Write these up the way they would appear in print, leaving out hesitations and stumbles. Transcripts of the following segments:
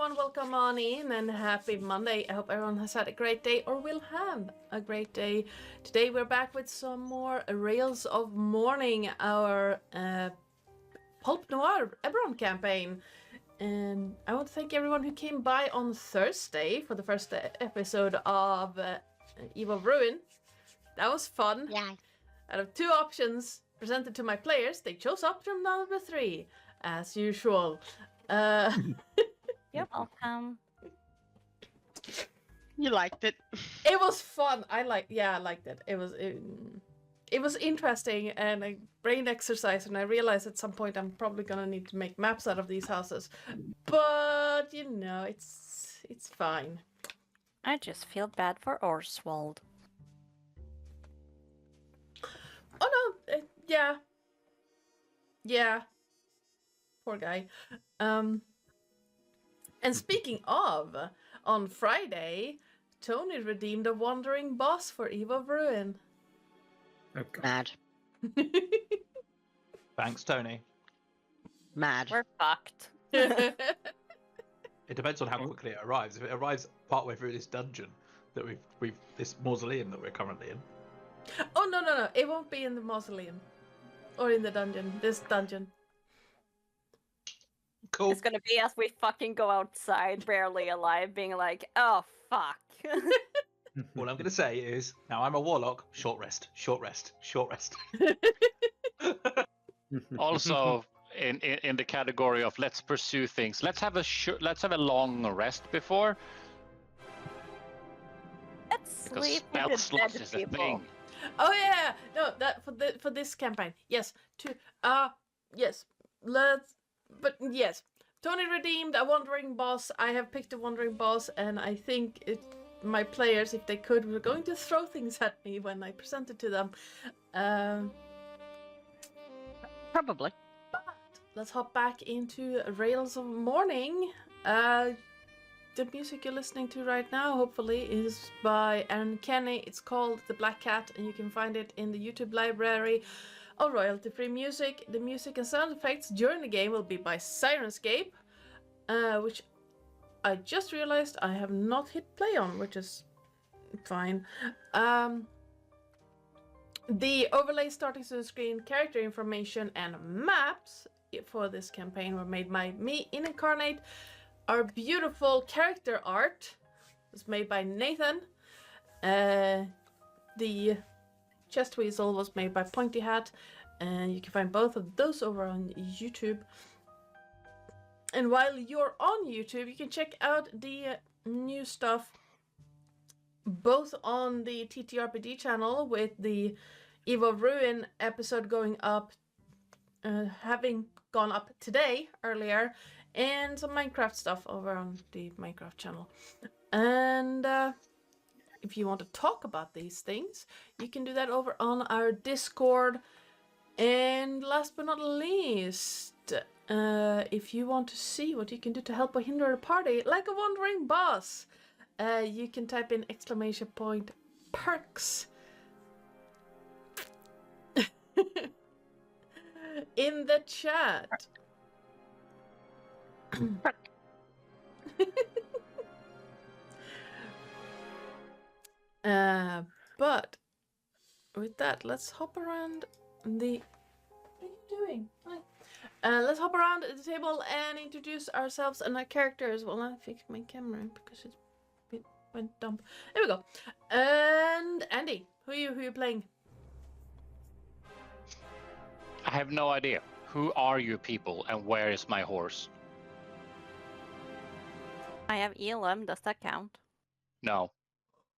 everyone, welcome on in and happy Monday. I hope everyone has had a great day or will have a great day. Today we're back with some more Rails of Mourning, our Pulp Noir Eberron campaign. And I want to thank everyone who came by on Thursday for the first episode of Eve of Ruin. That was fun. Yeah. Out of 2 options presented to my players, they chose option number 3, as usual. You're welcome. You liked it. It was fun. I liked it. It was interesting and a brain exercise, and I realized at some point I'm probably gonna need to make maps out of these houses. But you know, it's fine. I just feel bad for Oswald. Oh no, yeah. Poor guy. And speaking of, on Friday, Tony redeemed a wandering boss for Eve of Ruin. Oh, God. Mad. Thanks, Tony. Mad. We're fucked. It depends on how quickly it arrives. If it arrives partway through this dungeon that we've this mausoleum that we're currently in. Oh no! It won't be in the mausoleum or in the dungeon. This dungeon. Cool. It's gonna be as we fucking go outside, barely alive, being like, oh fuck. All I'm going to say is, now I'm a warlock. Short rest. Short rest. Short rest. Also, in the category of let's pursue things, let's have a long rest before. Let's Because sleep spell with the slots dead is a people. thing. Oh yeah, no, that for this campaign. Yes, yes. Tony redeemed a wandering boss. I have picked a wandering boss, and I think my players, if they could, were going to throw things at me when I presented to them. Probably. But let's hop back into Rails of Mourning. The music you're listening to right now, hopefully, is by Aaron Kenny. It's called The Black Cat, and you can find it in the YouTube library of royalty-free music. The music and sound effects during the game will be by Sirenscape, which I just realized I have not hit play on, which is fine. The overlay starting to the screen, character information, and maps for this campaign were made by me in Incarnate. Our beautiful character art was made by Nathan. The chest weasel was made by Pointy Hat, and you can find both of those over on YouTube. And while you're on YouTube, you can check out the new stuff both on the TTRPG channel with the Eve of Ruin episode going up, having gone up today, earlier, and some Minecraft stuff over on the Minecraft channel. And if you want to talk about these things, you can do that over on our Discord. And last but not least, if you want to see what you can do to help or hinder a party, like a wandering boss, you can type in !perks in the chat. But with that, let's hop around the... What are you doing? Hi. Let's hop around the table and introduce ourselves and our characters. Well, I fixed my camera because it went dumb. There we go. And Andy, who are you playing? I have no idea. Who are you people, and where is my horse? I have Elam, does that count? No,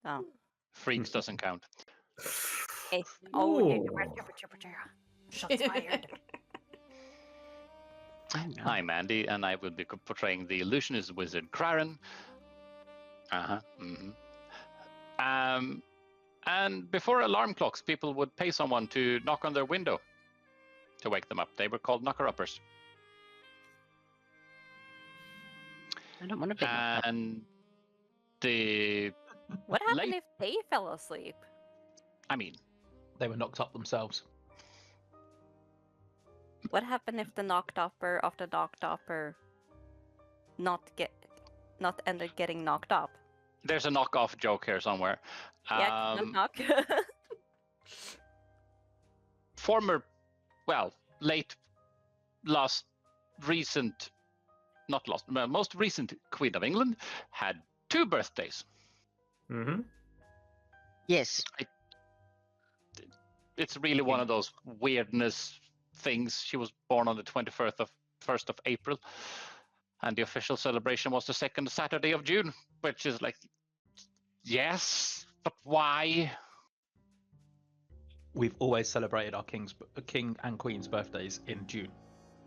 Oh. freaks doesn't count. Hey. Ooh. Shots fired. Hi, Mandy, and I will be portraying the illusionist wizard Craren. And before alarm clocks, people would pay someone to knock on their window to wake them up. They were called knocker-uppers. I don't want to be. And the... What happened Late- if they fell asleep? I mean, They were knocked up themselves. What happened if the knocked upper of the knocked upper not get not end up getting knocked up. There's a knockoff joke here somewhere. Yeah, knock. Former, well, late, last, recent, not last, most recent Queen of England had 2 birthdays. Mm-hmm. Yes. It's really one of those weirdness things. She was born on the 1st of April, and the official celebration was the 2nd Saturday of June, which is like, yes, but why? We've always celebrated our king and queen's birthdays in June,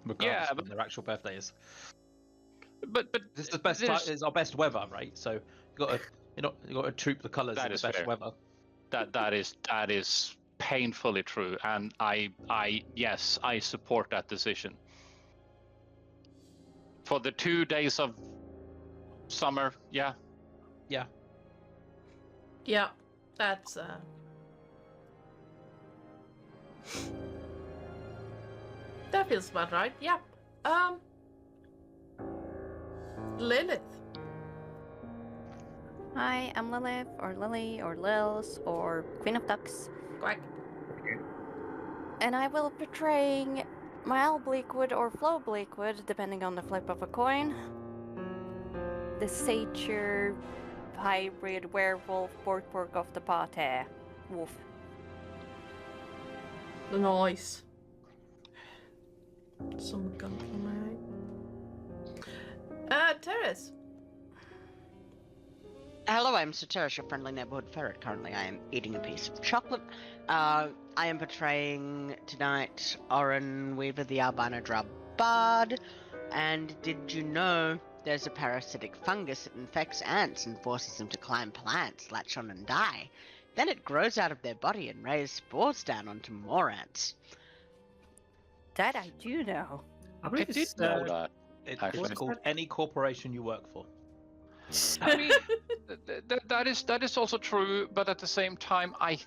regardless of when their actual birthday is. But This is the best. It's our best weather, right? So you got to troop the colours in the best fair. weather. That is painfully true, and I support that decision. For the 2 days of summer, yeah. Yeah. Yeah, that's that feels about right. Yeah. Lillith. Hi, I'm Lilith, or Lily, or Lils, or Queen of Ducks, Quack. and I will be portraying Mal Bleakwood or Flo Bleakwood, depending on the flip of a coin. The satyr hybrid werewolf Borkborg of the party. Wolf. The noise. Some gun from my eye. Terris. Hello, I'm Sir Terris, your friendly neighborhood ferret. Currently, I am eating a piece of chocolate. I am portraying tonight Oren Weaver, the albino drab bard. And did you know there's a parasitic fungus that infects ants and forces them to climb plants, latch on and die? Then it grows out of their body and raises spores down onto more ants. That I do know. I I believe did it's, know that. It's Actually. called any corporation you work for. I mean, that is also true, but at the same time, I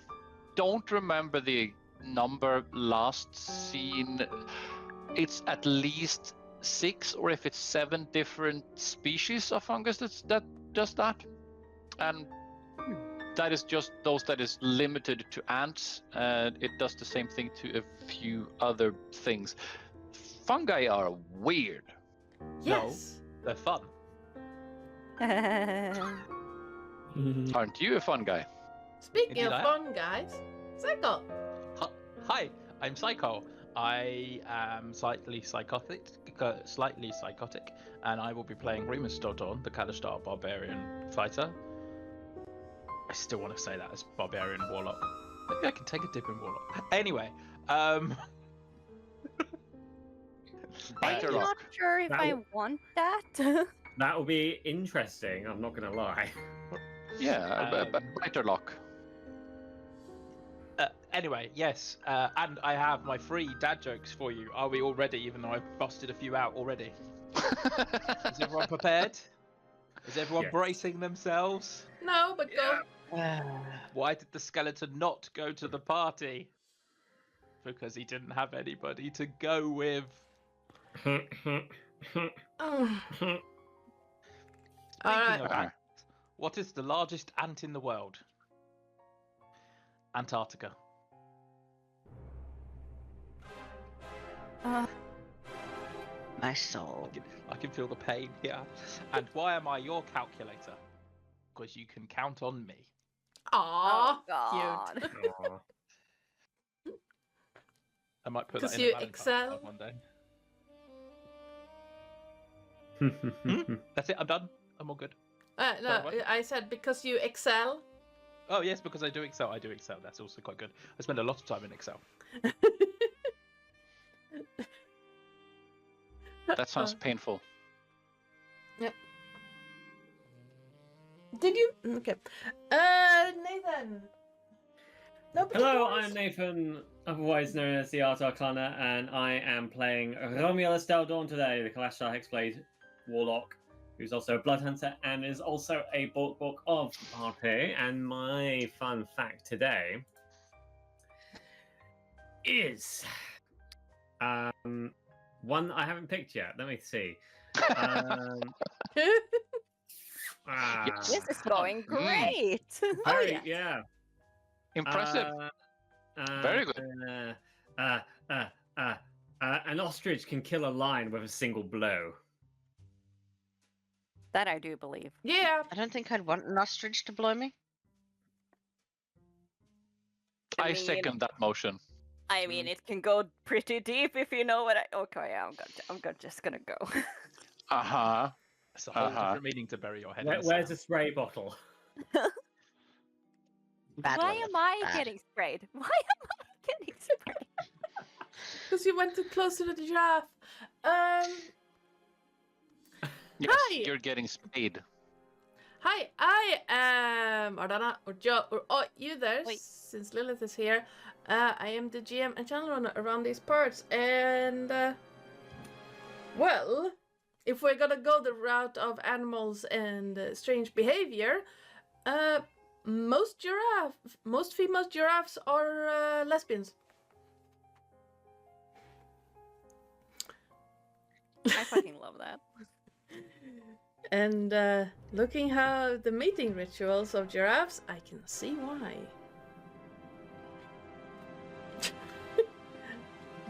don't remember the number last seen. It's at least 6, or if it's 7 different species of fungus that does that, and that is just those that is limited to ants. It does the same thing to a few other things. Fungi are weird. Yes. They're fun. Aren't you a fun guy? Speaking Indeed of I am. fun, guys, Psycole. Hi, I'm Psycole. I am slightly psychotic, and I will be playing Remus Dodon, the Kalishtar barbarian fighter. I still want to say that as barbarian warlock. Maybe I can take a dip in warlock. Anyway, I'm Biter not rock. sure if That I w- want that. That will be interesting. I'm not going to lie. Yeah, Um, biter lock. Anyway, yes, and I have my free dad jokes for you. Are we all ready? Even though I've busted a few out already. Is everyone prepared? Is everyone Yes. bracing themselves? No, but go. Why did the skeleton not go to the party? Because he didn't have anybody to go with. All Speaking right. of ants, what is the largest ant in the world? Antarctica. My soul. I can feel the pain here. And why am I your calculator? Because you can count on me. Aw, God. cute. Aw. I might put 'Cause that in you a Valentine's excel. card one day. That's it. I'm done. I'm all good. No, what? I said because you excel. Oh yes, because I do Excel. I do Excel. That's also quite good. I spend a lot of time in Excel. That sounds painful. Did you? Okay. Nathan. No Hello, particulars? I'm Nathan, otherwise known as the Art Arcana, and I am playing Romulus Del Dawn today, the Kalashtar Hexblade Warlock, who's also a Blood Hunter and is also a book of the party. And my fun fact today is one I haven't picked yet. Let me see. This is going great. Very, yes. yeah. Impressive. Very good. An ostrich can kill a lion with a single blow. That I do believe. Yeah. I don't think I'd want an ostrich to blow me. I mean, second that motion. I mean, it can go pretty deep if you know what I. Okay, just gonna go. Uh-huh. It's a whole different meaning to bury your head in the Where's the sand. spray bottle? Bad Why Lillith, am I bad. getting sprayed? Why am I getting sprayed? Because you went too close to the giraffe. Yes, Hi. you're getting spayed. Hi, I am Ardana or Joe or you there, Wait. since Lillith is here. I am the GM and channel runner around these parts, and well, if we're gonna go the route of animals and strange behavior, most female giraffes are lesbians. I fucking love that. And looking how the mating rituals of giraffes, I can see why.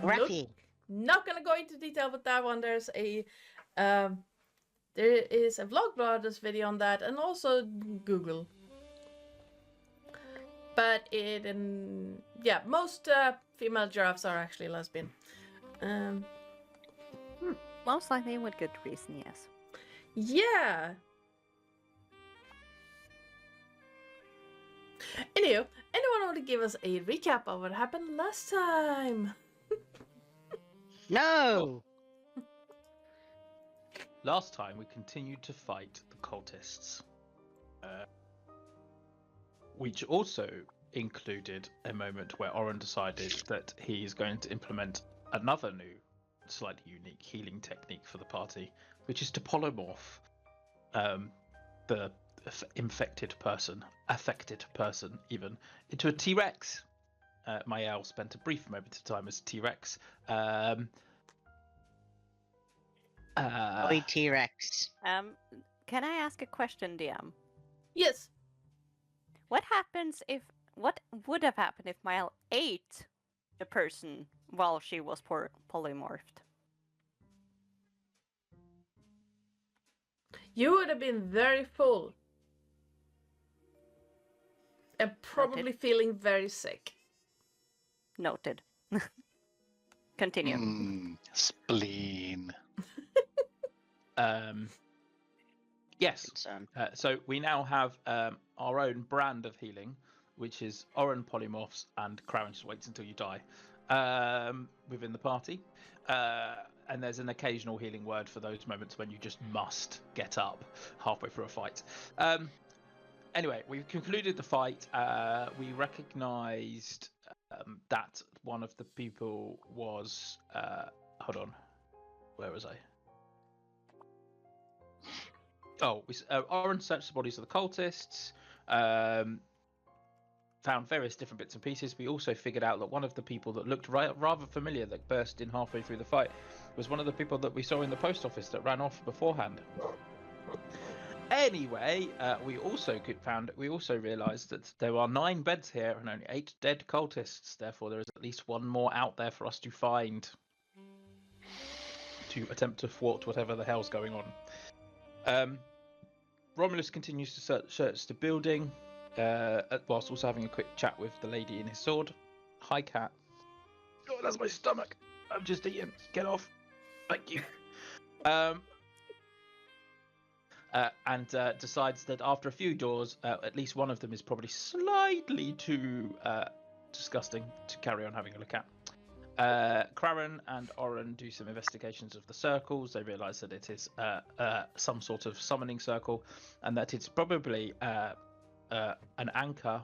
Gruffy. Not gonna go into detail with that one. There's a there is a Vlogbrothers video on that, and also Google. But most female giraffes are actually lesbian. Most likely with good reason, yes. Yeah. Anywho, anyone want to give us a recap of what happened last time? No! Last time, we continued to fight the cultists, which also included a moment where Oren decided that he is going to implement another new, slightly unique healing technique for the party, which is to polymorph the affected person even, into a T-Rex. Mael spent a brief moment of time as T-Rex. Oi, T-Rex. Can I ask a question, DM? Yes. What would have happened if Mael ate a person while she was polymorphed? You would have been very full. And probably feeling very sick. Noted. Continue. Spleen. Yes. Concern. So we now have our own brand of healing, which is Oren polymorphs and Crown just waits until you die within the party. And there's an occasional healing word for those moments when you just must get up halfway through a fight. Anyway, we've concluded the fight. We recognised that one of the people was... hold on. Where was I? Oh, Oren searched the bodies of the cultists, found various different bits and pieces. We also figured out that one of the people that looked rather familiar that burst in halfway through the fight was one of the people that we saw in the post office that ran off beforehand. Anyway, we also realised that there are 9 beds here and only 8 dead cultists. Therefore, there is at least one more out there for us to find to attempt to thwart whatever the hell's going on. Romulus continues to search the building, whilst also having a quick chat with the lady in his sword. Hi, cat. Oh, that's my stomach. I'm just eating. Get off. Thank you. And decides that after a few doors, at least one of them is probably slightly too disgusting to carry on having a look at. Kraran and Oren do some investigations of the circles. They realise that it is some sort of summoning circle, and that it's probably an anchor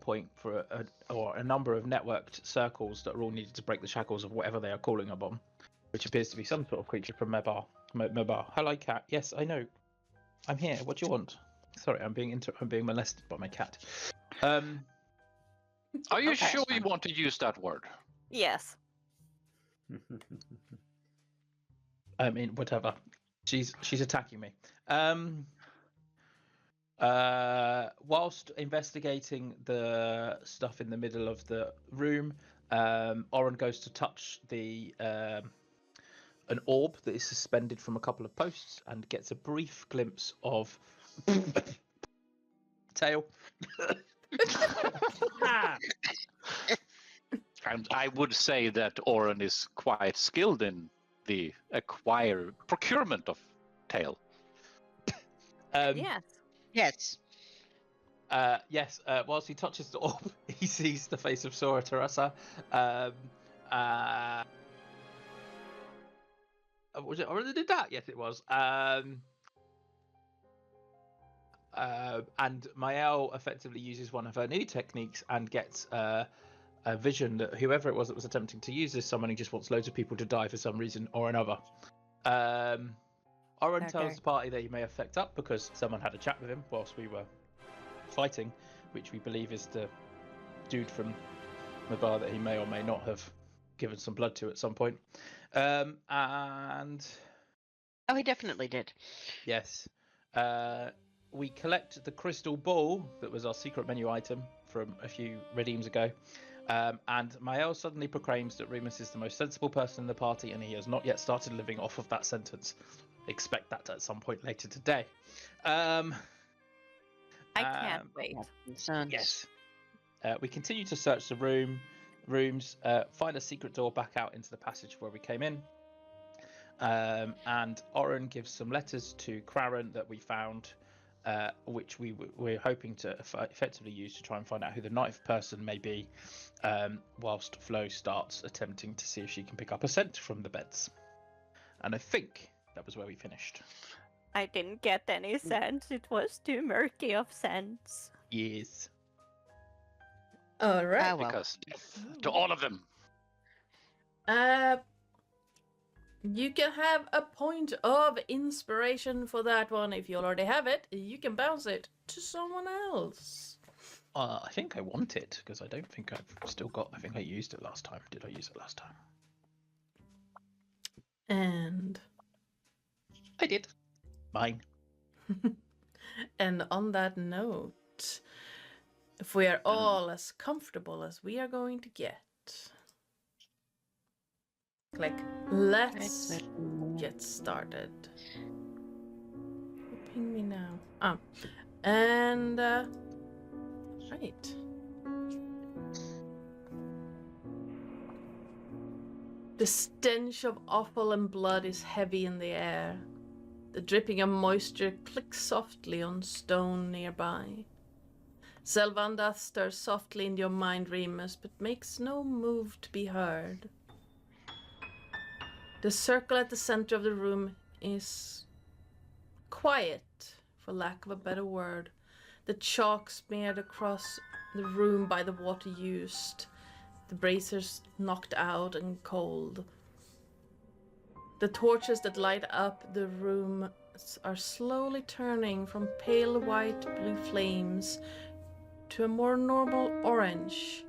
point for a number of networked circles that are all needed to break the shackles of whatever they are calling upon, which appears to be some sort of creature from Mebar. Hello, cat. Yes, I know. I'm here. What do you want? Sorry, I'm being molested by my cat. Are you Okay, sure fine. you want to use that word? Yes. I mean, whatever. She's attacking me. Whilst investigating the stuff in the middle of the room, Oren goes to touch the an orb that is suspended from a couple of posts and gets a brief glimpse of tail. And I would say that Oren is quite skilled in the procurement of tail. Yes. Yes. Yes. Whilst he touches the orb, he sees the face of Sora Teresa. Was it Oren that did that? Yes, it was. And Mael effectively uses one of her new techniques and gets a vision that whoever it was that was attempting to use this, someone who just wants loads of people to die for some reason or another. Oren tells the party that he may have fucked up because someone had a chat with him whilst we were fighting, which we believe is the dude from the bar that he may or may not have given some blood to at some point. And Oh, he definitely did. yes, we collect the crystal ball that was our secret menu item from a few redeems ago. And Mael suddenly proclaims that Remus is the most sensible person in the party, and he has not yet started living off of that sentence. Expect that at some point later today. I can't wait. Yes. We continue to search the rooms, find a secret door back out into the passage where we came in. And Oren gives some letters to Craren that we found, which we're hoping to effectively use to try and find out who the ninth person may be, whilst Flo starts attempting to see if she can pick up a scent from the beds. And I think that was where we finished. I didn't get any sense. It was too murky of sense. Yes. All right. well. Because death to all of them. You can have a point of inspiration for that one. If you already have it, you can bounce it to someone else. I think I want it because I don't think I've still got. I think I used it last time. Did I use it last time? And I did. Mine. and on that note, if we are all as comfortable as we are going to get, click. Let's get started. Ping me now. And right. The stench of offal and blood is heavy in the air. The dripping of moisture clicks softly on stone nearby. Selvandath stirs softly in your mind, Remus, but makes no move to be heard. The circle at the center of the room is quiet, for lack of a better word. The chalk smeared across the room by the water used. The braziers knocked out and cold. The torches that light up the room are slowly turning from pale white blue flames to a more normal orange.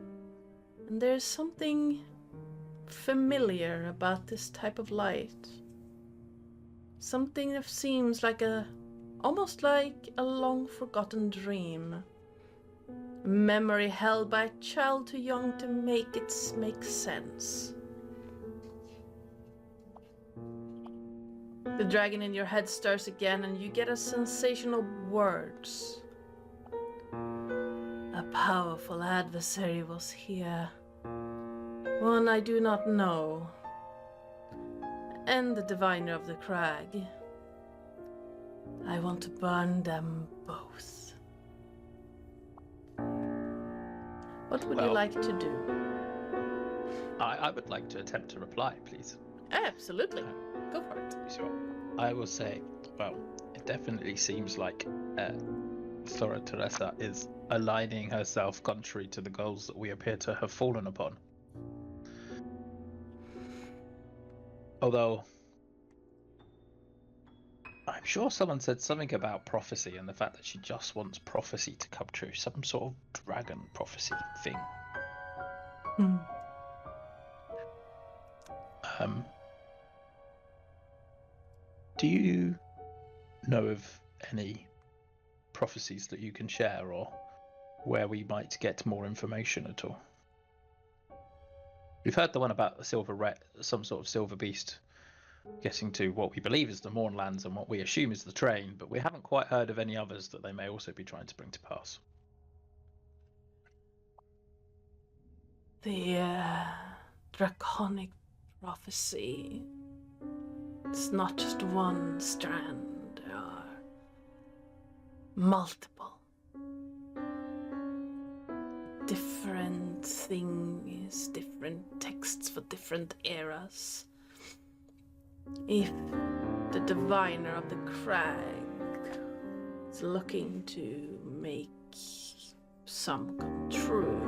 And there's something familiar about this type of light. Something that seems like almost like a long forgotten dream. A memory held by a child too young to make sense. The dragon in your head stirs again and you get a sensation of words. A powerful adversary was here. One I do not know. And the diviner of the crag. I want to burn them both. What would you like to do? I would like to attempt to reply, please. Absolutely. Go for it. Sure. I will say, well, it definitely seems like Sora Teresa is aligning herself contrary to the goals that we appear to have fallen upon. Although, I'm sure someone said something about prophecy and the fact that she just wants prophecy to come true. Some sort of dragon prophecy thing. Do you know of any prophecies that you can share, or where we might get more information at all? We've heard the one about some sort of silver beast getting to what we believe is the Mournlands and what we assume is the train, but we haven't quite heard of any others that they may also be trying to bring to pass. The draconic prophecy. It's not just one strand, there are multiple. Different things, different texts for different eras. If the diviner of the crag is looking to make some come true,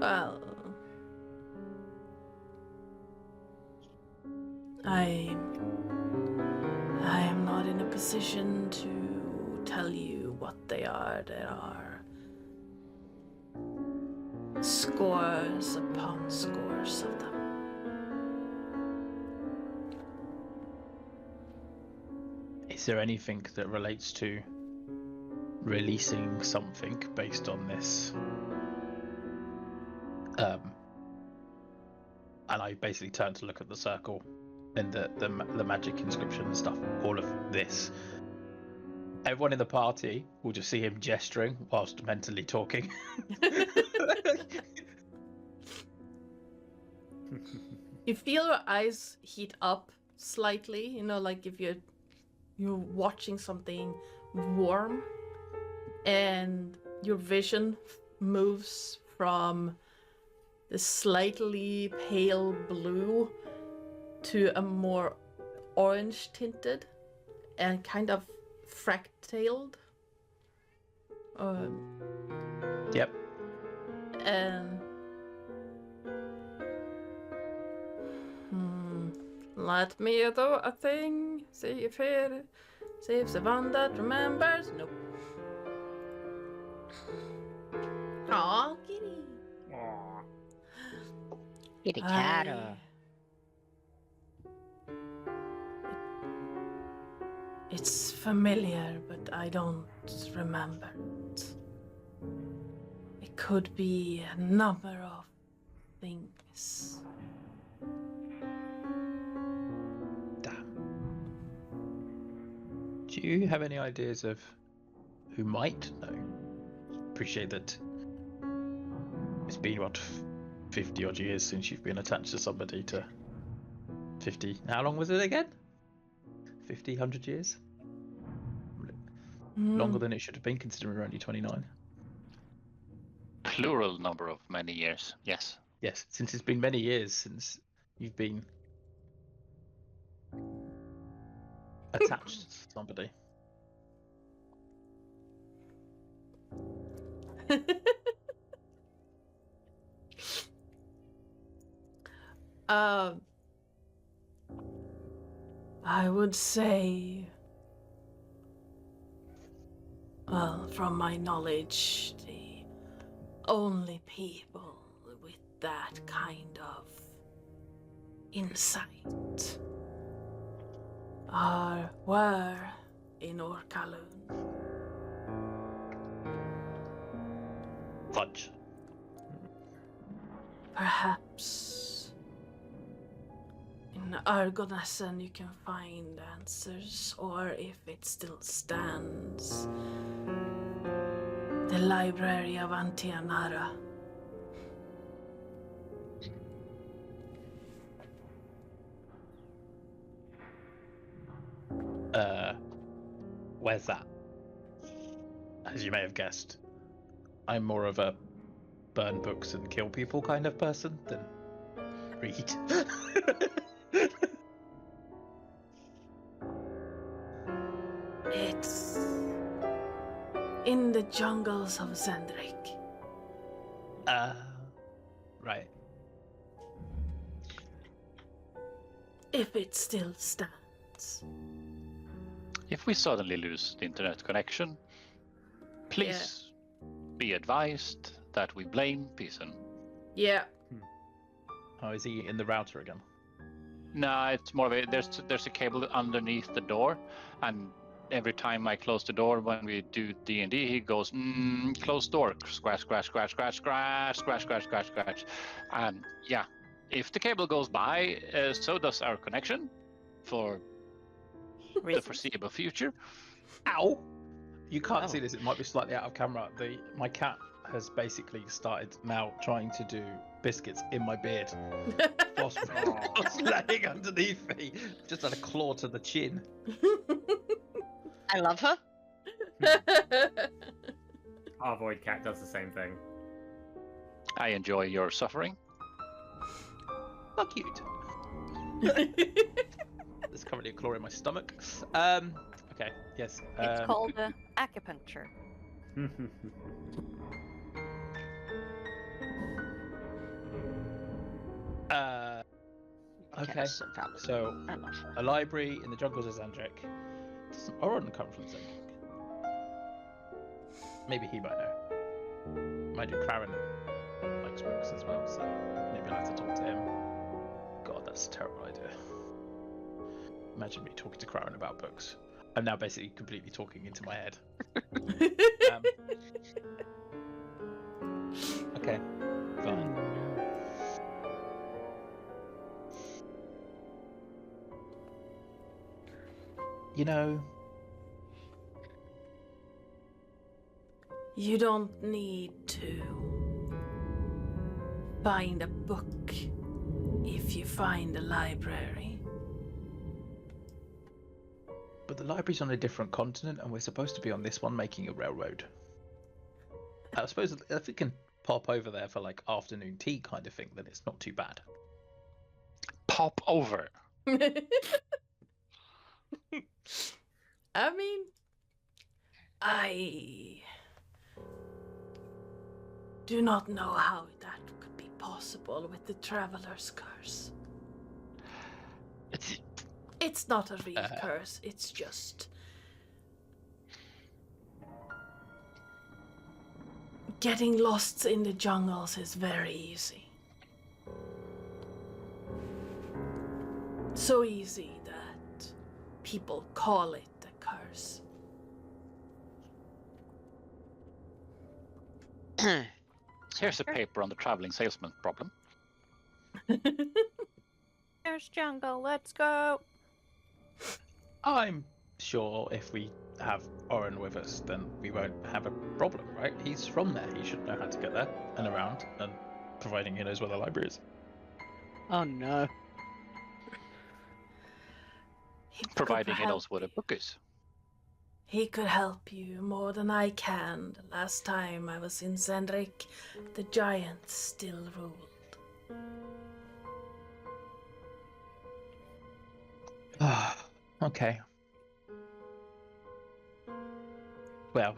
well, I am not in a position to tell you what they are. There are scores upon scores of them. Is there anything that relates to releasing something based on this? And I basically turn to look at the circle and the magic inscription and stuff, all of this. Everyone in the party will just see him gesturing whilst mentally talking. You feel your eyes heat up slightly, you know, like if you're watching something warm, and your vision moves from the slightly pale blue to a more orange tinted and kind of fractaled. Yep. And let me do a thing. See if the one that remembers. Nope. Aw, kitty. Kitty cat. It's familiar, but I don't remember it. It could be a number of things. Damn. Do you have any ideas of who might know? Appreciate that it's been, what, 50 odd years since you've been attached to somebody. To 50, how long was it again? 50, 100 years? Longer than it should have been, considering we're only 29. Plural number of many years, yes. Yes, since it's been many years since you've been attached to somebody. I would say, well, from my knowledge, the only people with that kind of insight were in Orkalun. Fudge. Perhaps in Argonassen you can find answers, or if it still stands, the Library of Antianara. Where's that? As you may have guessed, I'm more of a burn books and kill people kind of person than read. It's in the jungles of Zendrik. Right. If it still stands. If we suddenly lose the internet connection, please be advised that we blame Pearson. Yeah. Oh, is he in the router again? No, it's more of a there's a cable underneath the door, and every time I close the door when we do D&D, he goes, close door, scratch, scratch, scratch, scratch, scratch, scratch, scratch, scratch, scratch. And yeah, if the cable goes by, so does our connection for the foreseeable future. Ow! You can't Oh. see this, it might be slightly out of camera. My cat has basically started now trying to do biscuits in my beard. Whilst laying underneath me. Just had a claw to the chin. I love her. Our void cat does the same thing. I enjoy your suffering. Fuck you. There's currently a claw in my stomach. Okay, yes. It's called acupuncture. Okay, so I love her. a library in the jungles of Zandrick. Doesn't Oron come from Zandrick? Maybe he might know. Imagine Claren likes books as well, so maybe I'll have to talk to him. God, that's a terrible idea. Imagine me talking to Claren about books. I'm now basically completely talking into my head. Okay, fine. You know, You don't need to find a book if you find a library. but the library's on a different continent and we're supposed to be on this one making a railroad. I suppose if we can pop over there for like afternoon tea kind of thing, then it's not too bad. Pop over. I mean, I do not know how that could be possible with the Traveler's Curse. It's not a real curse, it's just getting lost in the jungles is very easy. So easy that people call it a curse. Here's a paper on the traveling salesman problem. There's jungle, let's go. I'm sure if we have Oren with us, then we won't have a problem, right? He's from there. He should know how to get there and around, and providing he knows where the library is. Oh no. Providing he knows what a book is. He could help you more than I can. The last time I was in Zendrik, the giants still ruled. Okay. Well,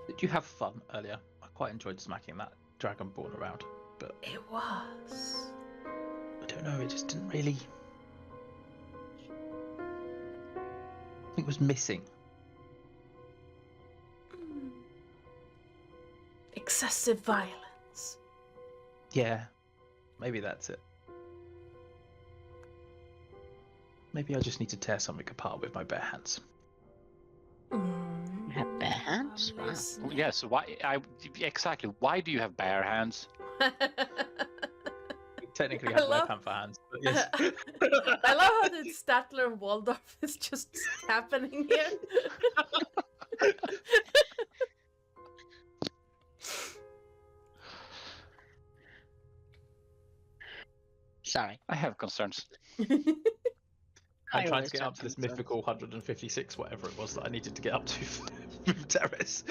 did you have fun earlier? I quite enjoyed smacking that dragonborn around, but It was. I don't know, it just didn't really... It was missing. Excessive violence. Yeah, maybe that's it. Maybe I just need to tear something apart with my bare hands. You have bare hands? Wow. Listen. Yes, why? Exactly. Why do you have bare hands? Technically, I I have love- bare panther hands, but yes. I love how the Statler and Waldorf is just happening here. Sorry. I have concerns. I'm trying always to get up to have this concerns. mythical 156, whatever it was that I needed to get up to with Terris.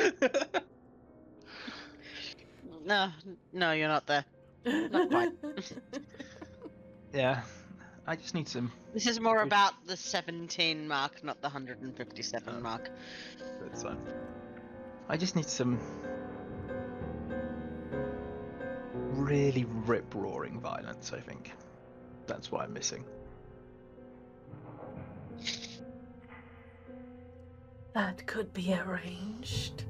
No, you're not there. Not quite. Yeah, I just need some. This is more about the 17 mark, not the 157 mark. That's fine. I just need some really rip-roaring violence, I think. That's what I'm missing. That could be arranged.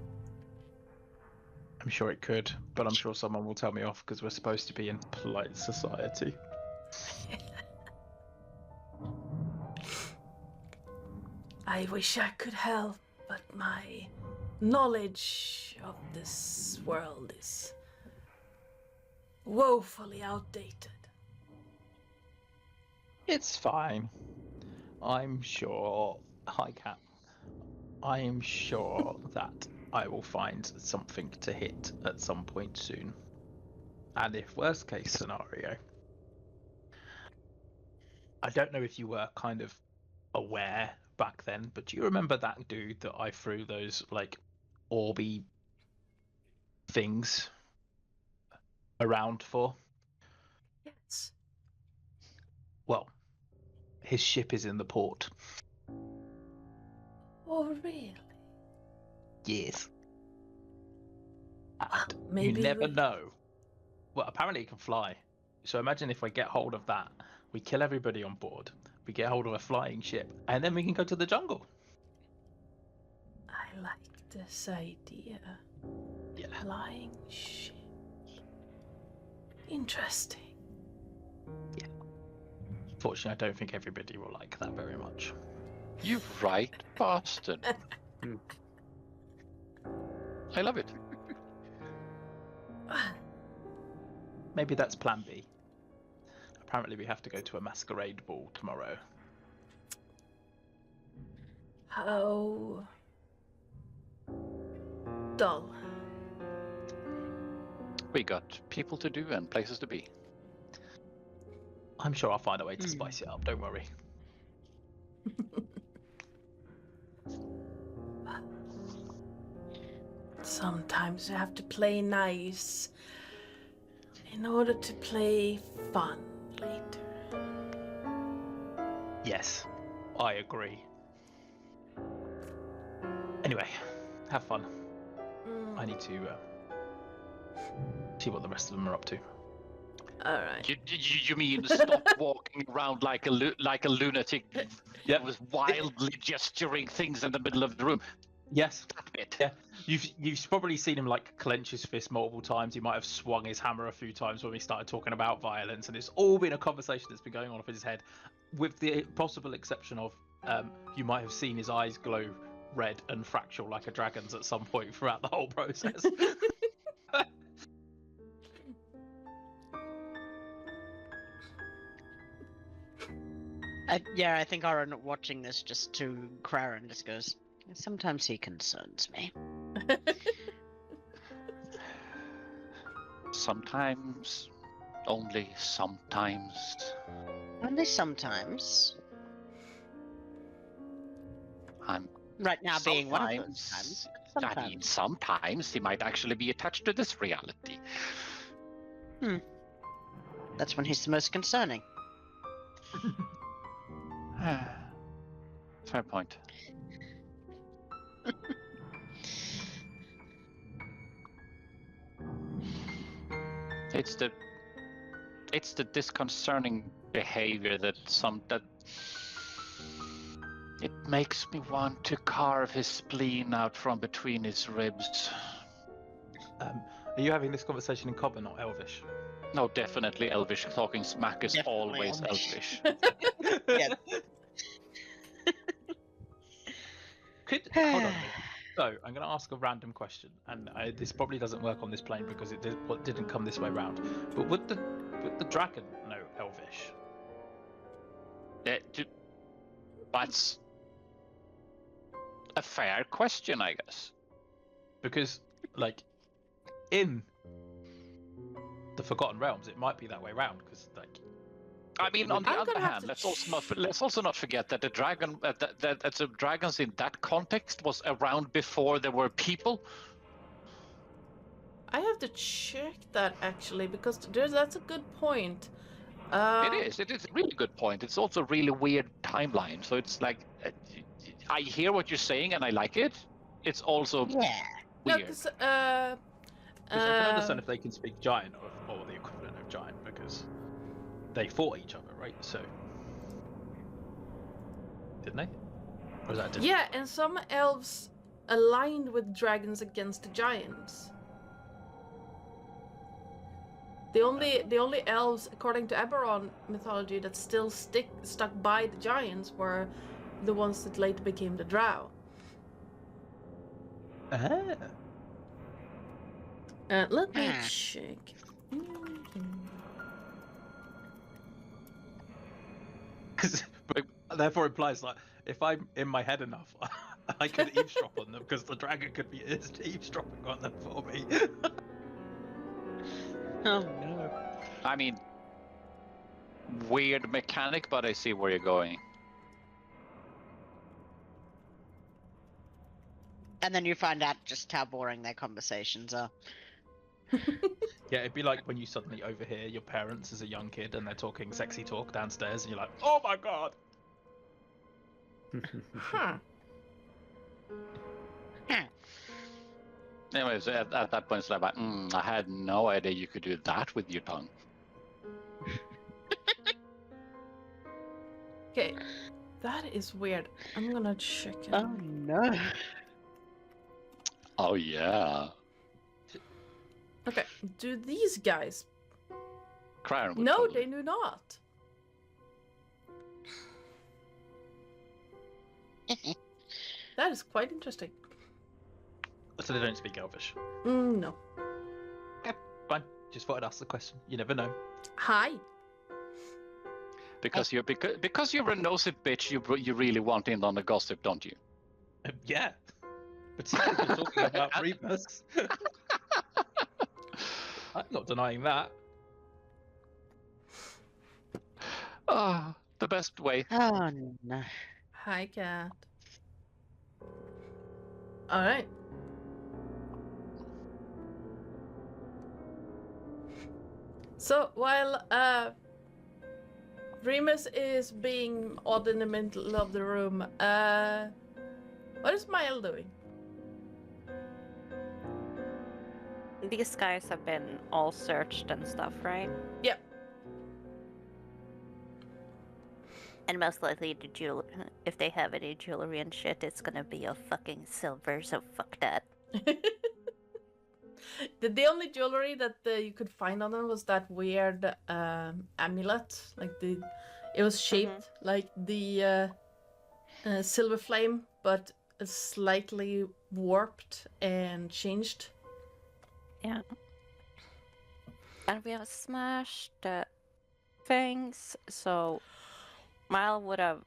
I'm sure it could, but I'm sure someone will tell me off because we're supposed to be in polite society. I wish I could help, but my knowledge of this world is woefully outdated. It's fine. I'm sure, Hi Cap, I am sure that I will find something to hit at some point soon. And if worst case scenario, I don't know if you were kind of aware back then, but do you remember that dude that I threw those like orby things around for? Yes. Well, his ship is in the port. Oh, really? Yes. And Maybe you never know. Well, apparently he can fly. So imagine if we get hold of that, we kill everybody on board, we get hold of a flying ship, and then we can go to the jungle. I like this idea. Yeah. Flying ship. Interesting. Yeah. Fortunately, I don't think everybody will like that very much. You right, Boston. I love it. Maybe that's plan B. Apparently we have to go to a masquerade ball tomorrow. How dull. We got people to do and places to be. I'm sure I'll find a way to spice it up, don't worry. Sometimes you have to play nice in order to play fun later. Yes, I agree. Anyway, have fun. I need to see what the rest of them are up to. All right. You mean stop walking around like a lunatic Yep. with wildly gesturing things in the middle of the room? Yes. That bit. Yeah. You've probably seen him like clench his fist multiple times. He might have swung his hammer a few times when we started talking about violence, and it's all been a conversation that's been going on in his head, with the possible exception of you might have seen his eyes glow red and fractal like a dragon's at some point throughout the whole process. I think Aaron watching this just to Craren just goes, sometimes he concerns me. Sometimes. Only sometimes. Only sometimes. I'm Right now being one of those sometimes. times. I mean, sometimes he might actually be attached to this reality. That's when he's the most concerning. Fair point. It's the disconcerting behavior that it makes me want to carve his spleen out from between his ribs. Are you having this conversation in Common or Elvish? No, definitely Elvish. Talking smack is Definitely always Elvish. Elvish. Yeah. Hold on a minute. So, I'm going to ask a random question, and this probably doesn't work on this plane because it didn't come this way round. But would the dragon know Elvish? That's a fair question, I guess. Because, like, in the Forgotten Realms, it might be that way round. Because, like, I mean, on the I'm other gonna have hand, to let's also not forget that the dragon, that the dragons in that context was around before there were people. I have to check that actually because that's a good point. It is a really good point. It's also a really weird timeline. So it's like, I hear what you're saying and I like it. It's also Yeah. No, weird. because I can understand if they can speak giant or the equivalent of giant, because they fought each other, right? So, didn't they? Or was that different? yeah, and some elves aligned with dragons against the giants. The only elves, according to Eberron mythology, that still stuck by the giants were the ones that later became the drow. Ah. Let me check. Because therefore implies like if I'm in my head enough, I could eavesdrop on them because the dragon could be eavesdropping on them for me. Oh no. I mean, weird mechanic, but I see where you're going. And then you find out just how boring their conversations are. Yeah, it'd be like when you suddenly overhear your parents as a young kid and they're talking sexy talk downstairs, and you're like, "Oh my god!" Huh. Anyways, at that point, it's like, I had no idea you could do that with your tongue. Okay, that is weird. I'm gonna check it. Oh no. Oh yeah. Okay, do these guys? Cryon would No, totally- they do not. That is quite interesting. So they don't speak Elvish. No. Fine. Just thought I'd ask the question. You never know. Hi. Because you're a nosy bitch, you really want in on the gossip, don't you? Yeah. Particularly if you're talking about Reapers. I'm not denying that. Ah, the best way. Oh no. Hi, cat. All right. So while Remus is being odd in the middle of the room, what is Mile doing? These guys have been all searched and stuff, right? Yep. And most likely the jewelry, if they have any jewelry and shit, it's gonna be a fucking silver, so fuck that. The only jewelry that you could find on them was that weird amulet. Like it was shaped like the silver flame, but slightly warped and changed. Yeah. And we have smashed the things, so Mile would have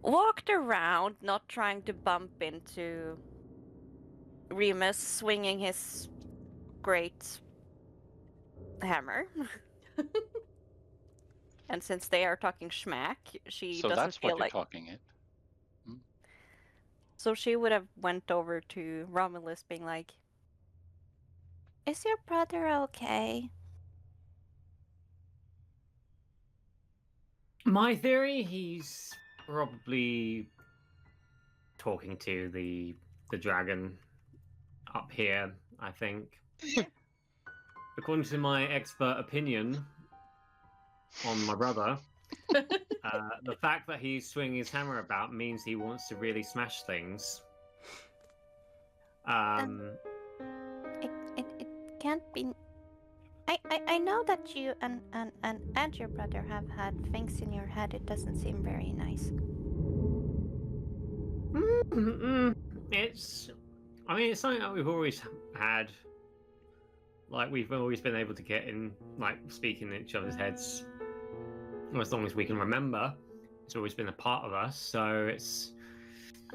walked around, not trying to bump into Remus swinging his great hammer. And since they are talking schmack, she So doesn't that's feel what like... you're talking it. So she would have went over to Romulus being like, "Is your brother okay?" My theory, he's probably talking to the dragon up here, I think. According to my expert opinion on my brother, the fact that he's swinging his hammer about means he wants to really smash things. It can't be. I know that you and your brother have had things in your head. It doesn't seem very nice. It's something that we've always had. Like, we've always been able to get in, like, speaking in each other's heads as long as we can remember. It's always been a part of us, so it's...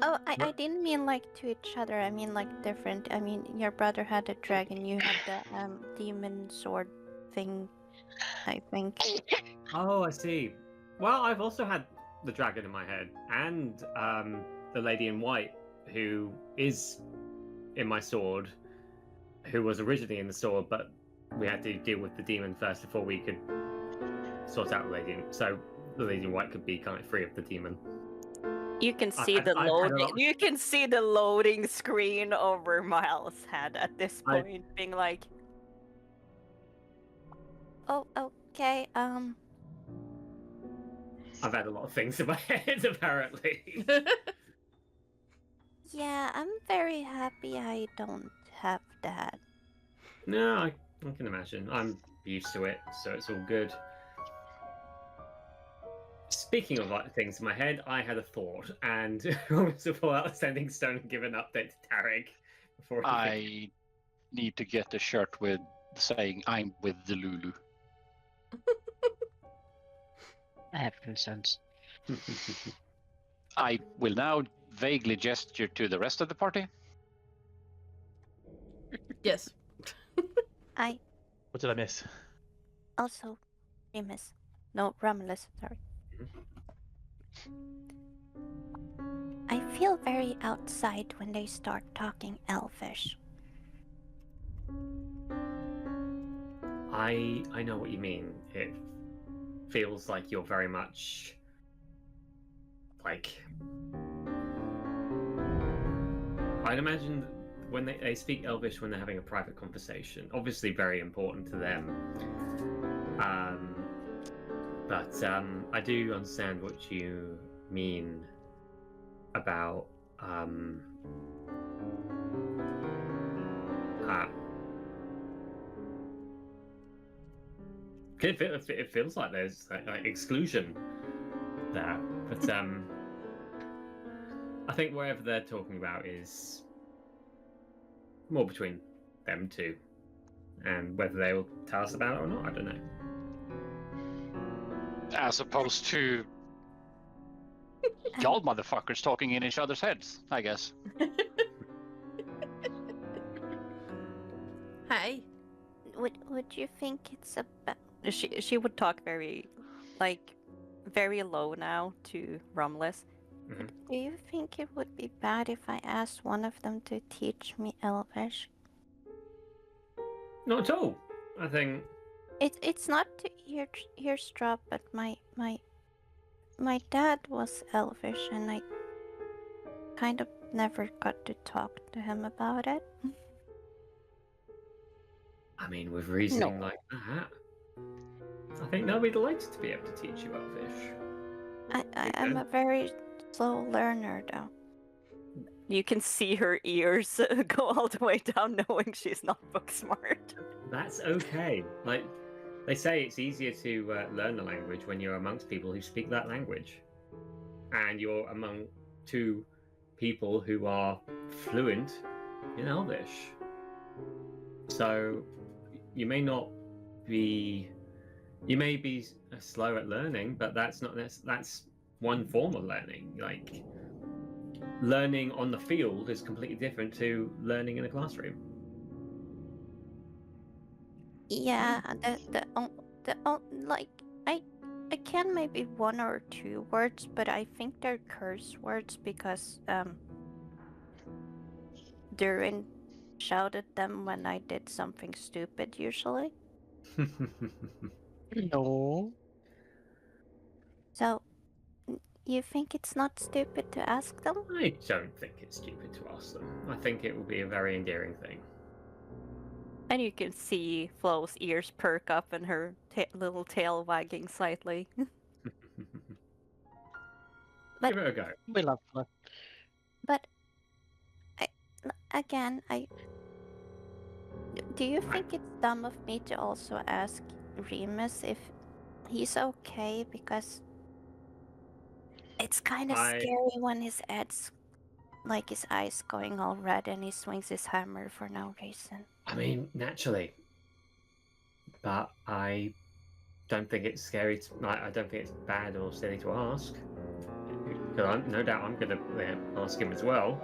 Oh, I didn't mean like to each other. I mean like different. I mean, your brother had a dragon. You had the demon sword thing, I think. Oh, I see. Well, I've also had the dragon in my head, and the lady in white, who is in my sword, who was originally in the sword, but we had to deal with the demon first before we could sort out the lady. So the lady in white could be kind of free of the demon. You can see I've had a loading. lot- You can see the loading screen over Miles' head at this I- point, being like, "Oh, okay. I've had a lot of things in my head, apparently. Yeah, I'm very happy I don't have that." No, I can imagine. I'm used to it, so it's all good. It's Speaking of like things in my head, I had a thought, and I want to pull out a sending stone and give an update to Tarek before he I need to get a shirt with saying I'm with the Lulu. I have concerns. I will now vaguely gesture to the rest of the party. Yes. I What did I miss? also Remus. No, Romulus, sorry. I feel very outside when they start talking Elvish. I know what you mean. It feels like you're very much like I'd imagine when they speak Elvish when they're having a private conversation. Obviously very important to them. But I do understand what you mean about it feels like there's like exclusion there, but I think whatever they're talking about is more between them two, and whether they will tell us about it or not, I don't know. As opposed to y'all motherfuckers talking in each other's heads, I guess. Hi. Would you think it's about? She would talk very low now to Romulus. Mhm. Do you think it would be bad if I asked one of them to teach me Elvish? Not at all. I think It's not to eavesdrop, but my dad was Elvish, and I kind of never got to talk to him about it. I mean, with reasoning like that, I think they'll be delighted to be able to teach you Elvish. I'm a very slow learner, though. You can see her ears go all the way down, knowing she's not book smart. That's okay. Like they say, it's easier to learn a language when you're amongst people who speak that language, and you're among two people who are fluent in Elvish. So you may be slow at learning, but that's one form of learning. Like learning on the field is completely different to learning in a classroom. Yeah, I can maybe one or two words, but I think they're curse words because Durin shouted them when I did something stupid usually. No. So you think it's not stupid to ask them? I don't think it's stupid to ask them. I think it will be a very endearing thing. And you can see Flo's ears perk up and her little tail wagging slightly. But- Give it a go. We love her. But do you think it's dumb of me to also ask Remus if he's okay? Because it's kind of scary when his head's like his eyes going all red and he swings his hammer for no reason. I mean, naturally. But I don't think it's scary. I don't think it's bad or silly to ask. Because no doubt I'm going to ask him as well.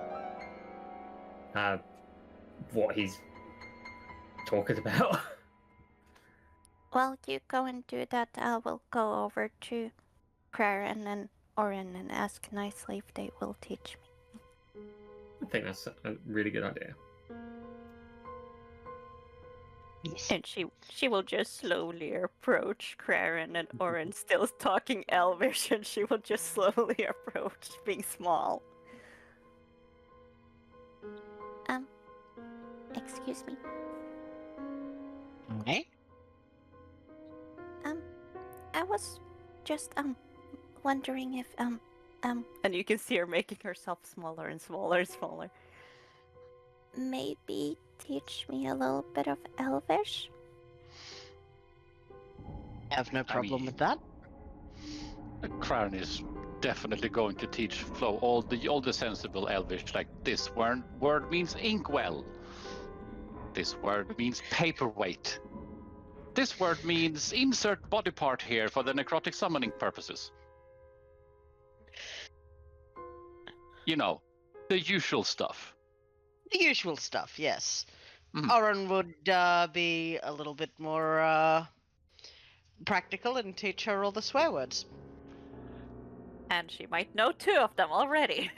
What he's talking about. Well, you go and do that. I will go over to Craren and Orin and ask nicely if they will teach me. I think that's a really good idea. Yes. And she will just slowly approach Craren and Orin still talking Elvish, and she will just slowly approach, being small. Excuse me. Okay. I was just wondering if and you can see her making herself smaller and smaller and smaller. Maybe teach me a little bit of Elvish? I have no problem with that. Crown is definitely going to teach Flo all the sensible Elvish, like this word means inkwell. This word means paperweight. This word means insert body part here for the necrotic summoning purposes. You know, the usual stuff. The usual stuff, yes. Mhm. Oren would be a little bit more practical and teach her all the swear words. And she might know 2 of them already.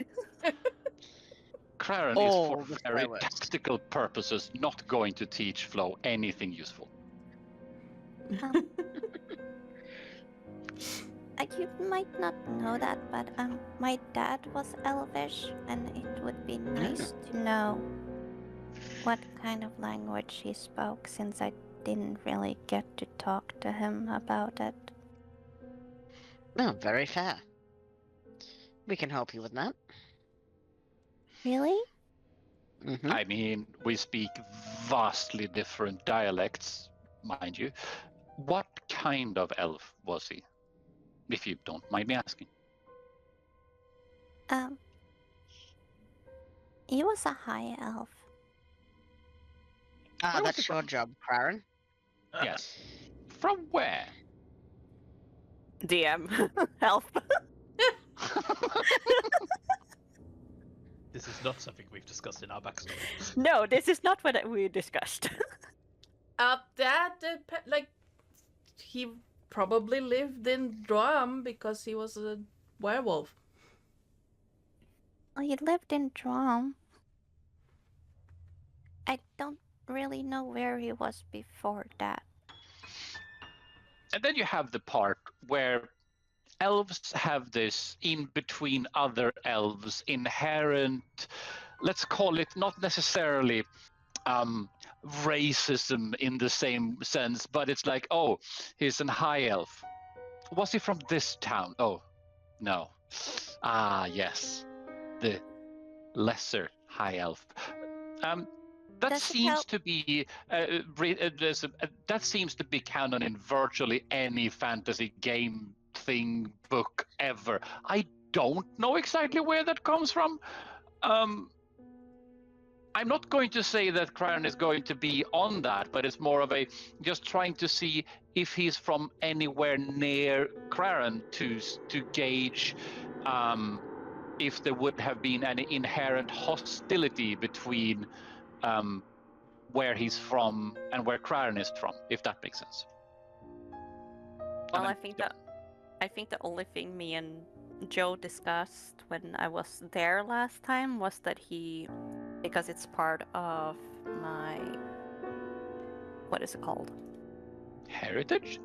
Craren is All for the very swear words. tactical purposes not going to teach Flo anything useful. You might not know that, but my dad was Elvish, and it would be nice to know what kind of language he spoke, since I didn't really get to talk to him about it. Oh, very fair. We can help you with that. Really? Mm-hmm. I mean, we speak vastly different dialects, mind you. What kind of elf was he? If you don't mind me asking. He was a high elf. Ah, Where was that's he your from? job, Craren. Yes. From where? DM. Elf. This is not something we've discussed in our backstory. No, this is not what we discussed. He probably lived in Drum because he was a werewolf. Oh, he lived in Drum. I don't really know where he was before that. And then you have the part where elves have this in between other elves inherent, let's call it not necessarily racism in the same sense, but it's like, oh, he's an high elf. Was he from this town? Oh, no. Ah, yes. The lesser high elf. That Does it seems help? to be that seems to be canon in virtually any fantasy game thing book ever. I don't know exactly where that comes from. I'm not going to say that Craren is going to be on that, but it's more of a just trying to see if he's from anywhere near Craren to gauge if there would have been any inherent hostility between where he's from and where Craren is from, if that makes sense. Well, I think the only thing me and Joe discussed when I was there last time was that because it's part of my, what is it called? Heritage?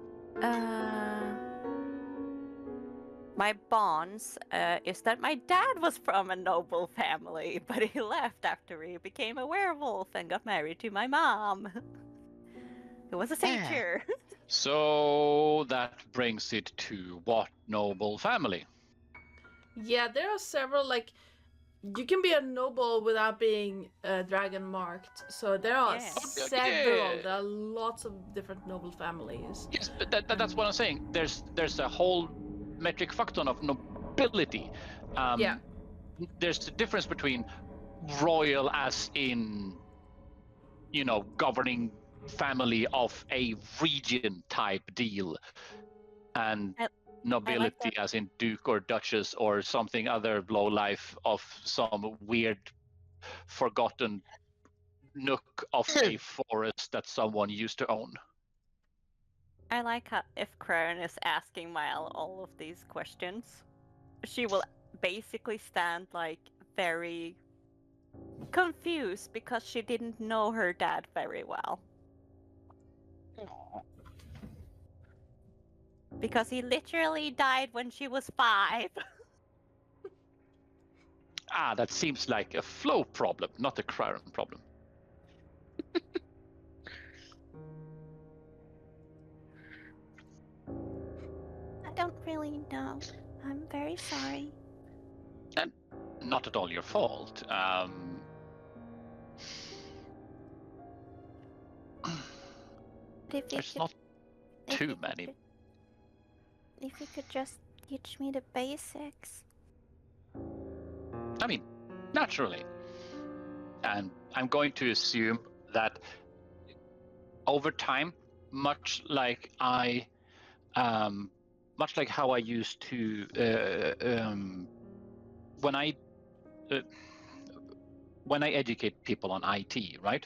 My bonds is that my dad was from a noble family, but he left after he became a werewolf and got married to my mom, who was a satyr. So that brings it to what noble family? Yeah, there are several, like, you can be a noble without being dragon marked. So there are Yeah. several. There are lots of different noble families. Yes, but that's what I'm saying. There's a whole metric factor of nobility. Yeah. There's a difference between royal as in, governing family of a region type deal, and nobility as in duke or duchess or something other low life of some weird forgotten nook of a forest that someone used to own. I like how if Craren is asking Mile all of these questions, she will basically stand like very confused because she didn't know her dad very well. Because he literally died when she was 5. That seems like a Flo problem, not a Craren problem. I don't really know. I'm very sorry. And not at all your fault. There's not too many. If you could just, teach me the basics? I mean, naturally. And I'm going to assume that over time, much like how I used to when I educate people on IT, right?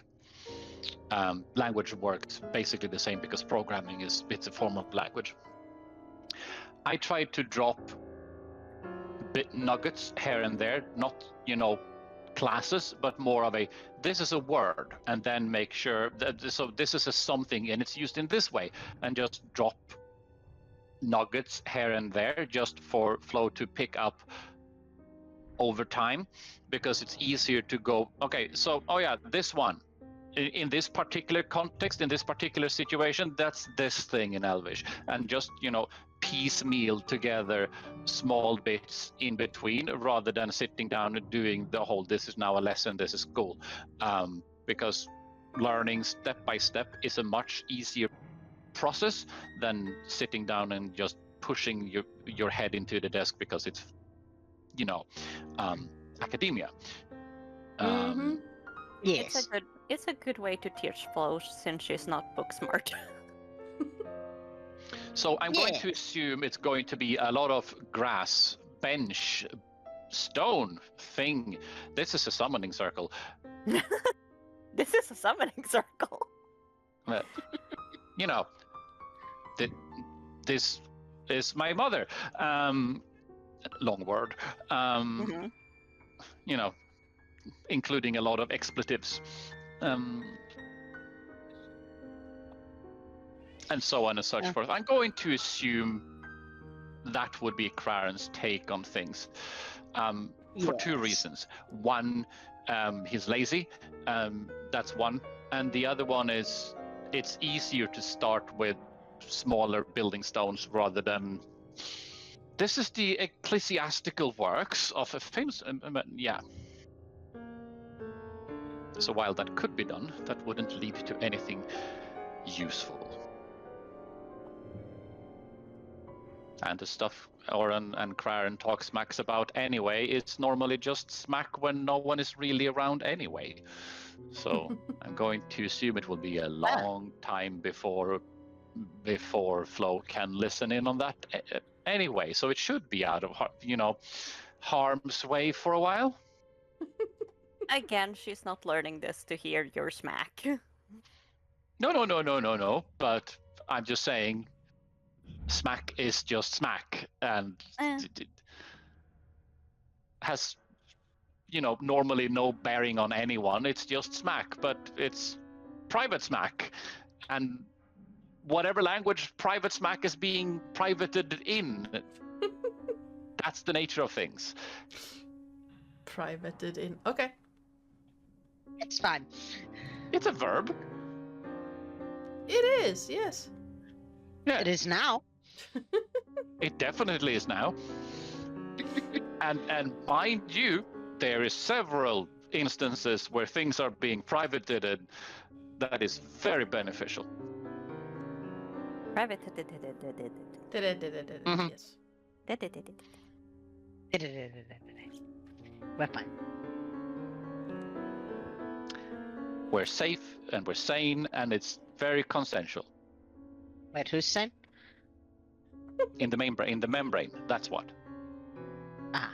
Language works basically the same because programming it's a form of language. I try to drop bit nuggets here and there, not classes, but more of this is a word, and then make sure that so this is a something and it's used in this way, and just drop nuggets here and there just for Flo to pick up over time, because it's easier to go, okay, so this one in this particular context, in this particular situation, that's this thing in Elvish, and just piecemeal together small bits in between, rather than sitting down and doing the whole this is now a lesson, this is school, because learning step by step is a much easier process than sitting down and just pushing your head into the desk because it's academia. Yes. It's a good way to teach Flo since she's not book smart. So I'm going to assume it's going to be a lot of grass, bench, stone, thing. This is a summoning circle. This is a summoning circle. This is my mother. Long word. Including a lot of expletives. And so on and such forth. I'm going to assume that would be Claren's take on things, for two reasons. One, he's lazy, that's one. And the other one is it's easier to start with smaller building stones rather than... This is the ecclesiastical works of a famous... So while that could be done, that wouldn't lead to anything useful. And the stuff Oren and Claren talk smacks about anyway, it's normally just smack when no one is really around anyway. So I'm going to assume it will be a long time before Flo can listen in on that anyway. So it should be out of harm's way for a while. Again, she's not learning this to hear your smack. No. But I'm just saying, smack is just smack, and it has, normally no bearing on anyone. It's just smack, but it's private smack, and whatever language private smack is being privated in, that's the nature of things. Privated in. Okay. It's fine. It's a verb. It is, yes. Yeah. It is now. It definitely is now. and mind you, there is several instances where things are being privated that is very beneficial. Privated. Mhm. Yes. We're fine. We're safe and we're sane, and it's very consensual. Wait, who's sane? In the membrane. That's what. I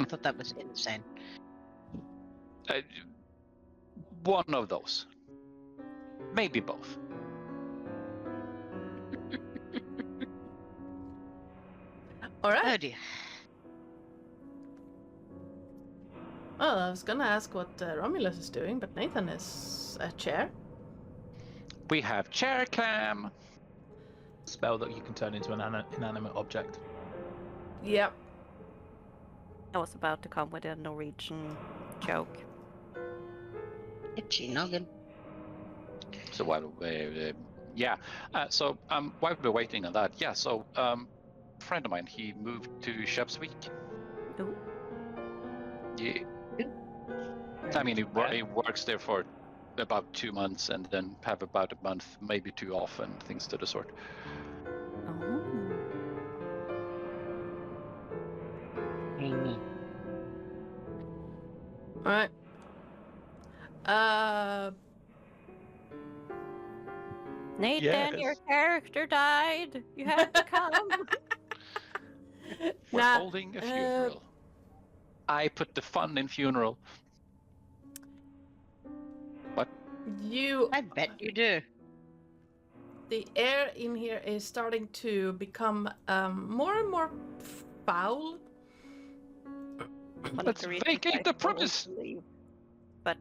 thought that was insane. One of those. Maybe both. All right. Oh dear. Well, I was gonna ask what Romulus is doing, but Nathan is a chair. We have chair clam. Spell that you can turn into an inanimate object. Yep. I was about to come with a Norwegian joke. Itchy noggin. So while while we're waiting on that, so a friend of mine, he moved to Shepsweek. Ooh. Yeah. I mean, he works there for about 2 months, and then have about a month, maybe 2 off, and things to the sort. Oh. Alright. Nathan, your Yes. character died. You have to come. We're Nah, holding a funeral. I put the fun in funeral. you. I bet you do. The air in here is starting to become more and more foul. One of Let's the reasons vacate I the chose premise. to leave. But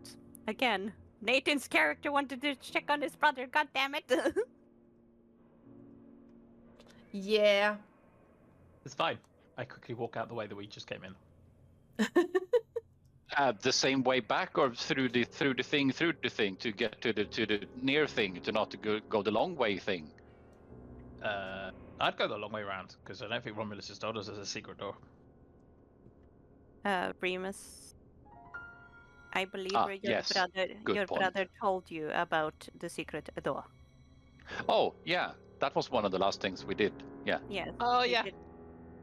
again, Nathan's character wanted to check on his brother. God damn it! Yeah. It's fine. I quickly walk out the way that we just came in. The same way back, or through the thing to get to the near thing, to not to go the long way thing. I'd go the long way around because I don't think Romulus has told us there's a secret door. Remus, I believe yes. Good your point. brother told you about the secret door. Oh yeah, that was one of the last things we did. Yeah. Yes. Oh, he yeah. did.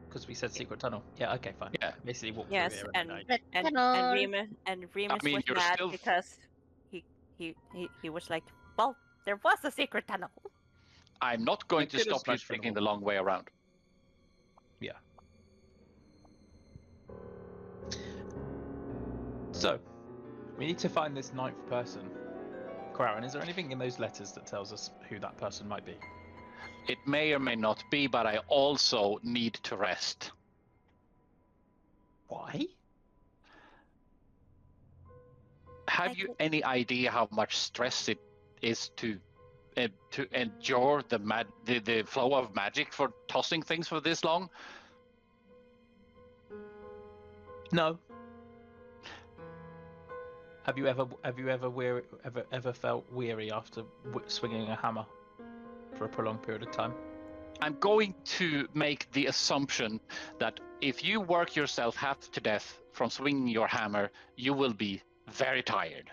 Because we said secret tunnel. Yeah, okay, fine. Yeah. Basically walk Yes, through here and night. and Tunnel. Remus mean, was you're mad still- because he was like, well, there was a secret tunnel. I'm not going You to could have stop you smashed them taking all. the long way around. Yeah. So, we need to find this ninth person. Crowin, is there anything in those letters that tells us who that person might be? It may or may not be, but I also need to rest. Why? Have I you could- any idea how much stress it is to endure the flow of magic for tossing things for this long? No. Have you ever felt weary after swinging a hammer for a prolonged period of time? I'm going to make the assumption that if you work yourself half to death from swinging your hammer, you will be very tired.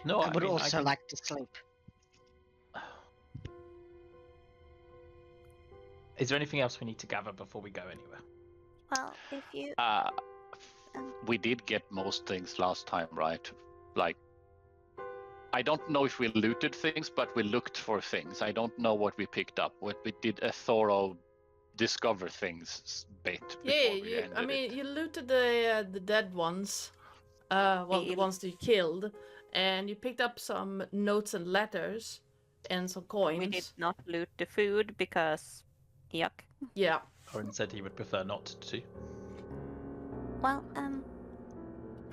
No, I would mean, also can- like to sleep. Is there anything else we need to gather before we go anywhere? Well, if you We did get most things last time, right? Like, I don't know if we looted things, but we looked for things. I don't know what we picked up. What we did a thorough discover things bit before Yeah, we ended it. you looted the dead ones. Well, the Yeah. ones that you killed. And you picked up some notes and letters and some coins. we did not loot the food because yuck. Yeah. Orin said he would prefer not to. Well,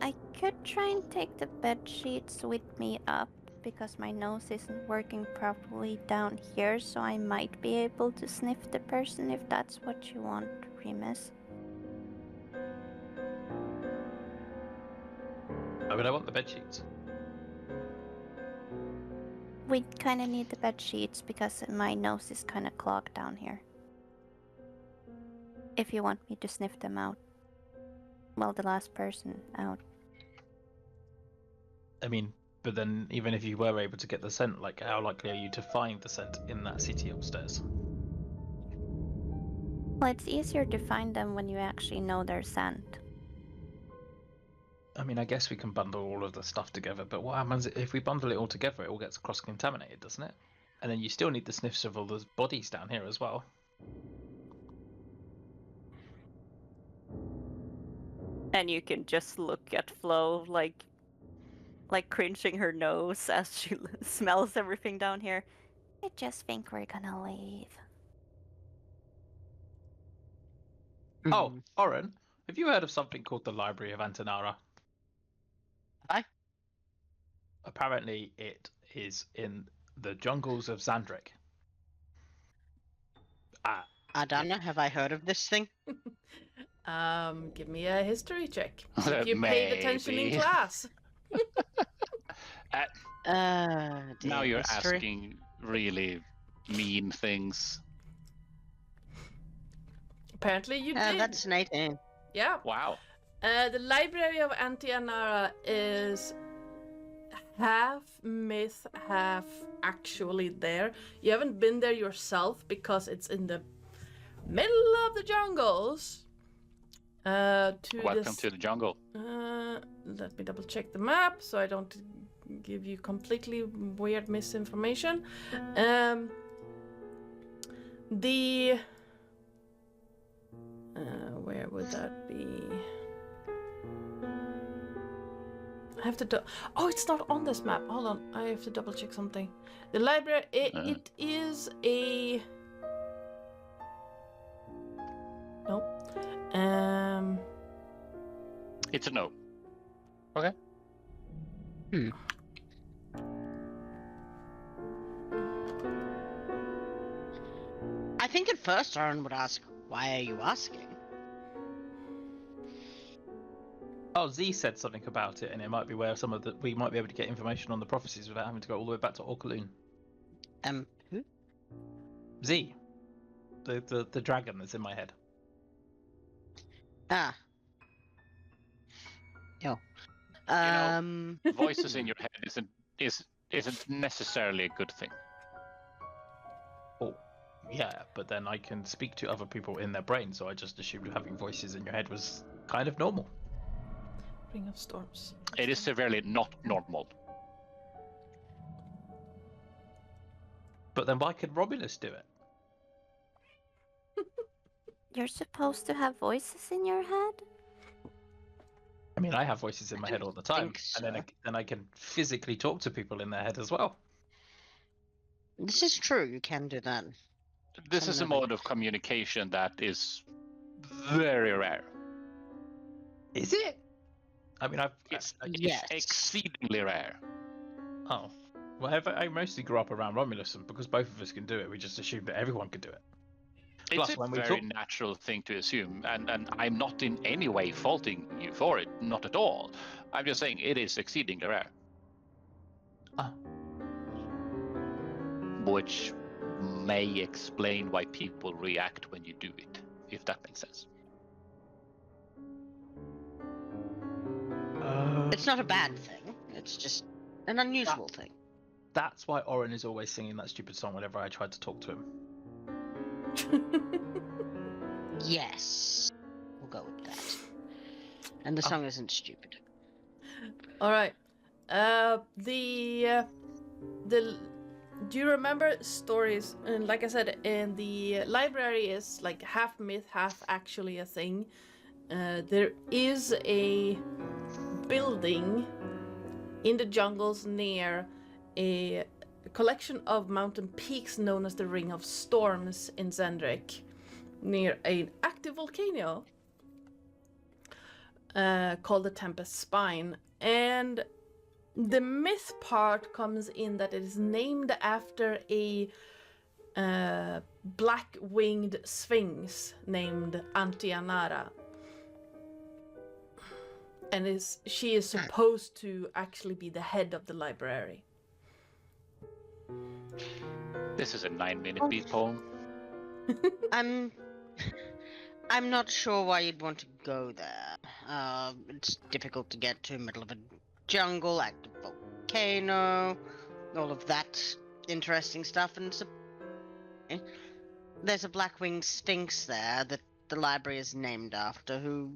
I could try and take the bed sheets with me up because my nose isn't working properly down here, so I might be able to sniff the person if that's what you want, Remus. I mean, I want the bed sheets. We kind of need the bed sheets because my nose is kind of clogged down here. If you want me to sniff them out. Well, the last person out. I mean, but then even if you were able to get the scent, like how likely are you to find the scent in that city upstairs? Well, it's easier to find them when you actually know their scent. I mean, I guess we can bundle all of the stuff together, but what happens if we bundle it all together? It all gets cross-contaminated, doesn't it? And then you still need the sniffs of all those bodies down here as well. And you can just look at Flo like cringing her nose as she smells everything down here. I just think we're gonna leave. Oh, Oren, have you heard of something called the Library of Antanara? Aye. Apparently, it is in the jungles of Zandrick. Adana, have I heard of this thing? Give me a history check. If you paid attention in Maybe. class. Now Dear you're history. asking really mean things. Apparently you did. That's an 18. Yeah. Wow. The Library of Antianara is half myth, half actually there. You haven't been there yourself because it's in the middle of the jungles. To Welcome this. to the jungle. Let me double check the map so I don't give you completely weird misinformation. The where would that be? I have to oh, it's not on this map. Hold on, I have to double check something. The library, it is a nope. It's a no. Okay. I think at first Aaron would ask, why are you asking? Oh, Z said something about it, and it might be where we might be able to get information on the prophecies without having to go all the way back to Orkaloon. Who? Z, the dragon that's in my head. Ah. Yo. Voices in your head isn't necessarily a good thing. Oh, yeah, but then I can speak to other people in their brain, so I just assumed having voices in your head was kind of normal. Ring of Storms. It is severely not normal. But then why could Romulus do it? You're supposed to have voices in your head? I mean, I have voices in my head all the time, so. and then I can physically talk to people in their head as well. This is true, you can do that. This is a mode of communication that is very rare. Is it? I mean, It's Yes. exceedingly rare. Oh. Well, I mostly grew up around Romulus, and because both of us can do it, we just assumed that everyone could do it. Plus, It's a when we very talk- natural thing to assume, and I'm not in any way faulting you for it, not at all. I'm just saying it is exceedingly rare. Ah. Which may explain why people react when you do it, if that makes sense. It's not a bad thing, it's just an unusual thing. That's why Oren is always singing that stupid song whenever I try to talk to him. Yes. We'll go with that. And the song isn't stupid. All right. Do you remember stories? And like I said, in the library is like half myth, half actually a thing. There is a building in the jungles near a collection of mountain peaks known as the Ring of Storms in Zendrik, near an active volcano called the Tempest Spine. And the myth part comes in that it is named after a black-winged sphinx named Antianara. And she is supposed to actually be the head of the library. This is a 9-minute beat poem. I'm not sure why you'd want to go there. It's difficult to get to, middle of a jungle, active volcano, all of that interesting stuff, and there's a black-winged sphinx there that the library is named after. Who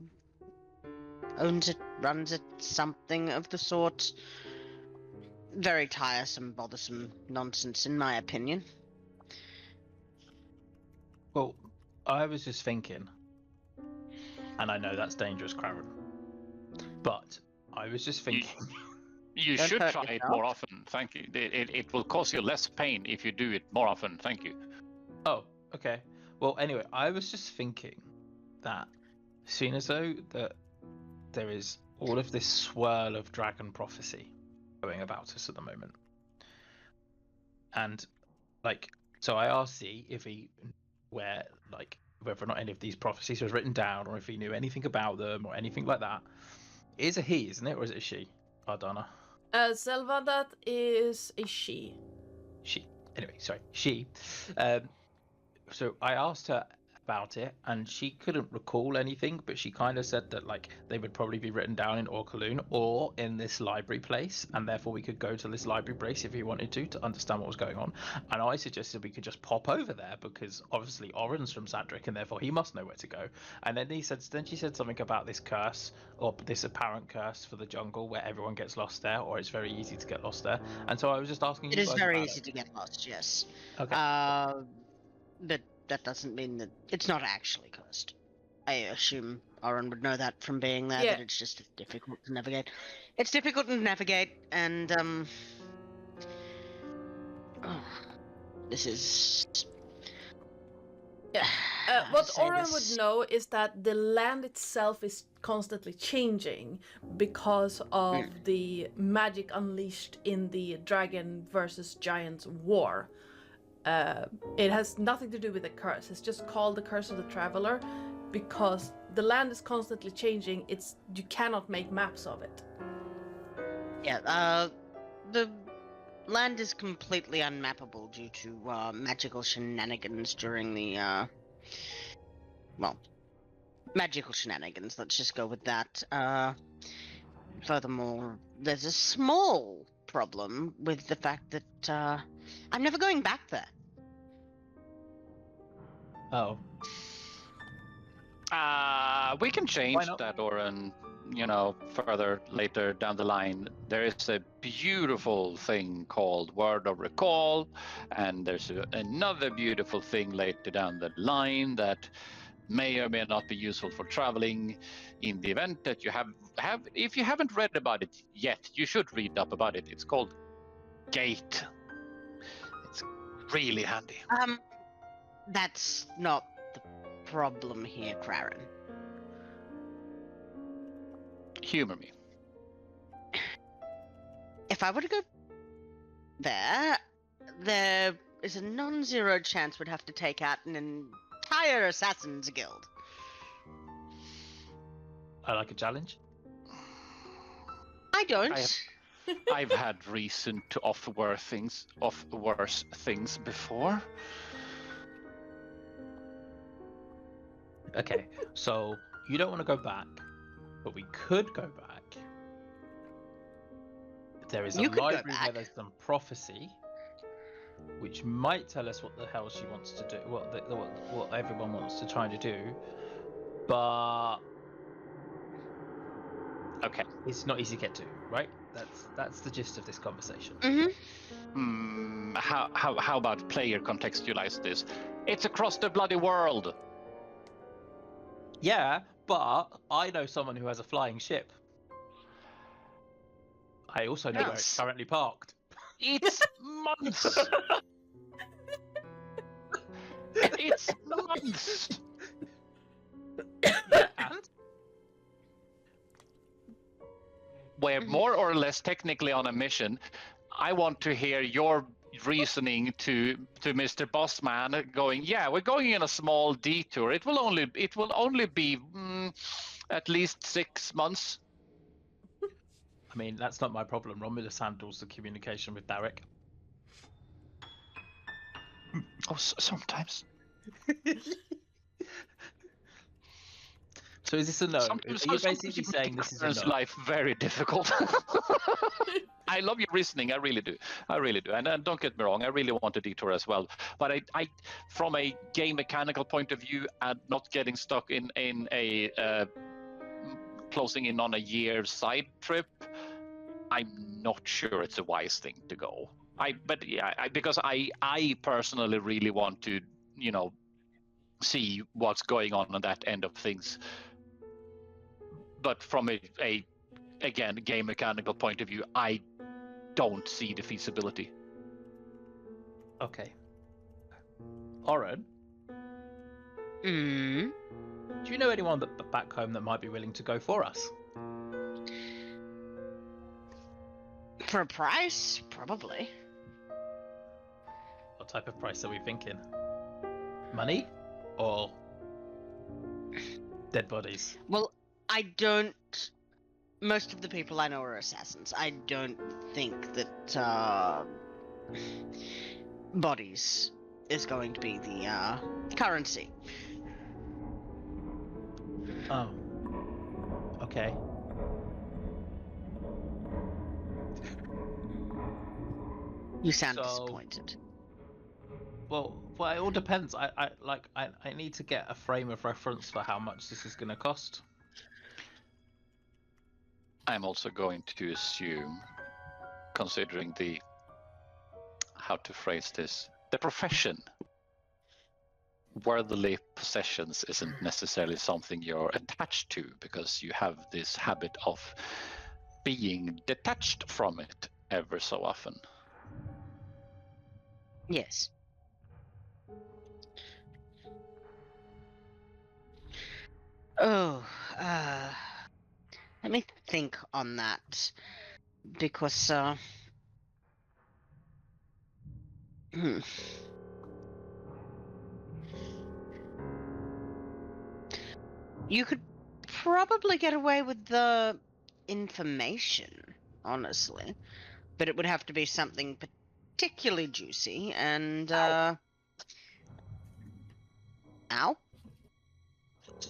owns it, runs it, something of the sort. Very tiresome, bothersome nonsense, in my opinion. Well, I was just thinking, and I know that's dangerous, Karen, but I was just thinking... You Don't should hurt try it yourself. more often, thank you. It will cause you less pain if you do it more often, thank you. Oh, okay. Well, anyway, I was just thinking that, seeing as though that there is all of this swirl of dragon prophecy going about us at the moment, and so I asked Z if he whether or not any of these prophecies was written down, or if he knew anything about them or anything like that. It is a he, isn't it, or is it a she, Ardana? Selvadat is a she. She. Anyway, sorry, she. So I asked her about it, and she couldn't recall anything, but she kind of said that like they would probably be written down in Orkaloon or in this library place, and therefore we could go to this library place if we wanted to understand what was going on. And I suggested we could just pop over there because obviously Oren's from Sadric, and therefore he must know where to go. And then she said something about this curse, or this apparent curse for the jungle where everyone gets lost there, or it's very easy to get lost there. And so I was just asking It you is guys very about easy to get lost, yes. Okay. But that doesn't mean that it's not actually cursed. I assume Oren would know that from being there, Yeah. that it's just difficult to navigate. It's difficult to navigate, and this is... Yeah. What say Oren this- would know is that the land itself is constantly changing because of the magic unleashed in the Dragon versus Giants war. It has nothing to do with the curse. It's just called the Curse of the Traveler because the land is constantly changing. You cannot make maps of it. Yeah, the land is completely unmappable due to magical shenanigans during the magical shenanigans, let's just go with that. Furthermore, there's a small problem with the fact that I'm never going back there. Oh. We can change not? that, Oren, further later down the line. There is a beautiful thing called Word of Recall, and there's another beautiful thing later down the line that may or may not be useful for traveling. In the event that you have if you haven't read about it yet, you should read up about it. It's called Gate. It's really handy. That's not the problem here, Craren. Humor me. If I were to go there is a non-zero chance we'd have to take out an entire assassin's guild. I like a challenge. I don't. I've had reason to offer worse things before. Okay, so you don't want to go back, but we could go back. There is a You could go library where back. there's some prophecy, which might tell us what the hell she wants to do, what everyone wants to try to do, but Okay. it's not easy to get to, right? That's the gist of this conversation. Mm-hmm. How about player contextualize this? It's across the bloody world. Yeah, but I know someone who has a flying ship. I also know where it's Yes. currently parked. It's months. It's months. And We're more or less technically on a mission. I want to hear your reasoning to Mr. Bossman going, yeah, we're going in a small detour. It will only be at least 6 months. I mean, that's not my problem. Romulus handles the communication with Derek. Oh, sometimes. So is this a no? Sometimes Are you sometimes basically you saying make this is a Karen's no? life very difficult. I love your reasoning. I really do. And don't get me wrong, I really want a detour as well. But I from a game mechanical point of view, and not getting stuck in a closing in on a year side trip, I'm not sure it's a wise thing to go. Because I personally really want to, see what's going on that end of things. But from a again, game mechanical point of view, I don't see the feasibility. Okay. Oren, Mm. do you know anyone back home that might be willing to go for us? For a price, probably. What type of price are we thinking? Money? Or dead bodies? Well, most of the people I know are assassins. I don't think that bodies is going to be the currency. Oh. Okay. You sound So- disappointed. Well, it all depends. I need to get a frame of reference for how much this is going to cost. I'm also going to assume, considering how to phrase this, the profession, worldly possessions isn't necessarily something you're attached to, because you have this habit of being detached from it ever so often. Yes. Oh, let me think on that, because you could probably get away with the information, honestly, but it would have to be something particularly juicy and Ow?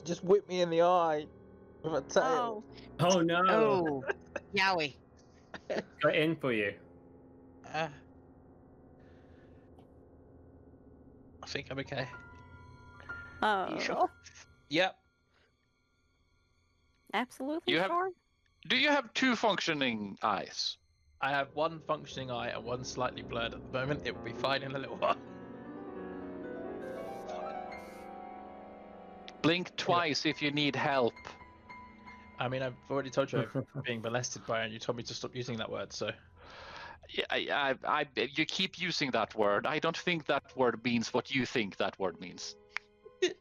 Just whip me in the eye with a tail. Oh no! Oh, yowie. Got in for you. I think I'm okay. Oh, You sure? Yep. absolutely You have- sure. Do you have 2 functioning eyes? I have one functioning eye and one slightly blurred at the moment. It will be fine in a little while. Blink twice if you need help. I mean, I've already told you I'm being molested by, and you told me to stop using that word. So Yeah, you keep using that word. I don't think that word means what you think that word means. it's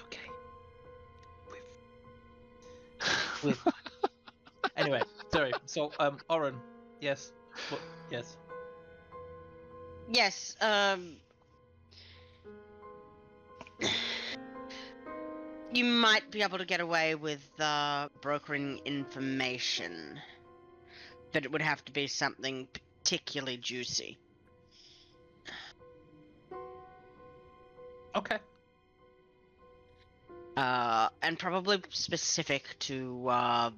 okay. With anyway, sorry. So, Oren, yes, what? Yes. Yes, you might be able to get away with brokering information, but it would have to be something particularly juicy. Okay. And probably specific to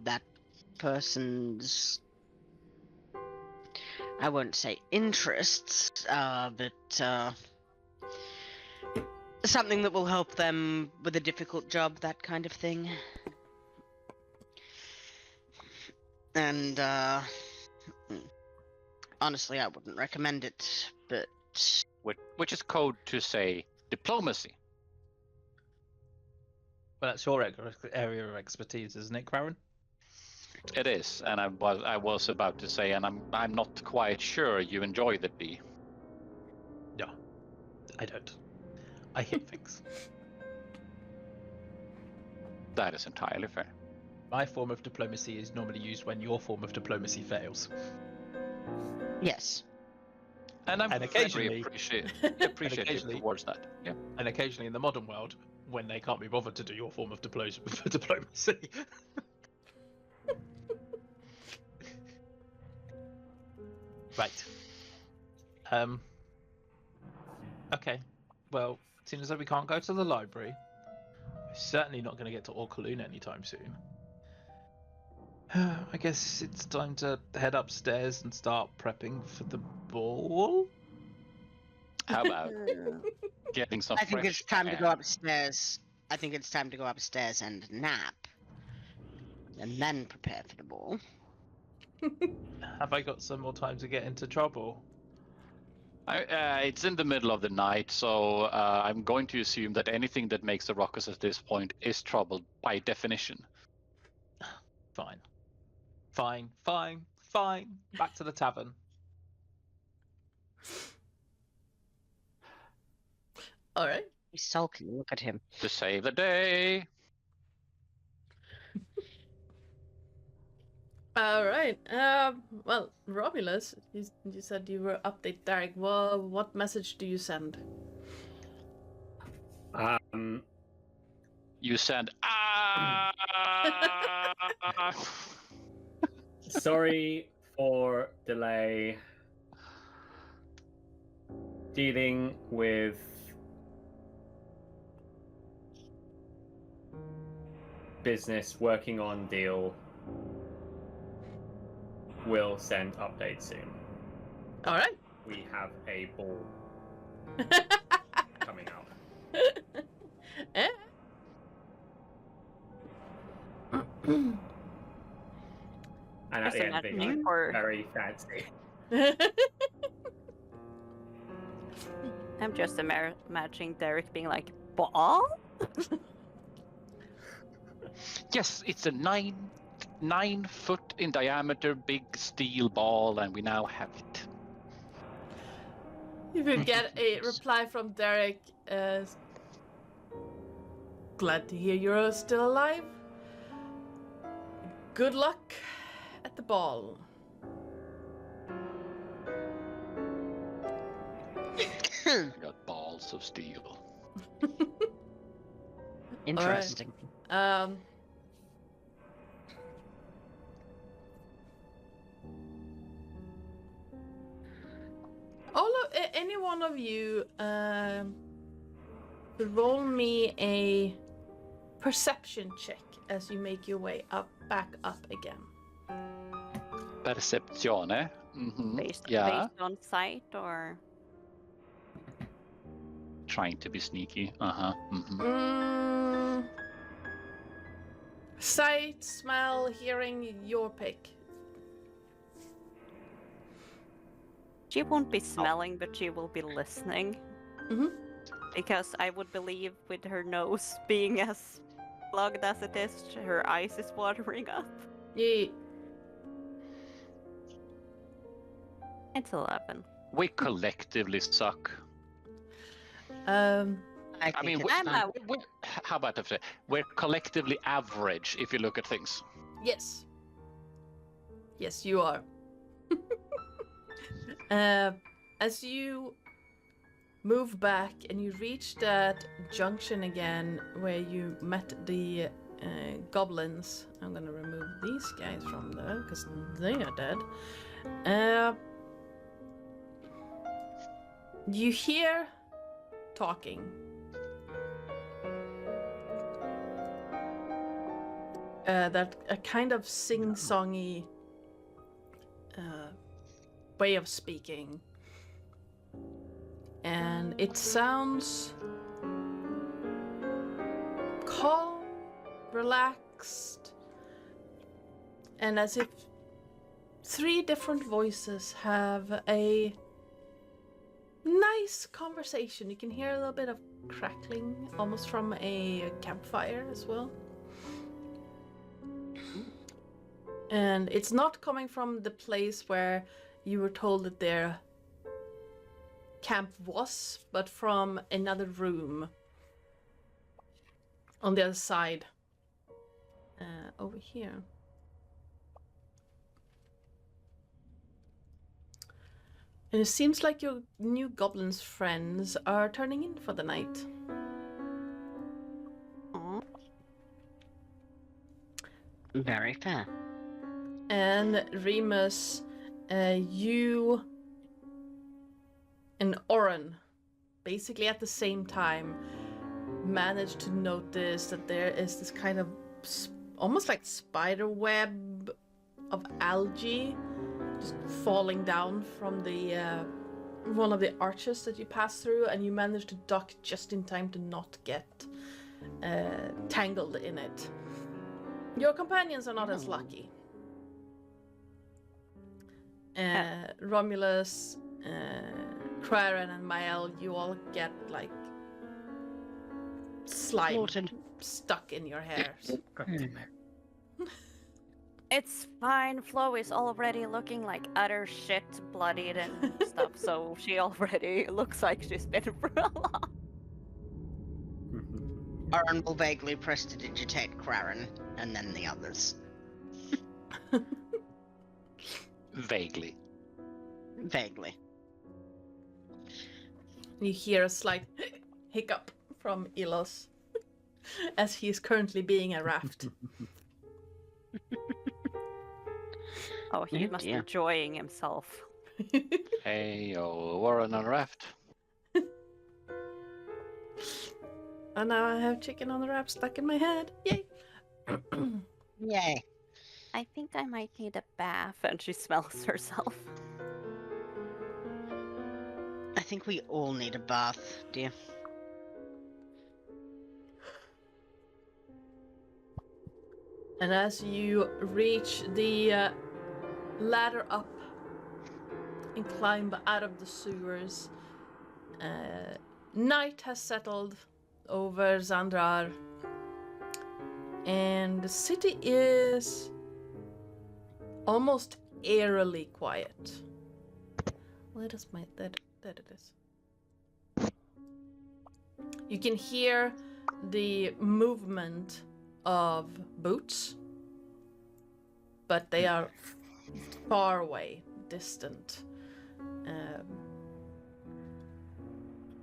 that person's, I won't say interests, but something that will help them with a difficult job, that kind of thing. And honestly, I wouldn't recommend it, but Which is code to say diplomacy. Well, that's your area of expertise, isn't it, Karen? It is, and I was about to say, and I'm not quite sure you enjoy the bee. No, I don't. I hit things. That is entirely fair. My form of diplomacy is normally used when your form of diplomacy fails. yes. And I'm And occasionally- very appreciative occasionally- towards that. Yeah. And occasionally in the modern world, when they can't be bothered to do your form of diplomacy. Right. Okay. Well, seeing as though we can't go to the library, we're certainly not going to get to Orkaloon anytime soon. I guess it's time to head upstairs and start prepping for the ball. How about getting some I think fresh it's time to go air? upstairs. I think it's time to go upstairs and nap. And then prepare for the ball. Have I got some more time to get into trouble? It's in the middle of the night, so I'm going to assume that anything that makes a ruckus at this point is trouble by definition. Fine. Back to the tavern. All right. He's sulking. Look at him. To save the day. All right. Well, Romulus, you said you were update Derek. Well, what message do you send? You send Sorry for delay. Dealing with business working on deal. Will send updates soon. All right. We have a ball coming out. Eh? And at Just the end, being imagining like, for- very fancy. I'm just imagining Derek being like, ball? Yes, it's a 9 foot in diameter big steel ball, and we now have it. You will get a reply from Derek. Glad to hear you're still alive. Good luck at the ball. We got balls of steel. Interesting. Any one of you, roll me a perception check as you make your way back up again. Percepzione. Mm-hmm. Based on sight or? Trying to be sneaky. Mm-hmm. Sight, smell, hearing, your pick. She won't be smelling, but she will be listening. Mm-hmm. Because I would believe with her nose being as plugged as it is, her eyes is watering up. Yeah. It's 11. We collectively suck. I mean, think it's fine. how about if we're collectively average if you look at things? Yes. Yes, you are. As you move back and you reach that junction again where you met the goblins. I'm gonna remove these guys from there because they are dead. You hear talking. That a kind of sing-songy way of speaking, and it sounds calm, relaxed, and as if 3 different voices have a nice conversation. You can hear a little bit of crackling, almost from a campfire as well. And it's not coming from the place where you were told that their camp was, but from another room on the other side. Over here. And it seems like your new goblins friends are turning in for the night. Aw. Very fair. And Remus, you and Oren, basically at the same time, managed to notice that there is this kind of almost like spider web of algae just falling down from the one of the arches that you pass through, and you manage to duck just in time to not get tangled in it. Your companions are not as lucky. Romulus, Craren, and Mael, you all get like slime Slaughtered. stuck in your hair. It's fine. Flo is already looking like utter shit, bloodied and stuff, so she already looks like she's been through a lot. Oren will vaguely prestidigitate Craren, and then the others. Vaguely. Vaguely. You hear a slight hiccup from Ilos as he is currently being a raft. Oh, he must be dear. enjoying himself. Hey, Warren on raft. And now I have chicken on the wrap stuck in my head. Yay! Yay. I think I might need a bath, and she smells herself. I think we all need a bath, dear. And as you reach the ladder up and climb out of the sewers, night has settled over Zandrar, and the city is almost eerily quiet. Where is my... There it is. You can hear the movement of boots, but they are far away, distant.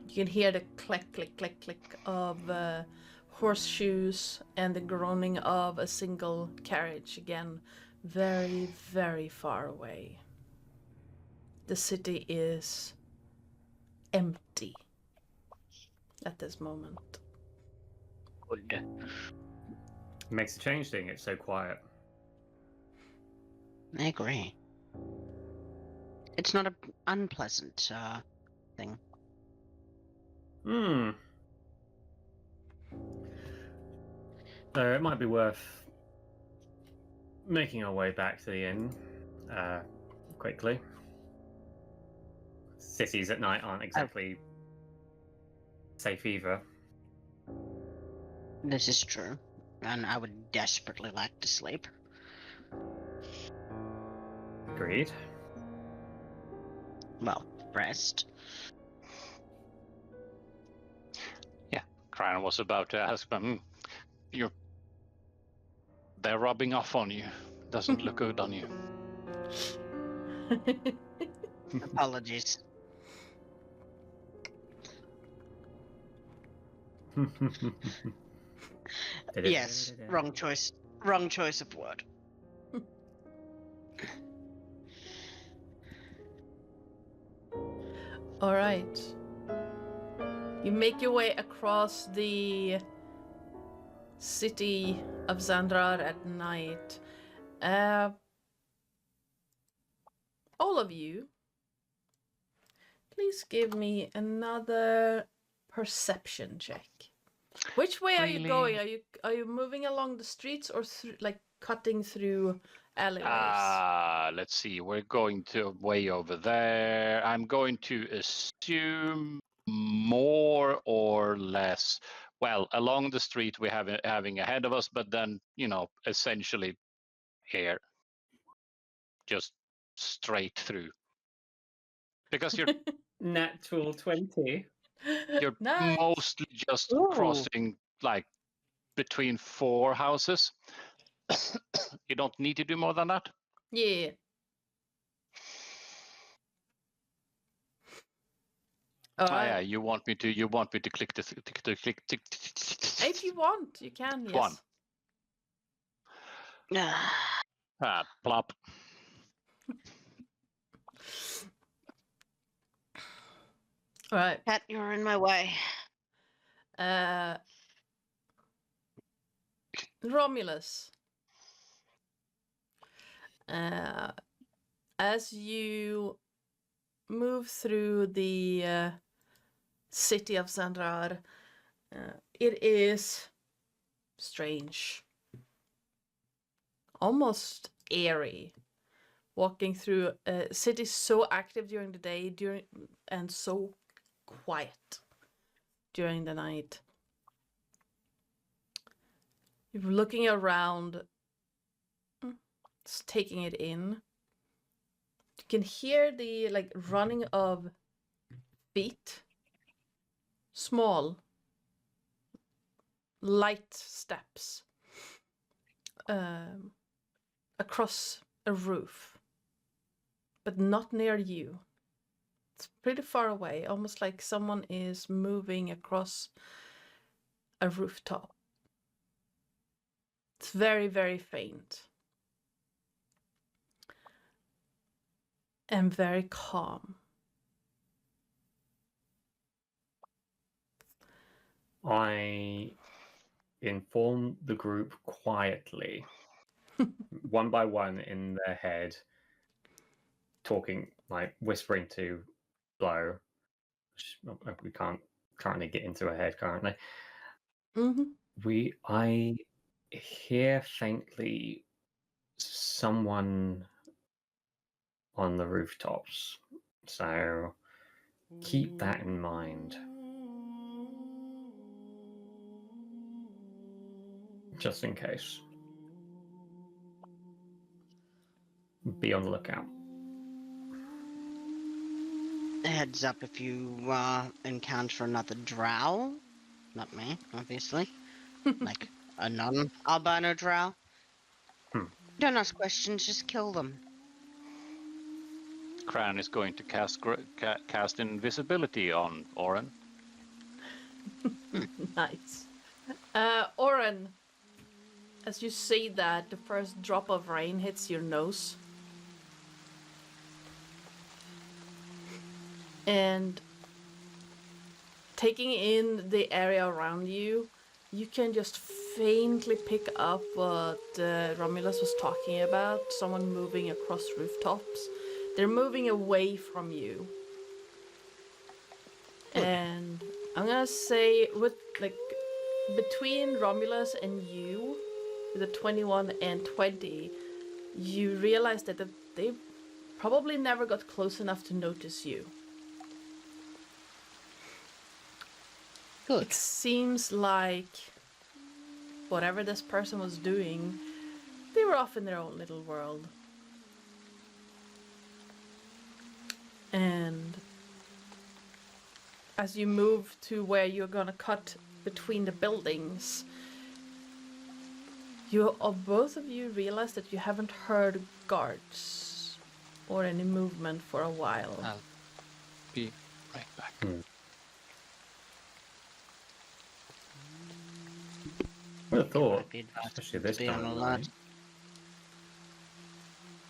You can hear the click, click, click, click of horseshoes and the groaning of a single carriage again, very, very far away. The city is empty at this moment. Good. Makes a change seeing it so quiet. I agree. It's not an unpleasant thing. So it might be worth making our way back to the inn quickly. Cities at night aren't exactly safe either. This is true. And I would desperately like to sleep. Agreed. Well, rest. Crown was about to ask, but they're rubbing off on you. Doesn't look good on you. Apologies. Yes, wrong choice. Wrong choice of word. All right. You make your way across the city of Zandrar at night. All of you, please give me another perception check. Which way are you Really? going? Are you moving along the streets or like cutting through alleyways? Let's see. We're going to way over there. I'm going to assume more or less. Well, along the street we have having ahead of us, but then essentially here, just straight through. Because you're Natural 20. you're Nice. mostly just Ooh. crossing like between 4 houses. You don't need to do more than that. Yeah. All right. Yeah, you want me to click the click. If you want, you can. Yes. One. Plop. All right. Cat, you're in my way. Romulus. As you move through the city of Zandrar, it is strange, almost eerie, walking through a city so active during the day and so quiet during the night. You're looking around, just taking it in. You can hear the running of feet, small, light steps across a roof, but not near you. It's pretty far away, almost like someone is moving across a rooftop. It's very, very faint. And very calm. I inform the group quietly, one by one in their head, talking, like whispering to Blow. We can't currently get into her head currently. I hear faintly someone on the rooftops, so keep that in mind. Just in case. Be on the lookout. Heads up if you encounter another drow. Not me, obviously. Like a non-albino drow. Don't ask questions, just kill them. Cran is going to cast invisibility on Oren. Nice. Oren, as you see that, the first drop of rain hits your nose. And taking in the area around you, you can just faintly pick up what Romulus was talking about. Someone moving across rooftops. They're moving away from you. And I'm gonna say, with like between Romulus and you, with a 21 and 20, you realize that they probably never got close enough to notice you. Good. It seems like whatever this person was doing, they were off in their own little world. And as you move to where you're gonna cut between the buildings, both of you realize that you haven't heard guards or any movement for a while. I'll be right back. I would have thought, Might be advised especially this to be time on of alert. night.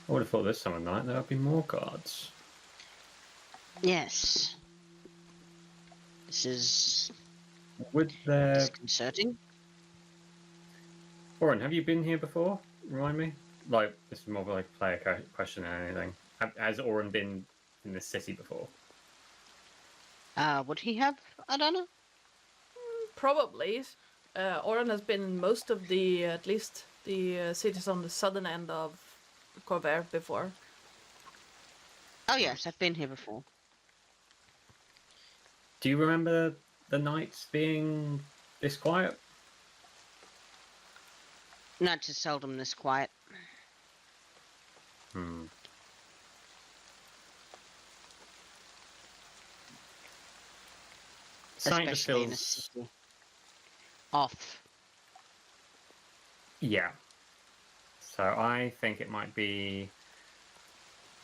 I would have thought this time of night there would be more guards. Yes. This is Would there... disconcerting. Oren, have you been here before? Remind me? Like, this is more of like a player question than anything. Has Oren been in this city before? Would he have? I don't know. Probably. Oren has been in most of the, at least the cities on the southern end of Corvair before. Oh yes, I've been here before. Do you remember the nights being this quiet? Not too seldom this quiet. Something Especially in a feels... city. Off. Yeah. So I think it might be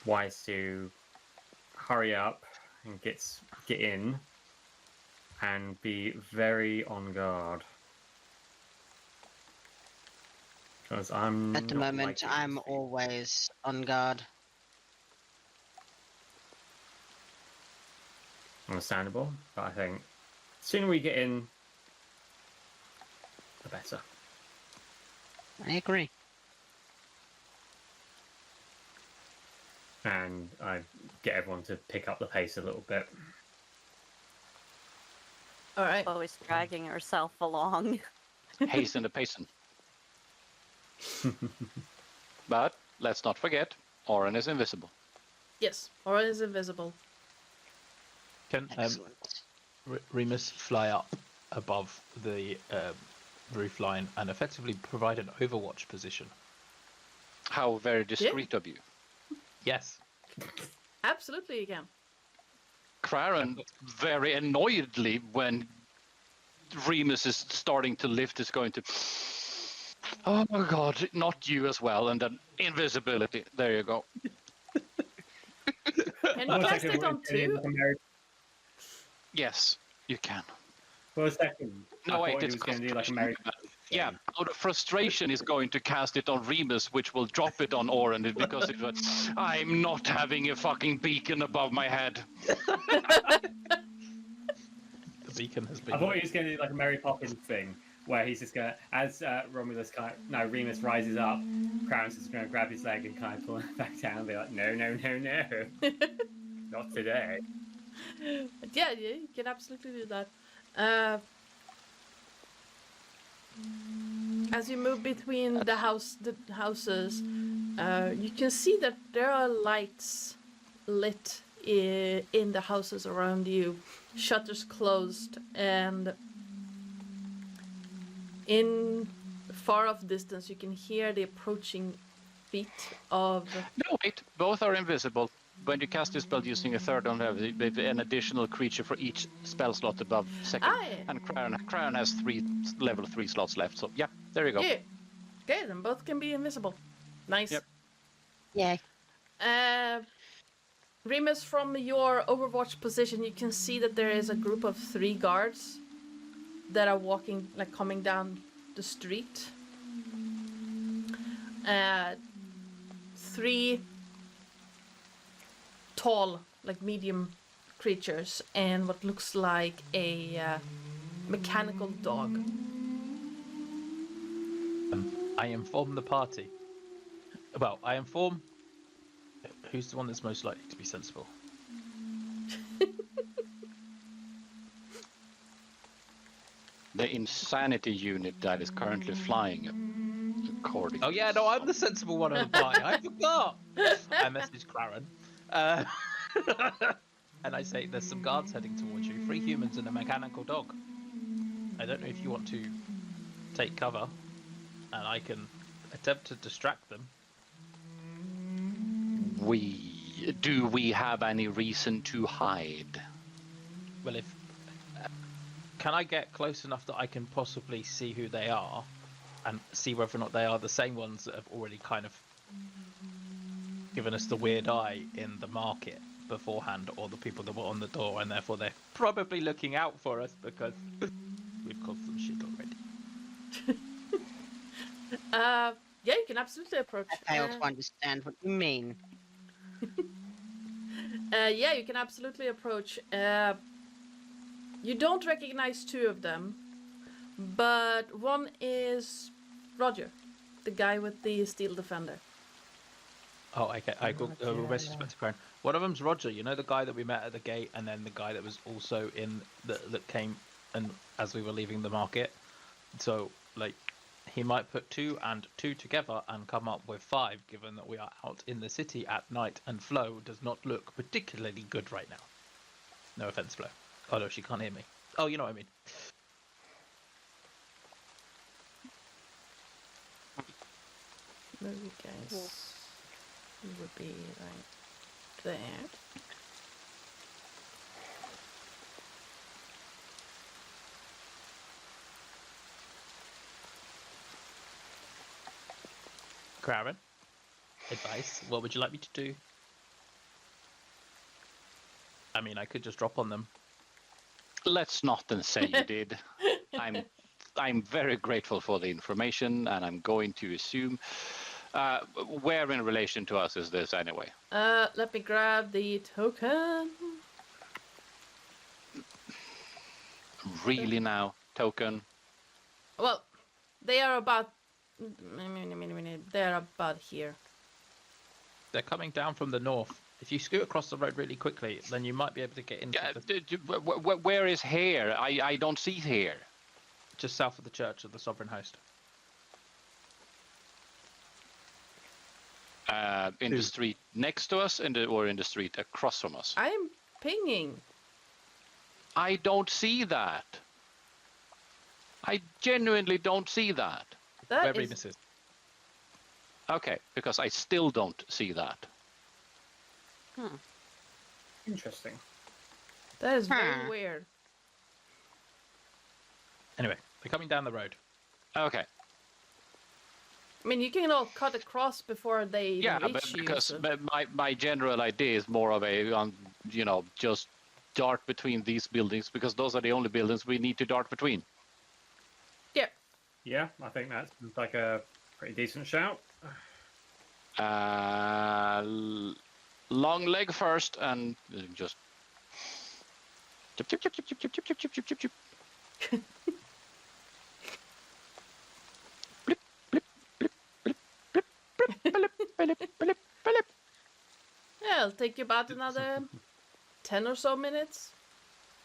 wise to hurry up and get in and be very on guard. Because I'm At the not moment, liking I'm this thing. always on guard. Understandable, but I think the sooner we get in, the better. I agree. And I get everyone to pick up the pace a little bit. All right. Always dragging herself along. Hasten the pacing. But let's not forget, Oren is invisible. Yes, Oren is invisible. Can Excellent. Remus fly up above the roof line and effectively provide an overwatch position? How very discreet of you. Yes. Absolutely, you can. Craren very annoyedly when Remus is starting to lift is going to, oh my god, not you as well, and then invisibility. There you go. Can you cast it on two? Yes, you can. For a second. No, I wait, thought he it's was going to do like a frustration. Mary. Yeah, out of frustration is going to cast it on Remus, which will drop it on Oren because it was, I'm not having a fucking beacon above my head. The beacon has been. I thought he was going to do like a Mary Poppins thing, where he's just going to, as Remus rises up, Crowns is going to grab his leg and kind of pull him back down and be like, no, no, no, no. Not today. Yeah, you can absolutely do that. As you move between the houses, you can see that there are lights lit in the houses around you, shutters closed, and in far off distance you can hear the approaching feet of... No, wait. Both are invisible. When you cast this spell using a third on an additional creature for each spell slot above second. Yeah. And Crown has 3 level 3 slots left, so yeah, there you go. Yeah. Okay, then both can be invisible. Nice. Yep. Yay. Remus, from your Overwatch position, you can see that there is a group of 3 guards that are walking, like coming down the street. 3 tall, like medium creatures, and what looks like a mechanical dog. I inform the party. Well, I inform... Who's the one that's most likely to be sensible? The insanity unit that is currently flying, according. Oh yeah, no, I'm the sensible one of the party. I forgot. I messaged Claren, and I say there's some guards heading towards you. 3 humans and a mechanical dog. I don't know if you want to take cover, and I can attempt to distract them. Do we have any reason to hide? Well, if can I get close enough that I can possibly see who they are, and see whether or not they are the same ones that have already kind of given us the weird eye in the market beforehand, or the people that were on the door, and therefore they're probably looking out for us because we've caused some shit already. Yeah, you can absolutely approach. I fail to understand what you mean. Yeah, you can absolutely approach. You don't recognize 2 of them, but one is Roger, the guy with the steel defender. Oh, okay. I got a message back to Crown. One of them's Roger. You know, the guy that we met at the gate, and then the guy that was also in that came and as we were leaving the market. So, like, he might put 2 and 2 together and come up with 5, given that we are out in the city at night, and Flo does not look particularly good right now. No offense, Flo. Oh no, she can't hear me. Oh, you know what I mean. Maybe guys, it would be right there. Craren, advice. What would you like me to do? I mean, I could just drop on them. Let's not then say you did. I'm very grateful for the information, and I'm going to assume. Where in relation to us is this anyway? Let me grab the token. Really now, token? Well, they are about... They're about here. They're coming down from the north. If you scoot across the road really quickly, then you might be able to get into Where is here? I don't see here. just south of the Church of the Sovereign Host. In the street next to us, or in the street across from us? I'm pinging. I don't see that. I genuinely don't see that. Where That is... Remus is. Okay, because I still don't see that. Interesting. That is very weird. Anyway, they're coming down the road. Okay. I mean, you can all cut across before they even reach but you. because So. my general idea is more of a, just dart between these buildings, because those are the only buildings we need to dart between. Yeah. Yeah, I think that's like a pretty decent shout. Long leg first, and just... Chip, chip, chip, chip, chip, chip, chip, chip, chip, chip, chip. Blip, blip, blip, blip, blip, blip, blip, blip, blip, blip. Yeah, it'll take you about another 10 or so minutes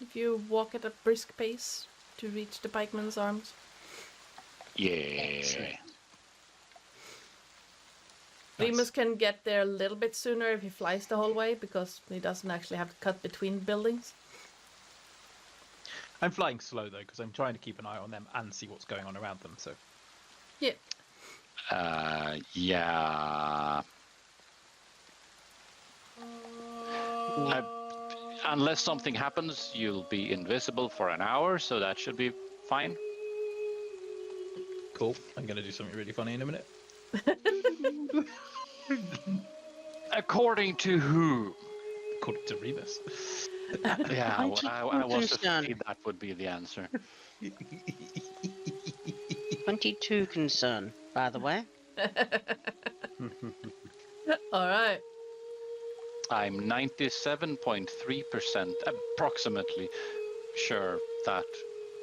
if you walk at a brisk pace to reach the pikeman's arms. Yeah. Remus can get there a little bit sooner if he flies the whole way because he doesn't actually have to cut between buildings. I'm flying slow though because I'm trying to keep an eye on them and see what's going on around them. So Yeah. Yeah. Unless something happens, you'll be invisible for an hour, so that should be fine. cool. I'm gonna do something really funny in a minute. According to who? According to Remus. Yeah, I was concerned. afraid that would be the answer. 22 concern, by the way. All right. I'm 97.3% approximately sure that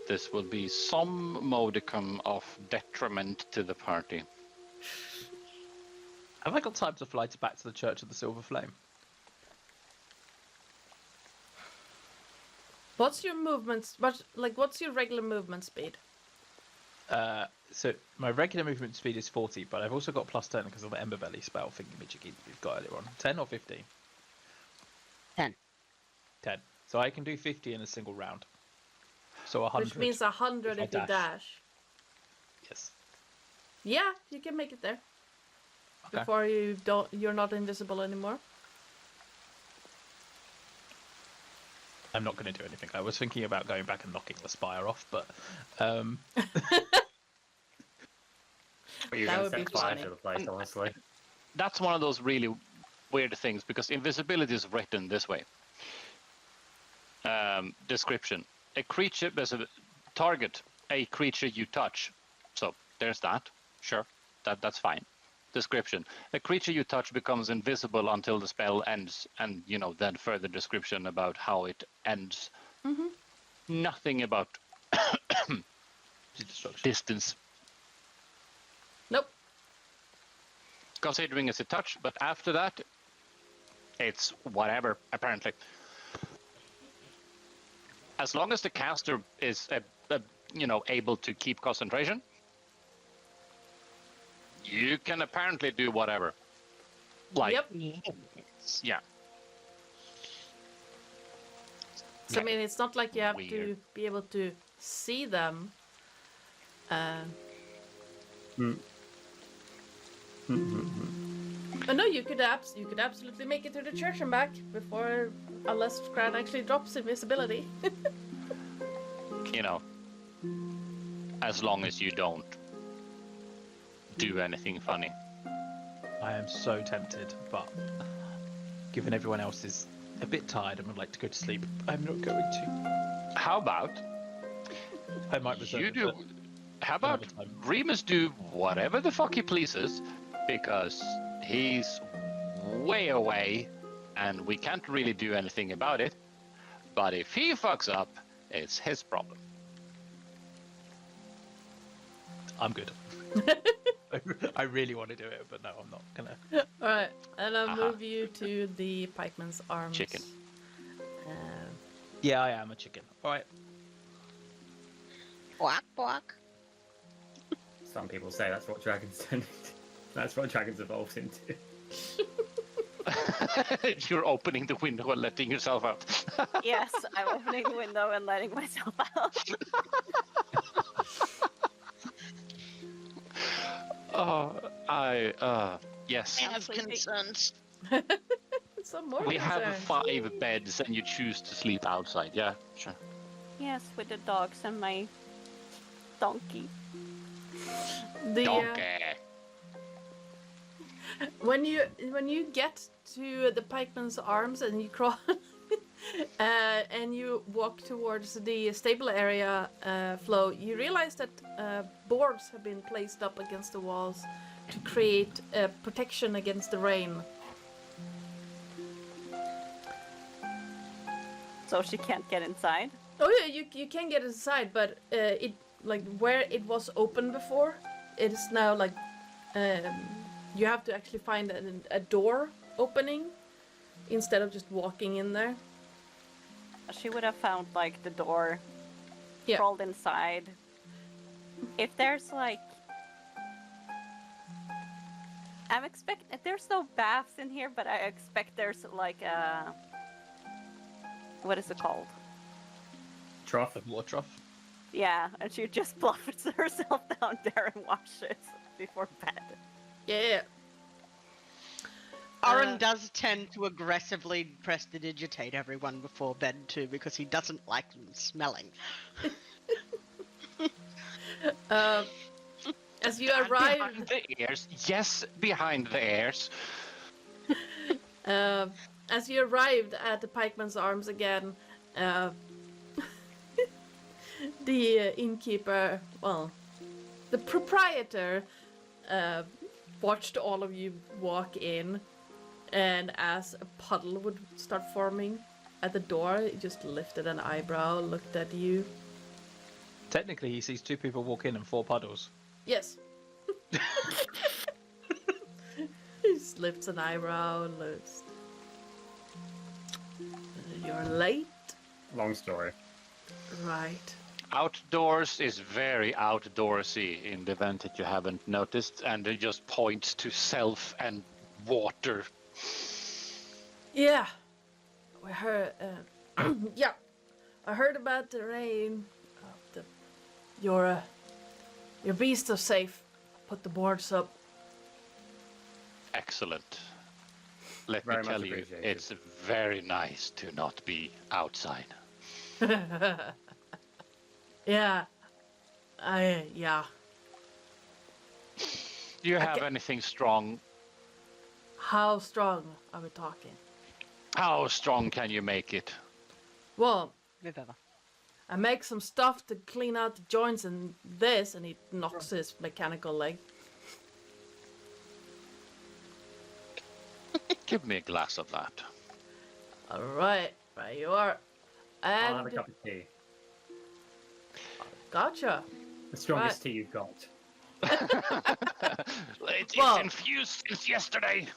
this will be some modicum of detriment to the party. Have I got time to fly back to the Church of the Silver Flame? What's your movements? What's your regular movement speed? So my regular movement speed is 40, but I've also got plus 10 because of the Ember Belly spell thingy-majiggy we've got earlier on. 10 or 15? 10. 10. So I can do 50 in a single round. So 100. Which means 100 if you dash. Yes. Yeah, you can make it there. Okay. Before you're not invisible anymore. I'm not going to do anything. I was thinking about going back and knocking the spire off, but But you're That going would to be set fire funny. to the place, honestly. That's one of those really weird things because invisibility is written this way. Description: a creature, there's a target, a creature you touch. So there's that. Sure, that's fine. Description: a creature you touch becomes invisible until the spell ends, and then further description about how it ends. Mm-hmm. Nothing about distance. Nope. Considering it's a touch, but after that, it's whatever, apparently. As long as the caster is, able to keep concentration, you can apparently do whatever. Yep. Yeah. So I mean, it's not like you have to Weird. be able to see them. No, you could absolutely make it to the church and back before, unless Scran actually drops invisibility. As long as you don't do anything funny. I am so tempted, but given everyone else is a bit tired and would like to go to sleep, I'm not going to. How about I might reserve you it do? for How about another time. Remus do whatever the fuck he pleases, because he's way away, and we can't really do anything about it. But if he fucks up, it's his problem. I'm good. I really want to do it, but no, I'm not gonna. Alright, and I'll Aha. move you to the pikeman's arms. Chicken. Yeah, I am a chicken. All right. Quack, quack. Some people say that's what dragons turn into. That's what dragons evolved into. You're opening the window and letting yourself out. Yes, I'm opening the window and letting myself out. Yes. I have Absolutely. concerns. Some more We have concerns. 5 beds and you choose to sleep outside. Yeah, sure. Yes, with the dogs and my donkey. Donkey. When you get to the pikeman's arms and you crawl and you walk towards the stable area, Flo, you realize that boards have been placed up against the walls to create protection against the rain. So she can't get inside? Oh yeah, you can get inside, but it like where it was open before, it is now like you have to actually find a door opening instead of just walking in there. She would have found like the door, Yeah. crawled inside. If there's like, I'm expecting there's no baths in here, but I expect there's like a, what is it called? Trough. Water trough. Yeah, and she just bluffs herself down there and washes before bed. Yeah. Oren does tend to aggressively prestidigitate everyone before bed too, because he doesn't like them smelling. As you And arrive, behind the ears. Yes, behind the ears. as you arrived at the Pikeman's Arms again, the innkeeper, well, the proprietor, watched all of you walk in, and as a puddle would start forming at the door, he just lifted an eyebrow, looked at you. Technically, he sees 2 people walk in and 4 puddles. Yes. He just lifts an eyebrow and looks. You're late? Long story. Right. Outdoors is very outdoorsy in the event that you haven't noticed, and it just points to self and water. Yeah. We heard, yeah. I heard about the rain. Your beasts are safe. Put the boards up. Excellent. Let Very me much tell you, appreciated. it's very nice to not be outside. Yeah. Yeah. Do you have Okay. anything strong? How strong are we talking? How strong can you make it? Well, If ever. I make some stuff to clean out the joints and this, and he knocks his mechanical leg. Give me a glass of that. Alright, right you are. I'll have a And cup of tea. gotcha. The strongest Right. tea you've got. It's Well- infused since yesterday.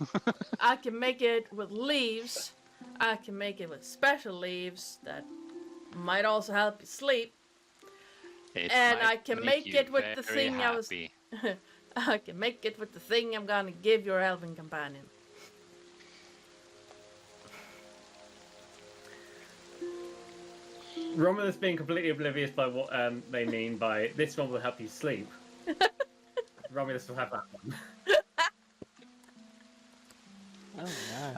I can make it with leaves. I can make it with special leaves that might also help you sleep. It And might I can make you it with the very thing I was- happy. I can make it with the thing I'm gonna give your elven companion. Romulus being completely oblivious by what they mean by this one will help you sleep. Romulus will have that one. Oh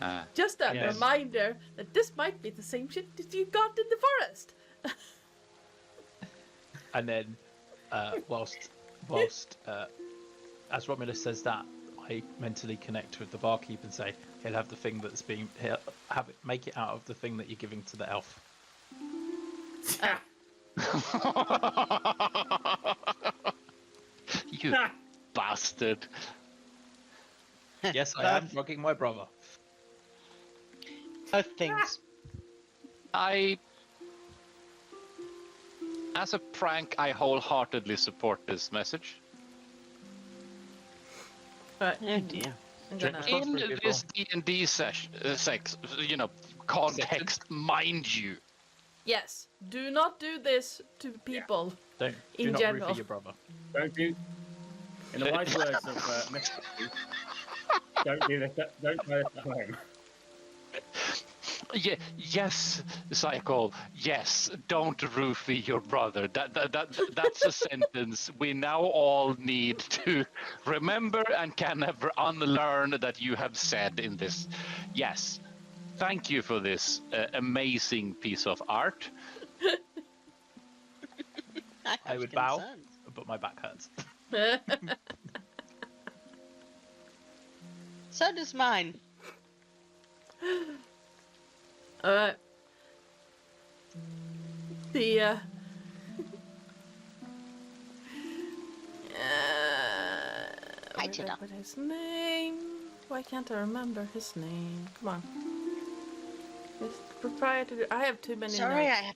no. Just a Yes. reminder that this might be the same shit that you got in the forest. And then, whilst as Romulus says that, I mentally connect with the barkeep and say he'll have the thing that's being he'll have it make it out of the thing that you're giving to the elf. You bastard. Yes, I am drugging my brother. Both things. As a prank, I wholeheartedly support this message. Right. Oh dear. I'm Drink gonna, responsibly. In people. this D&D context, mind you. yes, do not do this to people. Do In not general. roofie your brother. Don't do. In the wise words of Mr. Don't do this. Don't try this at home. Yes, Psycole. Yes, don't roofie your brother. That's a sentence we now all need to remember and can never unlearn that you have said in this. Yes, thank you for this amazing piece of art. I would bow, but my back hurts. So does mine. Alright. The Hi, where did I Cheetah. put his name? Why can't I remember his name? Come on. This proprietor. I have too many Sorry, notes. I have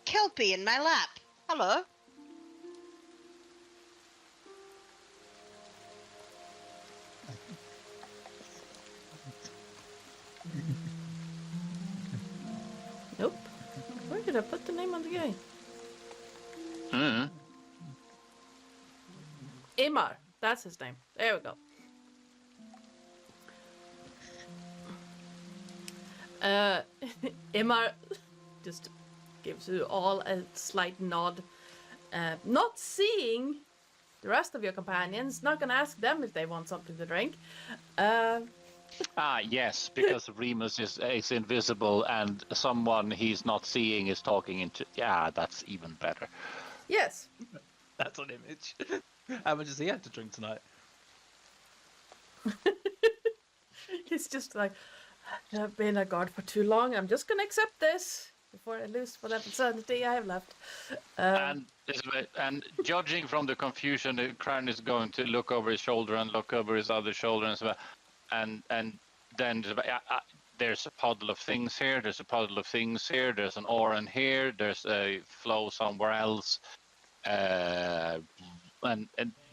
Kelpie in my lap. Hello. Nope. Where did I put the name of the guy? Mm. Imar. That's his name. There we go. Imar just gives you all a slight nod. Not seeing the rest of your companions, not gonna ask them if they want something to drink. Yes, because Remus is invisible and someone he's not seeing is talking into. Yeah, that's even better. Yes. That's an image. How much does he have to drink tonight? He's just like, I've been a guard for too long. I'm just gonna accept this before I lose whatever sanity I have left. And judging from the confusion, Crown is going to look over his shoulder and look over his other shoulder and so, and then there's a puddle of things here. There's a puddle of things here. There's an Oran here. There's a flow somewhere else. And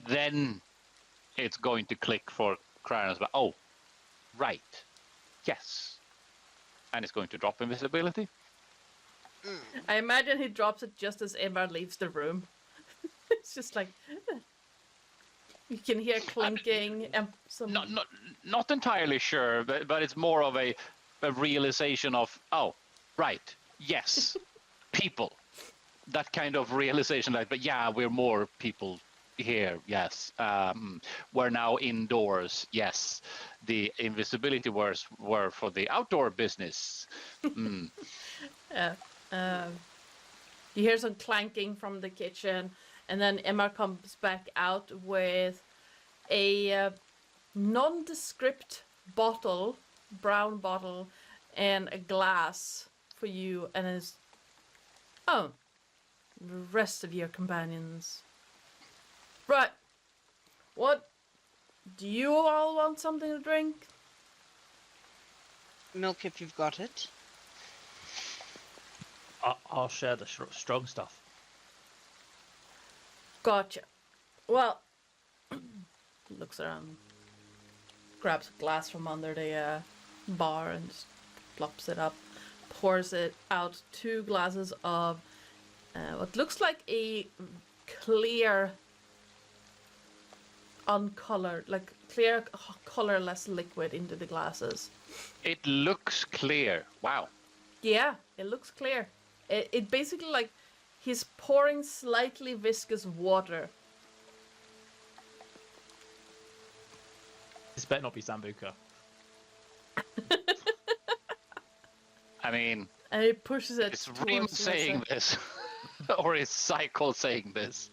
then it's going to click for Crown. Oh, right. Yes. And it's going to drop invisibility. I imagine he drops it just as Imar leaves the room. It's just like you can hear clinking and some. Not entirely sure, but it's more of a realization of, oh, right, yes, people. That kind of realization, like, but yeah, we're more people here, yes. We're now indoors, yes. The invisibility were for the outdoor business. You hear some clanking from the kitchen, and then Emma comes back out with a nondescript bottle, brown bottle, and a glass for you, and is the rest of your companions. Right. What? Do you all want something to drink? Milk if you've got it. I'll share the strong stuff. Gotcha. Well, looks around, grabs a glass from under the bar and just plops it up, pours it out 2 glasses of what looks like a clear, uncolored, like clear, colorless liquid into the glasses. It looks clear. Wow. Yeah, it looks clear. It basically, like, he's pouring slightly viscous water. This better not be Sambuca. I mean, And he pushes it. is Remus saying this? Or is Psycole saying this?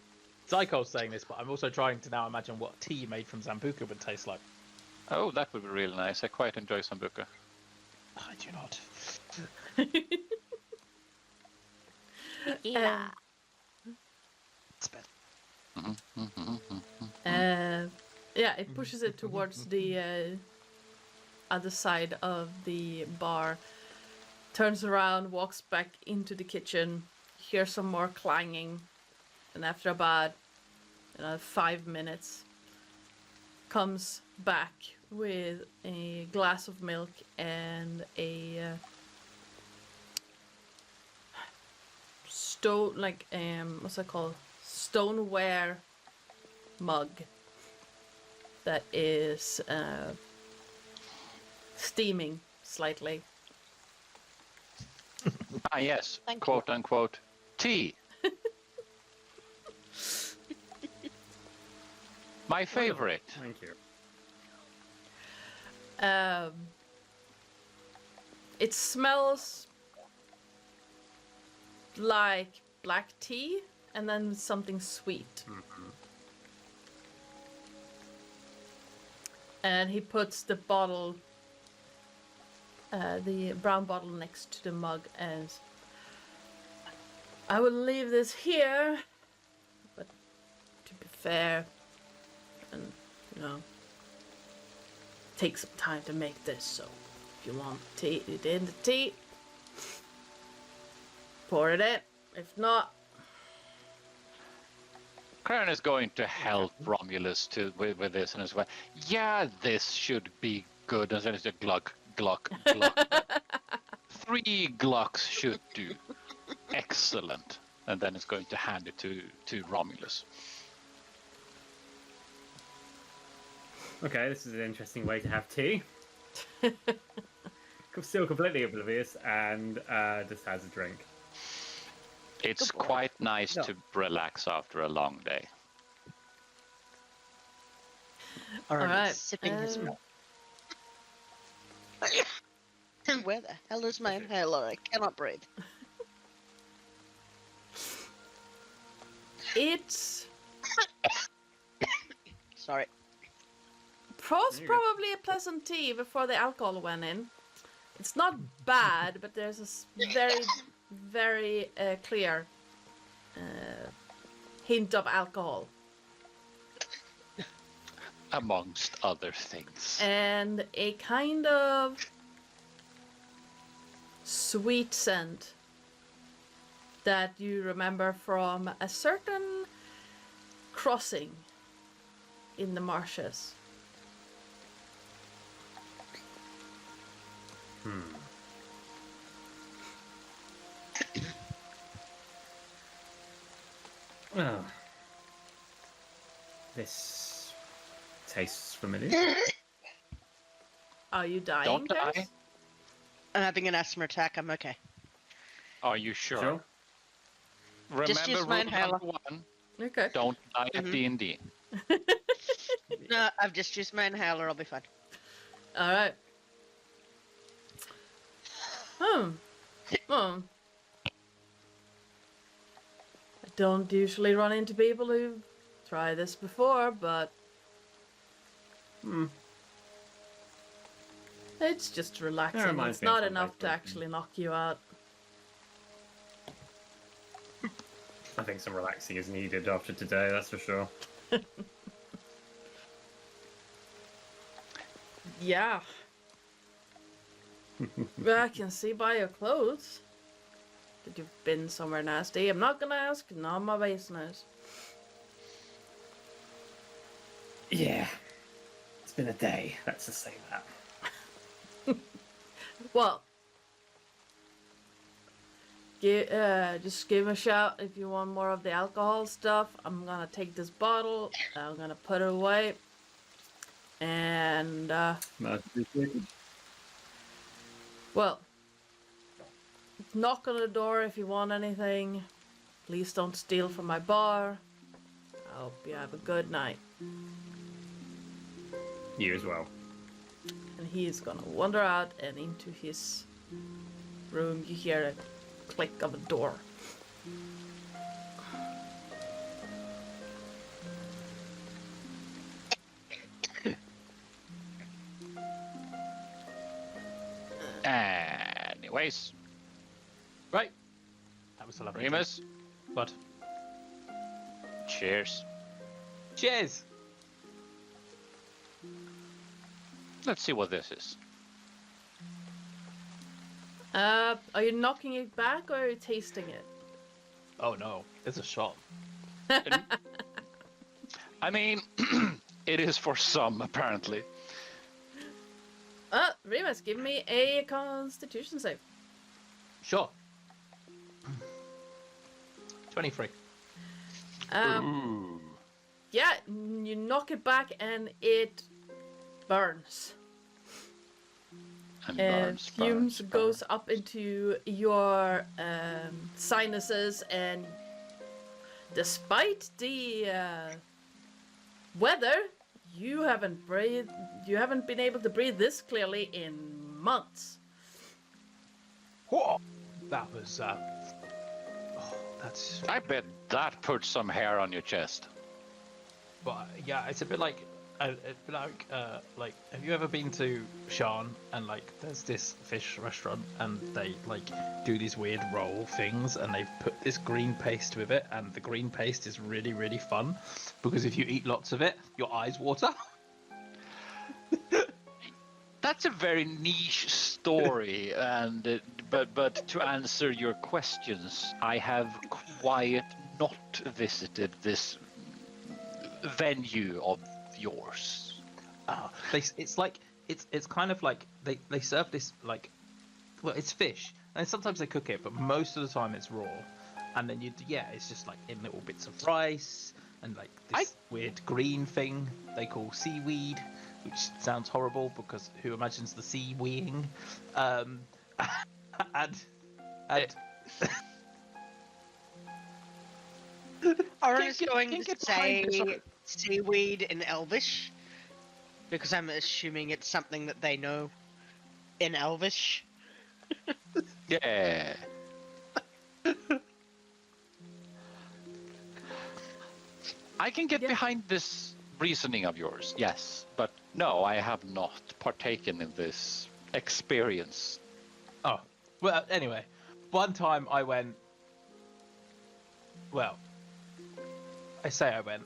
Psychole's saying this, but I'm also trying to now imagine what tea made from Sambuca would taste like. Oh, that would be really nice. I quite enjoy Sambuca. I do not. Yeah. It's better. Yeah, it pushes it towards the other side of the bar, turns around, walks back into the kitchen, hears some more clanging, and after about 5 minutes, comes back with a glass of milk and a what's that called? Stoneware mug that is steaming slightly. Ah, yes. Thank Quote unquote tea. My favorite. Thank you. It smells like black tea and then something sweet. And he puts the bottle, the brown bottle next to the mug, as I will leave this here, but to be fair, and take some time to make this, so if you want tea, it in the tea. Pour it in. If not, Karen is going to help Romulus with this and as well. Yeah, this should be good. And then it's a gluck, gluck, gluck. 3 glucks should do. Excellent. And then it's going to hand it to Romulus. Okay, this is an interesting way to have tea. Still completely oblivious and just has a drink. It's Good boy. quite nice No. to relax after a long day. Oren Alright, is sipping his milk. Where the hell is my inhaler? I cannot breathe. it's Sorry. was There you go. probably a pleasant tea before the alcohol went in. It's not bad, but there's a very, very clear hint of alcohol. Amongst other things. And a kind of sweet scent that you remember from a certain crossing in the marshes. Oh. This tastes familiar. Are you dying, Don't Terris? die. I'm having an asthma attack. I'm okay. Are you sure? Sure. Remember Just use my rule inhaler. number 1, Okay. don't die at Mhm. D&D. No, I've just used my inhaler. I'll be fine. All right. Hmm. I don't usually run into people who try this before, but it's just relaxing. reminds It's me of not some enough to Psycole. actually knock you out. I think some relaxing is needed after today, that's for sure. Yeah. But I can see by your clothes that you've been somewhere nasty. I'm not gonna ask, none of my business. Yeah. It's been a day, let's just say that. Well, just give a shout if you want more of the alcohol stuff. I'm gonna take this bottle, I'm gonna put it away, and well, knock on the door if you want anything. Please don't steal from my bar. I hope you have a good night. You as well. And he is gonna wander out and into his room. You hear a click of a door. Anyways, Right. That was a lovely. Remus, But cheers. cheers. Let's see what this is. Are you knocking it back or are you tasting it? Oh no, it's a shot. I mean, it is for some, apparently. Remus, give me a Constitution save. Sure. 23. Ooh. Yeah, you knock it back and it burns. And And burns, fumes burns, goes burns. up into your sinuses, and despite the weather, you haven't been able to breathe this clearly in months. Whoa. That was. Oh, that's. I bet that put some hair on your chest. But yeah, it's a bit like. Like, have you ever been to Shan and like there's this fish restaurant and they like do these weird roll things and they put this green paste with it, and the green paste is really, really fun because if you eat lots of it, your eyes water. That's a very niche story, and but to answer your questions, I have quite not visited this venue of yours. It's kind of like they serve this like, well, it's fish, and sometimes they cook it, but most of the time it's raw, and then it's just like in little bits of rice and like this weird green thing they call seaweed, which sounds horrible because who imagines the sea weeing, and Oren is going to say seaweed in Elvish, because I'm assuming it's something that they know in Elvish. Yeah. I can get behind this reasoning of yours, yes, but no, I have not partaken in this experience. Oh, well, anyway, one time I went. Well, I say I went.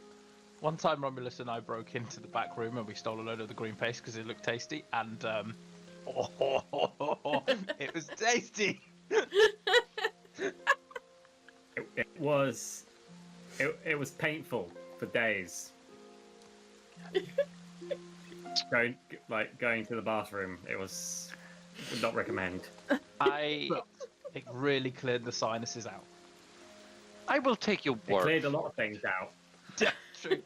One time Romulus and I broke into the back room and we stole a load of the green paste because it looked tasty, and it was tasty. It was painful for days. Going to the bathroom, would not recommend. It really cleared the sinuses out. I will take your It word. cleared a lot of things out. Yeah, true.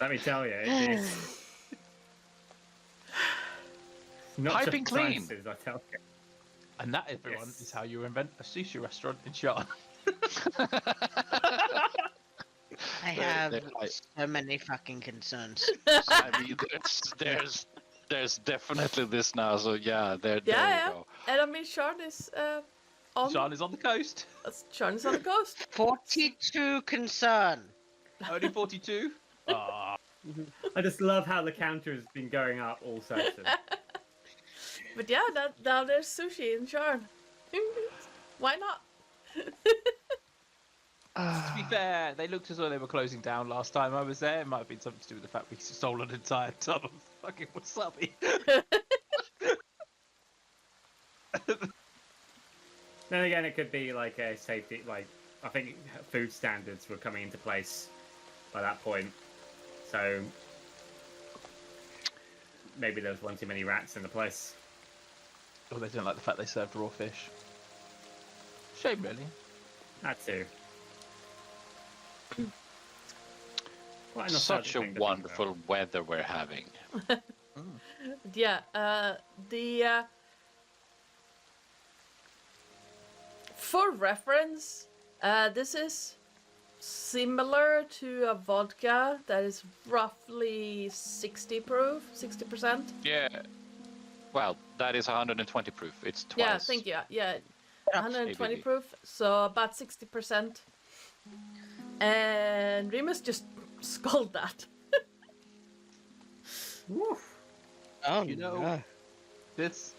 Let me tell you, it is not Piping just clean. sinuses, I tell you. And that, everyone, is how you invent a sushi restaurant in Sharn. I have so many fucking concerns. I mean, there's definitely this now. So there you go. And I mean, Sharn is on. Sharn is on the coast. Sharn is on the coast. 42 concern. Only 42. I just love how the counter has been going up all session. But yeah, now there's sushi in Sharn. Why not? To be fair, they looked as though they were closing down last time I was there. It might have been something to do with the fact we stole an entire tub of fucking wasabi. Then again, it could be like a safety, like I think food standards were coming into place by that point, so maybe there was one too many rats in the place. Or they didn't like the fact they served raw fish. Shame, really. That too. Quite a Such a nostalgic thing to think wonderful weather we're having. Yeah, for reference, this is similar to a vodka that is roughly 60 proof, 60%. Yeah. Well, that is 120 proof. It's twice. Yeah, thank you. Yeah, 120 ABV. proof, so about 60%. And Remus just scolded that. Oh, You know, no. this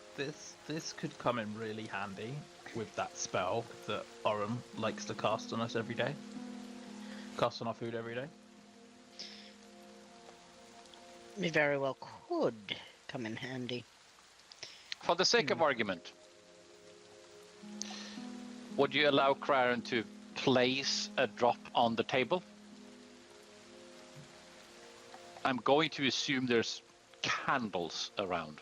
could come in really handy with that spell that Orum likes to cast on us every day. Cast on our food every day. It very well could come in handy. For the sake of argument, would you allow Craren to place a drop on the table? I'm going to assume there's candles around.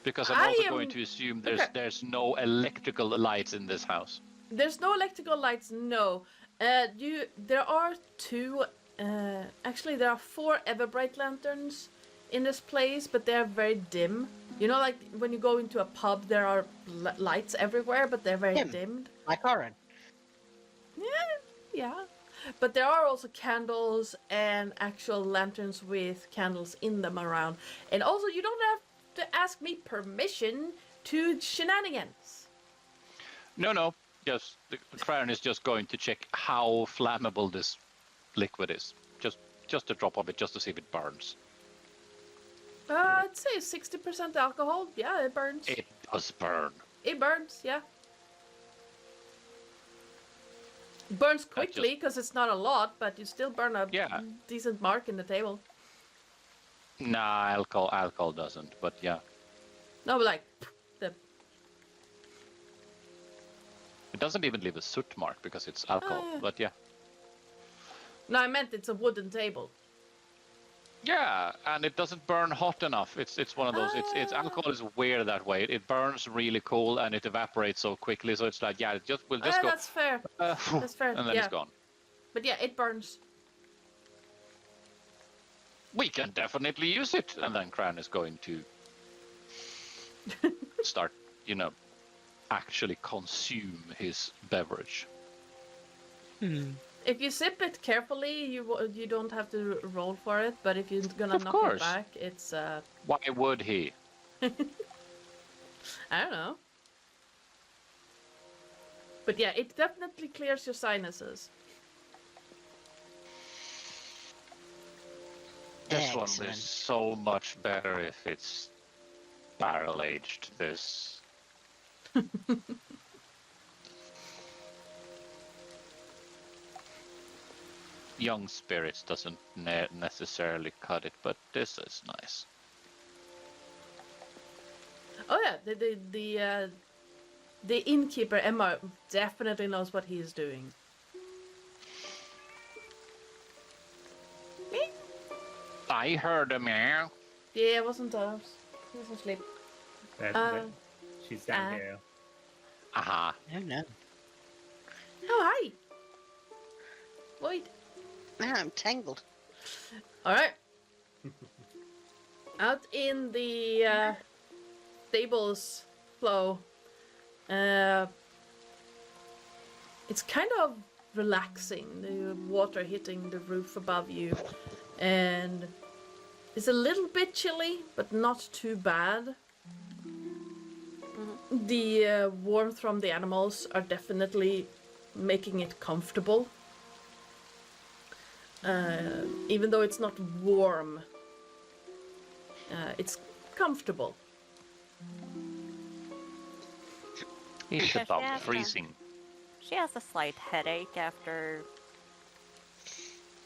Because I'm also going to assume there's no electrical lights in this house. There's no electrical lights, no. There are two, actually there are 4 Everbright lanterns in this place, but they're very dim. You know, like when you go into a pub, there are lights everywhere, but they're very dimmed. Like Oren. Yeah. But there are also candles and actual lanterns with candles in them around. And also, you don't have to ask me permission to shenanigans. No. Just the Craren is just going to check how flammable this liquid is. Just a drop of it, just to see if it burns. I'd say 60% alcohol. Yeah, it burns. It does burn. It burns, yeah. It burns quickly because it's not a lot, but you still burn a decent mark in the table. Nah, alcohol doesn't. But yeah, No, but like the. it doesn't even leave a soot mark because it's alcohol. yeah. But yeah. No, I meant it's a wooden table. Yeah, and it doesn't burn hot enough. It's one of those. It's Ah. alcohol is weird that way. It burns really cool and it evaporates so quickly. So it's like, yeah, we'll just go. That's fair. That's fair. And then yeah. it's gone. But yeah, it burns. We can definitely use it. And then Cran is going to start, actually consume his beverage. If you sip it carefully, you don't have to roll for it. But if you're gonna Of knock course. it back, it's Why would he? I don't know. But yeah, it definitely clears your sinuses. This one Excellent. is so much better if it's barrel aged. This. Young spirits doesn't necessarily cut it, but this is nice. Oh yeah, the innkeeper Emma definitely knows what he's doing. I heard a meow. Yeah, it wasn't us. He was asleep. She's down uh, here. Aha. Oh no. Oh hi. Wait. Now I'm tangled. All right. Out in the stables flow, it's kind of relaxing. The water hitting the roof above you, and it's a little bit chilly, but not too bad. The warmth from the animals are definitely making it comfortable. Even though it's not warm, it's comfortable. It's Yeah, about yeah. freezing. She has a slight headache after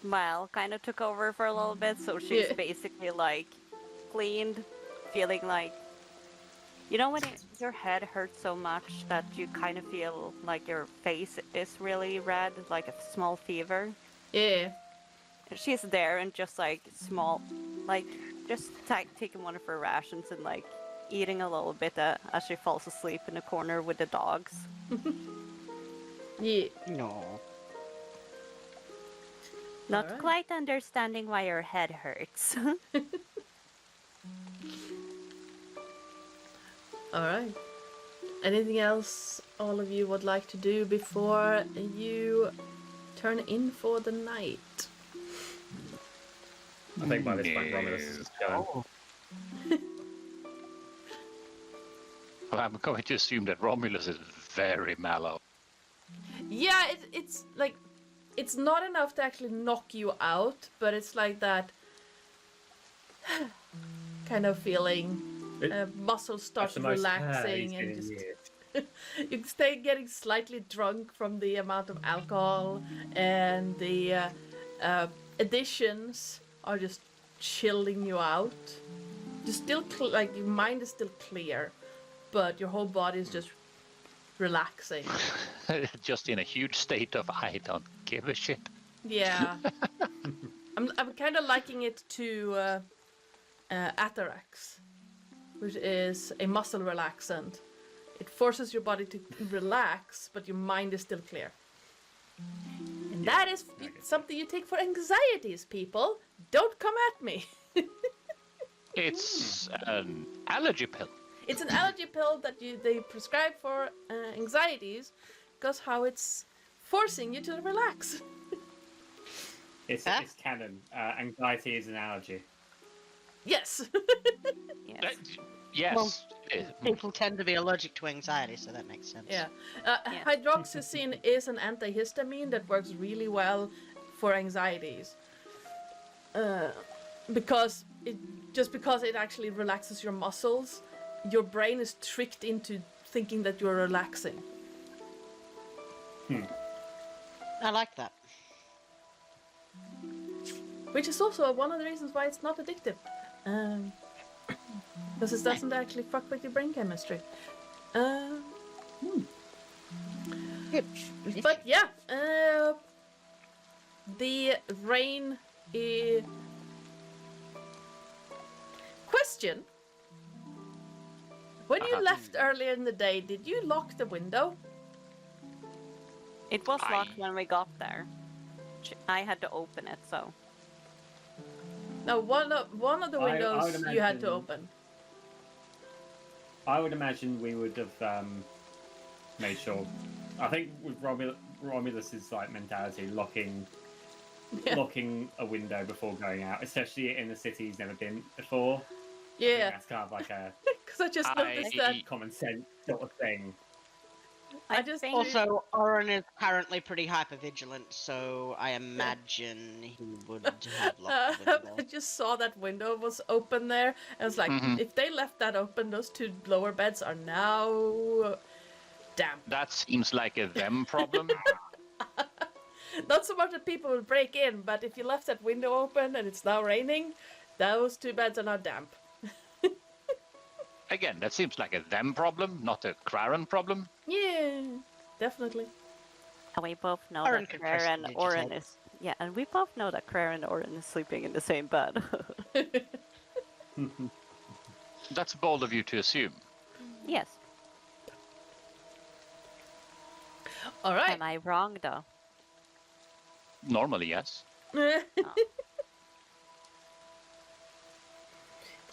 Mal kind of took over for a little bit, so she's Yeah. basically like cleaned, feeling like, when your head hurts so much that you kind of feel like your face is really red, like a small fever. Yeah. She's there and just like just taking one of her rations and like eating a little bit as she falls asleep in the corner with the dogs. Yeah. No. Not Alright. quite understanding why your head hurts. Alright. Anything else all of you would like to do before you turn in for the night? I think by this point Romulus is just going. Well, I'm going to assume that Romulus is very mellow. Yeah, it's like, it's not enough to actually knock you out, but it's like that kind of feeling. Muscles start That's the most relaxing he's and been in just years. you stay getting slightly drunk from the amount of alcohol, and the additions are just chilling you out. You're still like your mind is still clear, but your whole body is just relaxing. Just in a huge state of I don't give a shit. Yeah, I'm kind of liking it to Atarax, which is a muscle relaxant. It forces your body to relax, but your mind is still clear. And that is something you take for anxieties, people. Don't come at me. It's an allergy pill. It's an allergy pill that they prescribe for anxieties, because how it's forcing you to relax. It's canon. Anxiety is an allergy. Yes. Yes. Yes. Well, it is. People tend to be allergic to anxiety, so that makes sense. Yeah. Yeah. Hydroxyzine is an antihistamine that works really well for anxieties. Because it actually relaxes your muscles, your brain is tricked into thinking that you're relaxing. I like that. Which is also one of the reasons why it's not addictive. Because it doesn't actually fuck with your brain chemistry. But yeah, the rain is... Question. When you left earlier in the day, did you lock the window? It was locked when we got there. I had to open it, so. No, one of the windows would you had to imagine- open. I would imagine we would have made sure. I think with Romulus's like mentality, locking a window before going out, especially in a city he's never been before. I think Yeah, that's kind of like a because I just noticed that. common sense sort of thing. I just think Also, Oren is currently pretty hypervigilant, so I imagine he would have locked the I window. just saw that window was open there. I was like, if they left that open, those two lower beds are now damp. That seems like a them problem. Not so much that people will break in, but if you left that window open and it's now raining, those two beds are now damp. Again, that seems like a them problem, not a Craren problem. Yeah, definitely. And we both know Oren that can Claire trust and the Oren digitite. is... Yeah, and we both know that Claire and Oren is sleeping in the same bed. That's bold of you to assume. Yes. All right. Am I wrong, though? Normally, yes. I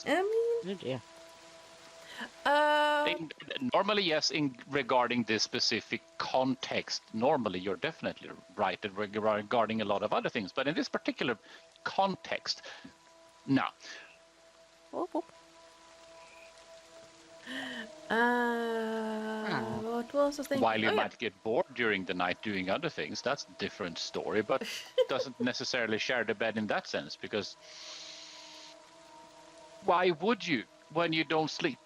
mean, Oh dear. Normally, yes, in regarding this specific context. Normally, you're definitely right regarding a lot of other things, but in this particular context, no. Whoop, whoop. What was the thing? While you Oh, yeah. might get bored during the night doing other things, that's a different story, but doesn't necessarily share the bed in that sense, because why would you when you don't sleep?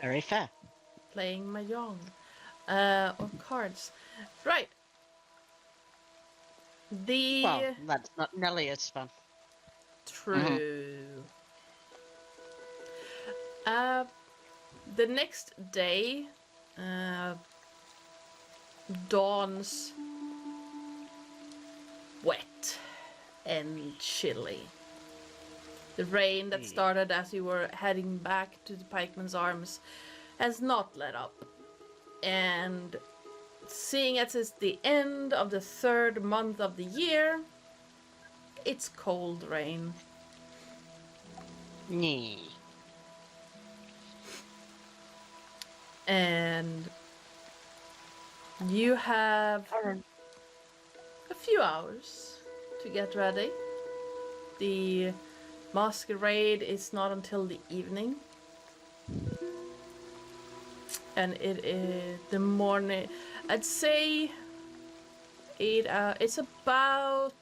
Very fair. Playing mahjong. Or cards. Right. Well, that's not nearly as fun. True. The next day dawns wet and chilly. The rain that started as you were heading back to the Pikeman's Arms has not let up. And seeing as it's the end of the 3rd month of the year, it's cold rain. Nee. And you have a few hours to get ready. The masquerade is not until the evening. And it is the morning. I'd say it's about,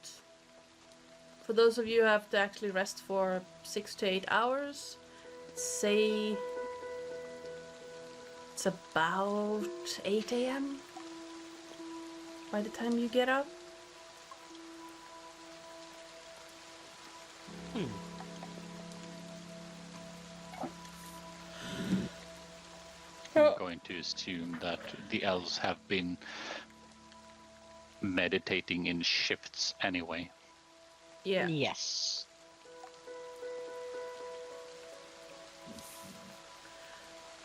for those of you who have to actually rest for 6 to 8 hours, say it's about 8 a.m. by the time you get up. I'm going to assume that the elves have been meditating in shifts anyway. Yeah. Yes.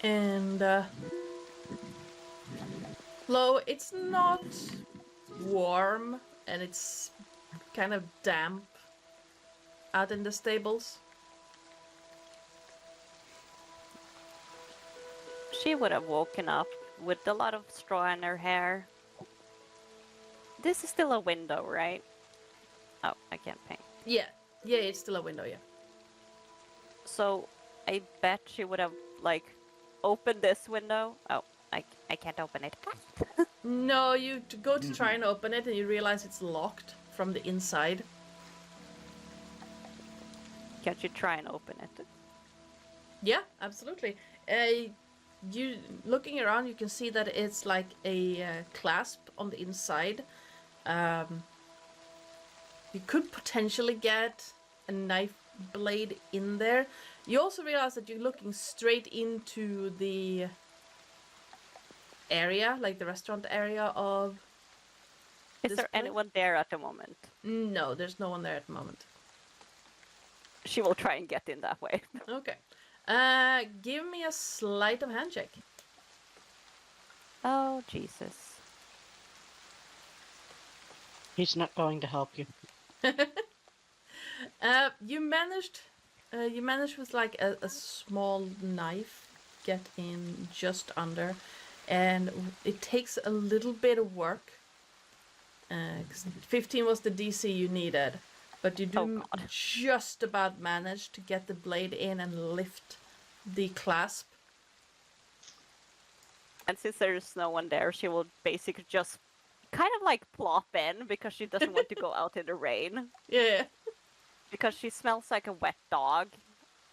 And Lo, it's not warm and it's kind of damp out in the stables. She would have woken up with a lot of straw in her hair. This is still a window, right? Oh, I can't paint. Yeah, it's still a window, yeah. So I bet she would have, like, opened this window. Oh, I can't open it. No, you go to try and open it and you realize it's locked from the inside. Can't you try and open it? Yeah, absolutely. You looking around, you can see that it's like a clasp on the inside. You You could potentially get a knife blade in there. You also realize that you're looking straight into the area, like the restaurant area of Is this there place? anyone there at the moment? No, there's no one there at the moment. She will try and get in that way. Okay. Give me a sleight of hand check. Oh, Jesus. He's not going to help you. You managed with like a small knife get in just under, and it takes a little bit of work. 'Cause 15 was the DC you needed, but you do just about manage to get the blade in and lift the clasp. And since there's no one there, she will basically just kind of like plop in because she doesn't want to go out in the rain. Yeah. Because she smells like a wet dog.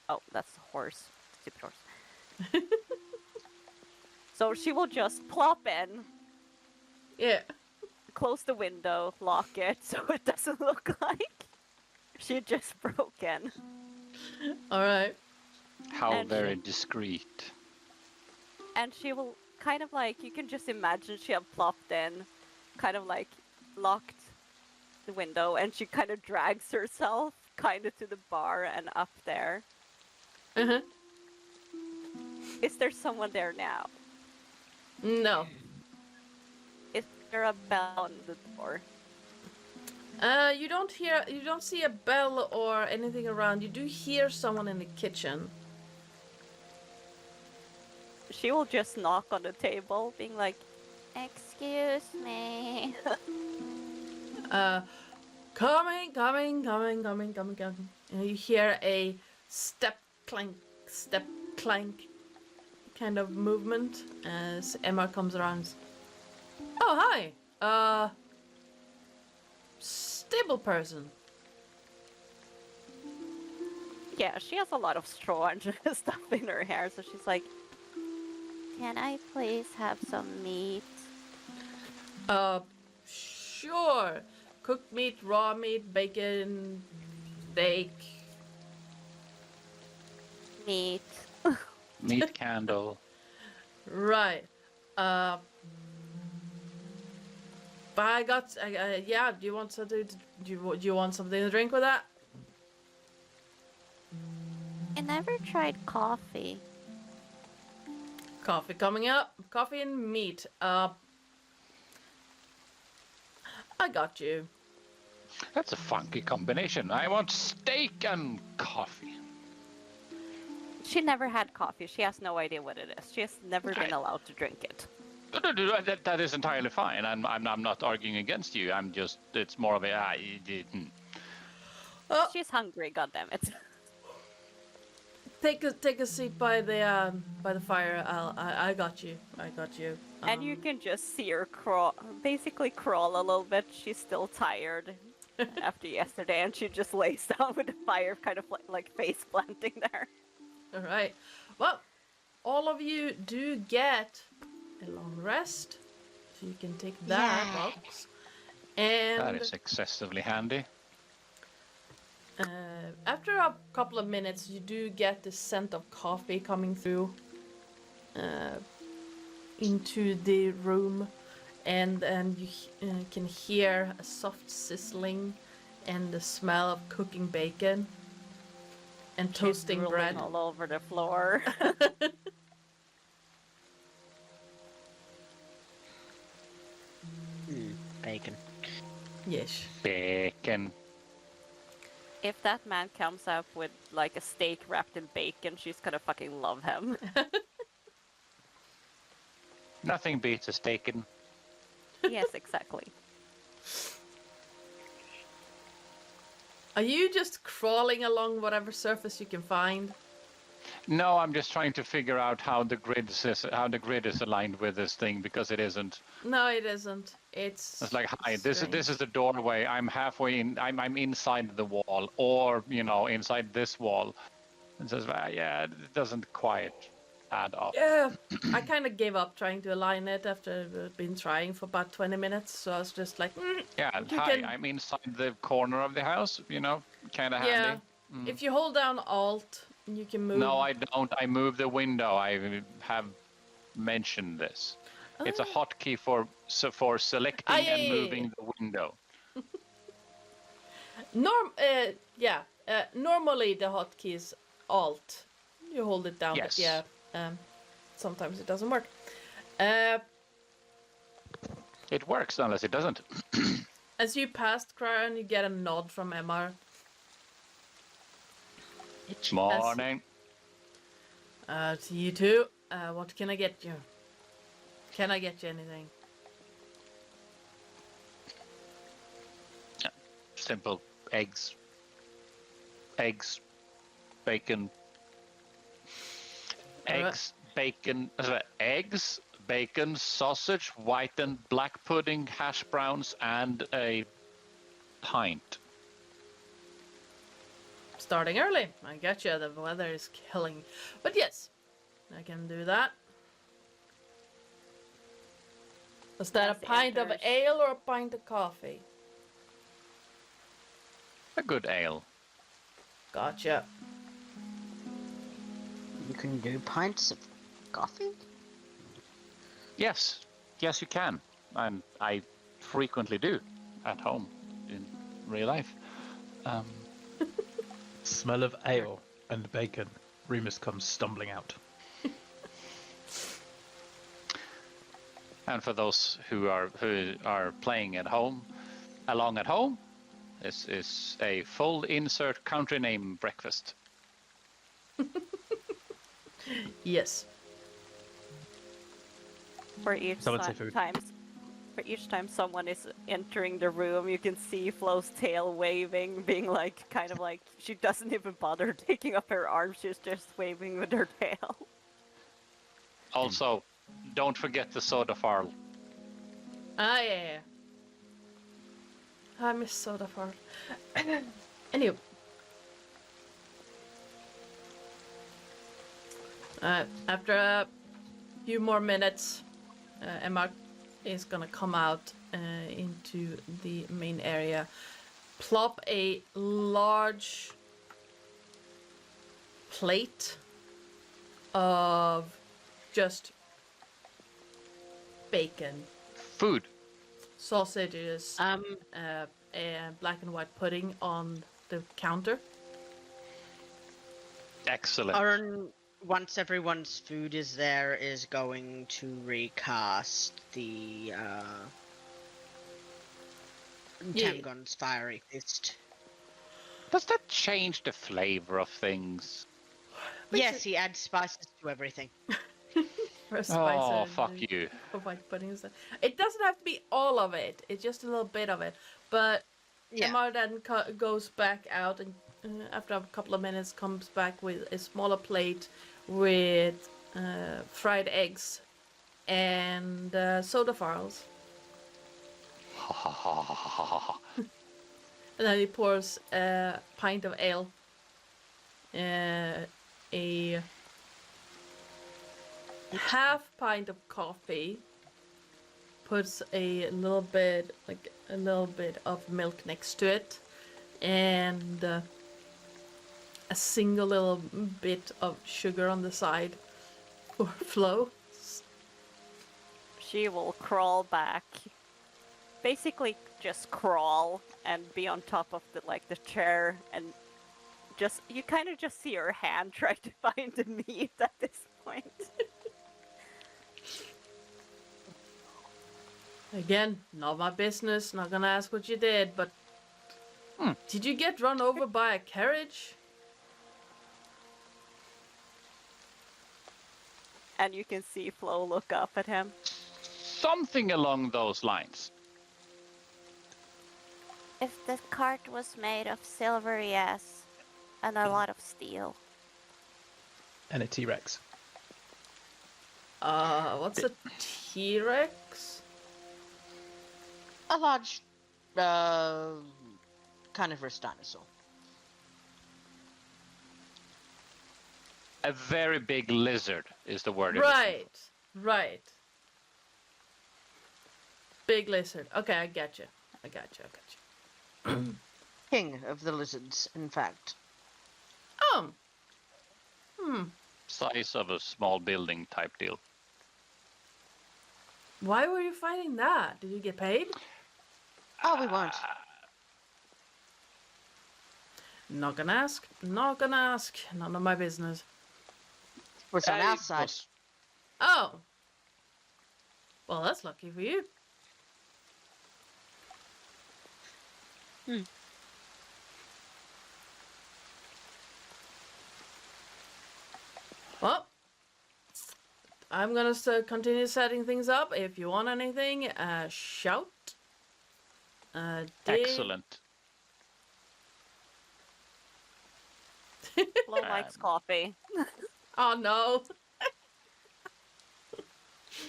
Oh, that's a horse. Stupid horse. So she will just plop in, Yeah. close the window, lock it, so it doesn't look like she just broke in. All right. How And very discreet. And she will kind of like, you can just imagine she have plopped in, kind of like locked the window, and she kind of drags herself kind of to the bar and up there. Uh-huh. Is there someone there now? No. Is there a bell on the door? You don't see a bell or anything around. You do hear someone in the kitchen. She will just knock on the table, being like, "Excuse me." Coming. And you hear a step clank kind of movement as Emma comes around. Oh, hi. Stable person. Yeah, she has a lot of straw and stuff in her hair, so she's like, "Can I please have some meat?" Sure. Cooked meat, raw meat, bacon, steak. Meat. Meat candle. Right. But I got. Yeah. Do you want something? Do you want something to drink with that? I never tried coffee. Coffee coming up. Coffee and meat. I got you. That's a funky combination. I want steak and coffee. She never had coffee. She has no idea what it is. She has never been allowed to drink it. That is entirely fine. I'm not arguing against you. I'm just, it's more of a, Oh, She's hungry, goddammit. take a seat by the fire. I got you. And you can just see her basically crawl a little bit. She's still tired after yesterday, and she just lays down with the fire, kind of like face planting there. All right. Well, all of you do get a long rest, so you can take that box. And that is excessively handy. after a couple of minutes, you do get the scent of coffee coming through into the room, and you can hear a soft sizzling and the smell of cooking bacon and She's toasting drooling bread. all over the floor. Bacon. Yes. Bacon. If that man comes up with like a steak wrapped in bacon, she's gonna fucking love him. Nothing beats a steakin'. Yes, exactly. Are you just crawling along whatever surface you can find? No, I'm just trying to figure out how the grid is aligned with this thing, because it isn't. No, it isn't. It's like, hi, this strange. is the doorway. I'm halfway in. I'm inside the wall, or inside this wall. And says, well, yeah, it doesn't quite pad up. Yeah, I kind of gave up trying to align it after I've been trying for about 20 minutes. So I was just like, Yeah, you hi, can- I'm inside the corner of the house, you know, kind of yeah. handy. Mm. If you hold down Alt, you can move. No, I don't. I move the window. I have mentioned this. It's a hotkey for selecting yeah, and yeah, moving the window. Normally the hotkey is Alt. You hold it down, Yes. but yeah, sometimes it doesn't work. It works unless it doesn't. As you passed Cryon, you get a nod from MR. Morning. To you too. What can I get you? Can I get you anything? Simple eggs. Eggs. Bacon. Eggs, bacon, eggs, bacon, sausage, white and black pudding, hash browns, and a pint. Starting early. I get you. The weather is killing. But yes, I can do that. Was that As a pint of enters. ale or a pint of coffee? A good ale. Gotcha. You can do pints of coffee? Yes, yes, you can, and I frequently do at home in real life. Smell of ale and bacon. Remus comes stumbling out. And for those who are playing at home, along at home, this is a full insert country name breakfast. Yes. For each Someone say food. for each time someone is entering the room, you can see Flo's tail waving, being like, kind of like, she doesn't even bother taking up her arm, she's just waving with her tail. Also, don't forget the soda farl. Ah, yeah. I miss soda farm. Anyway. After a few more minutes, Emma is gonna come out into the main area, plop a large plate of just bacon, Food. sausages, and black and white pudding on the counter. Excellent. Aaron, once everyone's food is there, is going to recast the Tamgon's fiery fist. Does that change the flavor of things? Yes, he adds spices to everything. For a Oh, spicer fuck and you. for white pudding and stuff. It doesn't have to be all of it. It's just a little bit of it. But Yeah. Emma then goes back out and after a couple of minutes comes back with a smaller plate with fried eggs and soda farls. And then he pours a pint of ale, a half pint of coffee, puts a little bit of milk next to it, and a single little bit of sugar on the side for Flo. She will crawl back, basically just crawl and be on top of the chair, and just you kind of just see her hand try to find the meat at this point. Again, not my business, not gonna ask what you did, but did you get run over by a carriage? And you can see Flo look up at him. Something along those lines. If the cart was made of silver, yes, and a lot of steel. And a T-Rex. What's a T-Rex? A large, carnivorous dinosaur. A very big lizard is the word. Right. Big lizard. Okay, I got you. King of the lizards, in fact. Oh. Size of a small building type deal. Why were you fighting that? Did you get paid? Oh, we won't. Not gonna ask. None of my business. What's on our side? Oh. Well, that's lucky for you. Well, I'm gonna continue setting things up. If you want anything, shout. Excellent. Flo likes coffee. Oh no.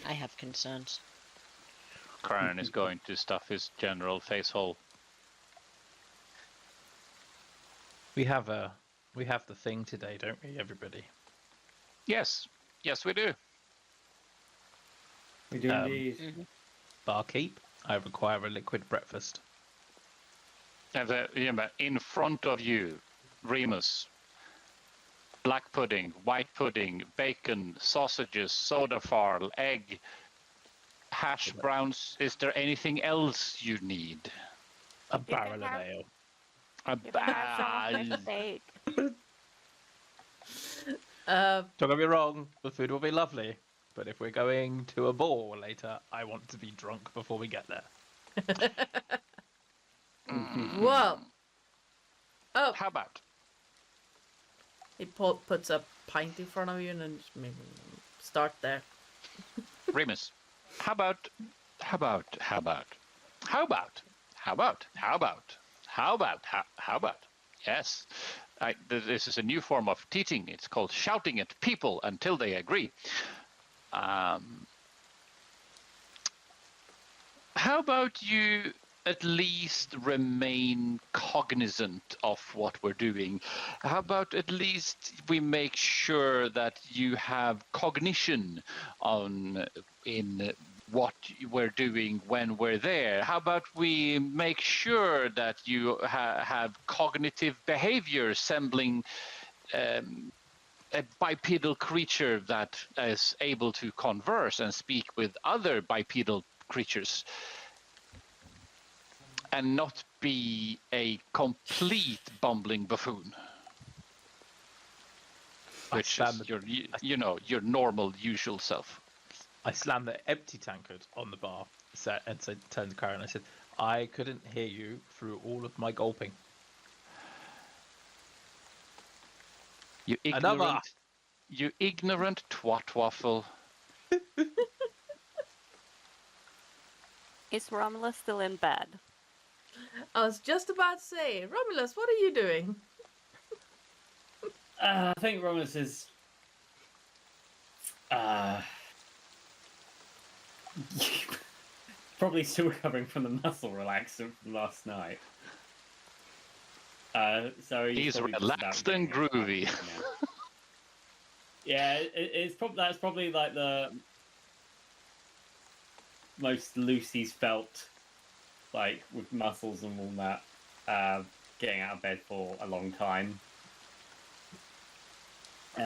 I have concerns. Karen is going to stuff his general face hole. We have the thing today, don't we, everybody? Yes, we do. We do indeed. Barkeep, I require a liquid breakfast. And in front of you, Remus. Black pudding, white pudding, bacon, sausages, soda farl, egg, hash browns. Is there anything else you need? A barrel of ale. A barrel. Don't get me wrong, the food will be lovely, but if we're going to a ball later, I want to be drunk before we get there. Whoa. Oh. How about? He puts a pint in front of you and then just maybe start there. Remus, how about? Yes, this is a new form of teaching. It's called shouting at people until they agree. How about you at least remain cognizant of what we're doing? How about at least we make sure that you have cognition in what we're doing when we're there? How about we make sure that you have cognitive behavior resembling a bipedal creature that is able to converse and speak with other bipedal creatures? And not be a complete bumbling buffoon, which is your normal, usual self. I slammed the empty tankard on the bar and turned to Karen and I said, I couldn't hear you through all of my gulping. You ignorant twat waffle. Is Romulus still in bed? I was just about to say, Romulus, what are you doing? I think Romulus is probably still recovering from the muscle relaxant from last night. So he's relaxed and groovy. Yeah, that's probably like the most loose he's felt, like with muscles and all that. Getting out of bed for a long time.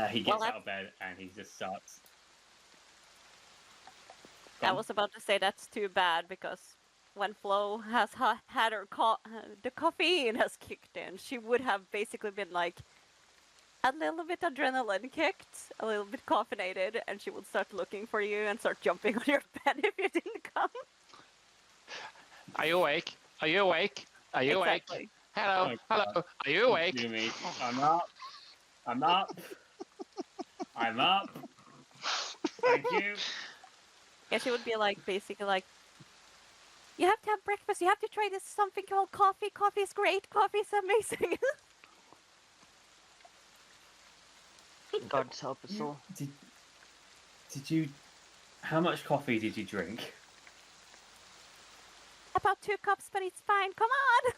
He gets out of bed and he just starts. I was about to say that's too bad because when Flo has had her the caffeine has kicked in, she would have basically been like a little bit adrenaline kicked, a little bit caffeinated, and she would start looking for you and start jumping on your bed if you didn't come. Are you awake? Are you awake? Are you Exactly. awake? Hello, hello. Are you awake? Jimmy, I'm up. I'm up. I'm up. Thank you. Yeah, she would be like, basically like, you have to have breakfast, you have to try this something called coffee. Coffee is great, coffee is amazing. God help us all. Did you... How much coffee did you drink? About 2 cups, but it's fine, come on!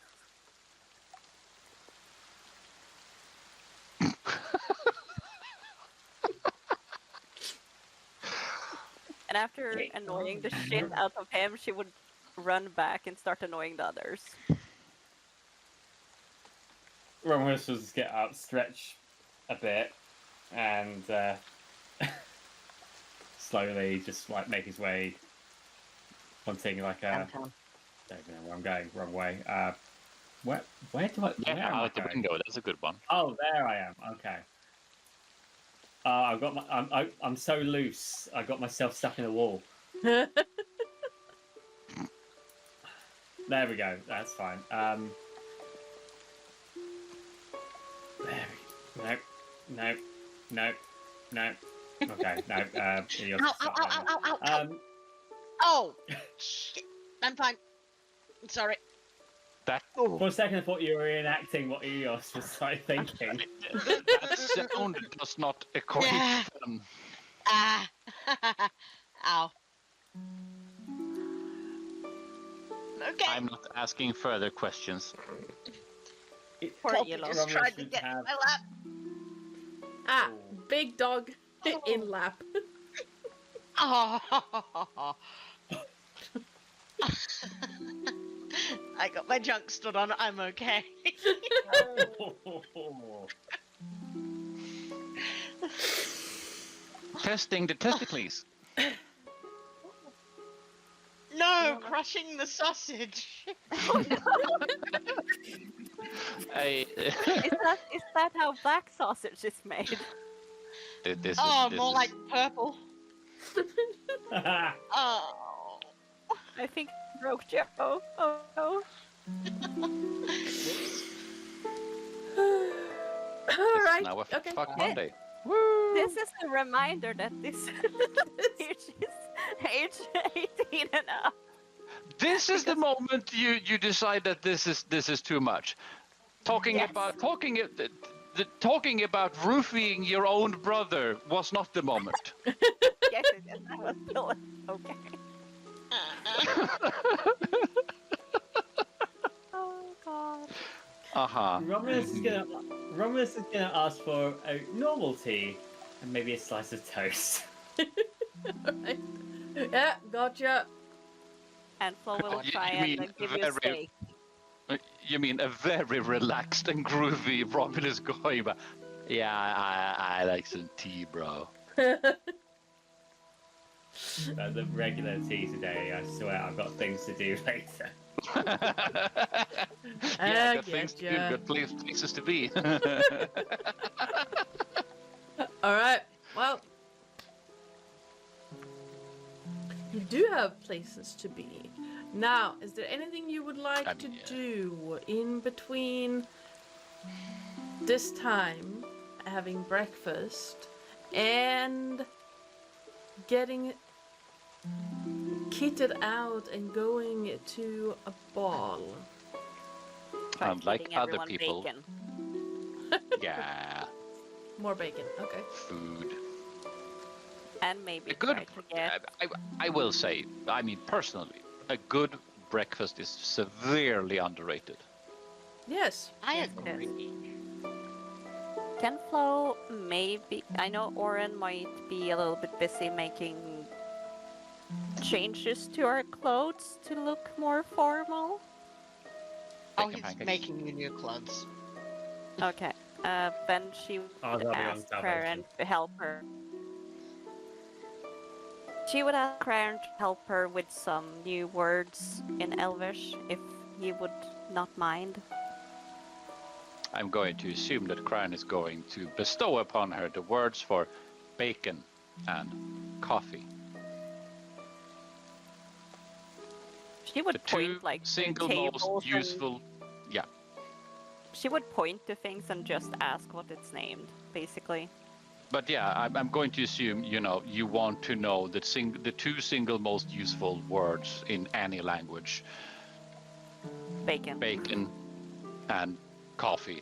And after annoying the shit out of him, she would run back and start annoying the others. Romulus will just get up, stretch a bit, and slowly just like make his way. Wanting like a. Downtown. Don't even know where I'm going. Wrong way. Where do I? Yeah, where am I out the going? window. That's a good one. Oh, there I am. Okay. I've got my. I'm so loose. I got myself stuck in the wall. There we go. That's fine. There we go. No. Okay, no. You're Ow, stuck ow, there. ow, ow, ow, ow. Oh, shit. I'm fine. Sorry. That For a second, I thought you were reenacting what Eos was like thinking. that sound does not equate. Ah. Ow. Okay. I'm not asking further questions. Poor Tell- just Romulus tried to should get have- my lap. Ah, Oh. big dog in lap. Oh. I got my junk stood on. I'm okay. Testing the testicles. No, crushing the sausage. Is that how black sausage is made? This Oh, is, more like purple. Oh. Oh. I think I broke Joe. Oh no. All right. now a Okay. fuck Monday. This is a reminder that this age is age 18 and up. This is the moment you decide that this is too much. Talking Yes. about roofing your own brother was not the moment. Yes, that was still okay. Oh god. Uh-huh. Romulus is gonna ask for a normal tea and maybe a slice of toast. Alright. Yeah, gotcha. And Flo will You- try you and mean give you a very- steak. You mean a very relaxed and groovy Romulus Goiba? Yeah, I like some tea, bro. The regular tea today. I swear I've got things to do later. Yeah, I good things to do, getcha. good places to be. Alright, well. You do have places to be. Now, is there anything you would like I to mean, yeah. do in between this time, having breakfast, and getting kitted out and going to a ball? Try Unlike feeding other everyone people. bacon. Yeah, More bacon, okay. food. And maybe A good. try to get I will say, I mean personally, a good breakfast is severely underrated. Yes. I Yes, it agree. Can Flo maybe? I know Oren might be a little bit busy making changes to our clothes to look more formal. Oh, Bacon he's pancakes. making you new clothes. Okay. Then she would Oh, that'll be on ask Craren salvation. to help her. She would ask Craren to help her with some new words in Elvish, if he would not mind. I'm going to assume that Crane is going to bestow upon her the words for bacon and coffee. She would The two point like to single tables most and- useful. Yeah, She would point to things and just ask what it's named, basically. but yeah, I'm going to assume you want to know the two single most useful words in any language: Bacon. bacon and coffee.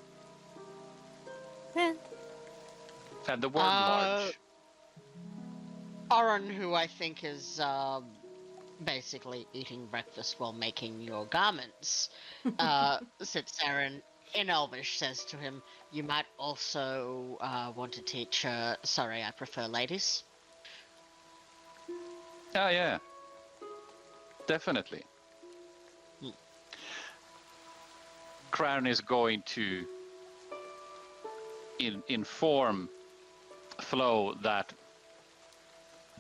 Eh, And the word large. Oren, who I think is basically eating breakfast while making your garments, sits there and in Elvish says to him, "You might also want to teach her. Sorry, I prefer ladies." Oh yeah, definitely. Crown is going to inform Flo that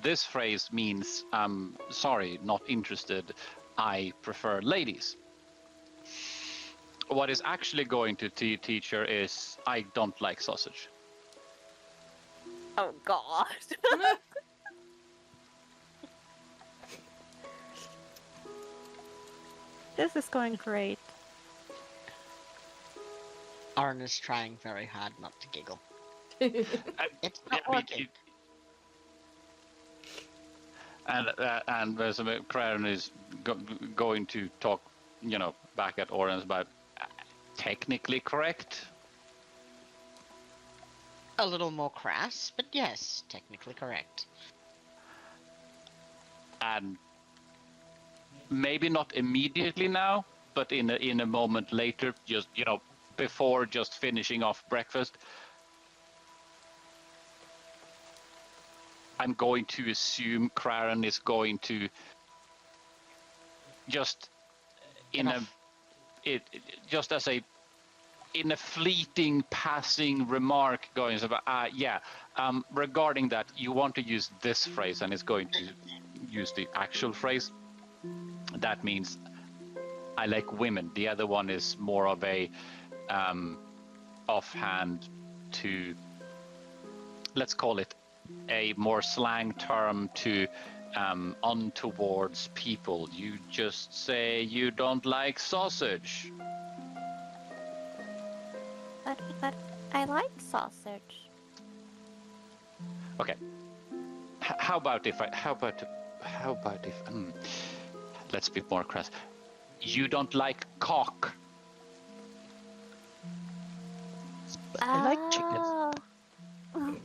this phrase means I'm sorry, not interested. I prefer ladies. What is actually going to teach her is I don't like sausage. Oh God. This is going great. Arn is trying very hard not to giggle. It's not I mean, working. And Crown is going to talk, back at Orange about technically correct. A little more crass, but yes, technically correct. And maybe not immediately now, but in a moment later, just before just finishing off breakfast, I'm going to assume Kraran is going to just just as a in a fleeting passing remark going about regarding that you want to use this phrase, and it's going to use the actual phrase. That means I like women. The other one is more of a offhand to, let's call it a more slang term to untowards people. You just say you don't like sausage. But I like sausage. Okay. How about if let's be more crass. You don't like cock. I like chickens. Oh.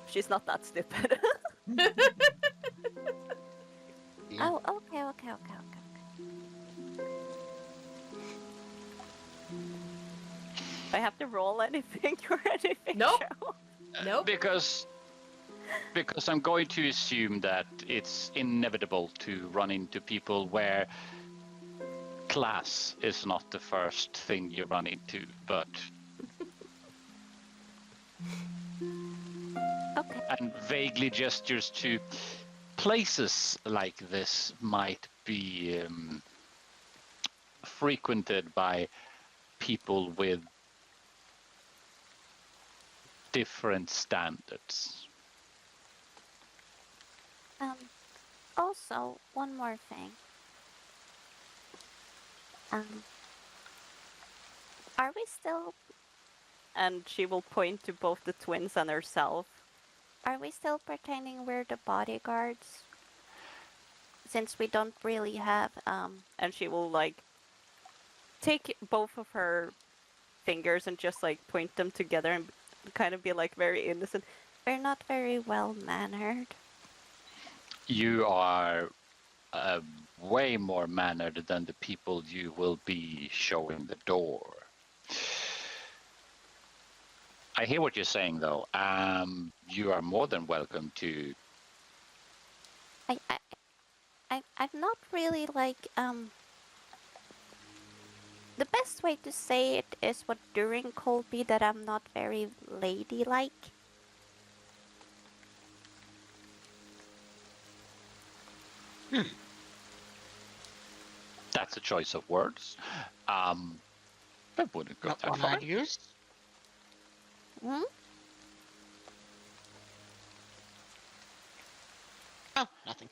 She's not that stupid. Yeah. Oh, okay. I have to roll anything or anything? Nope. Joe? Nope. Because I'm going to assume that it's inevitable to run into people where class is not the first thing you run into, but Okay. and vaguely gestures to places like this might be frequented by people with different standards. Also, one more thing. Are we still... And she will point to both the twins and herself. Are we still pretending we're the bodyguards? Since we don't really have... And she will, take both of her fingers and just, point them together and kind of be, very innocent. We're not very well-mannered. You are way more mannered than the people you will be showing the door. I hear what you're saying, though. You are more than welcome to. I'm not really the best way to say it is what Durin called me, that I'm not very ladylike. That's a choice of words. I wouldn't go Not that one far. I'd use. Hmm? Oh, nothing.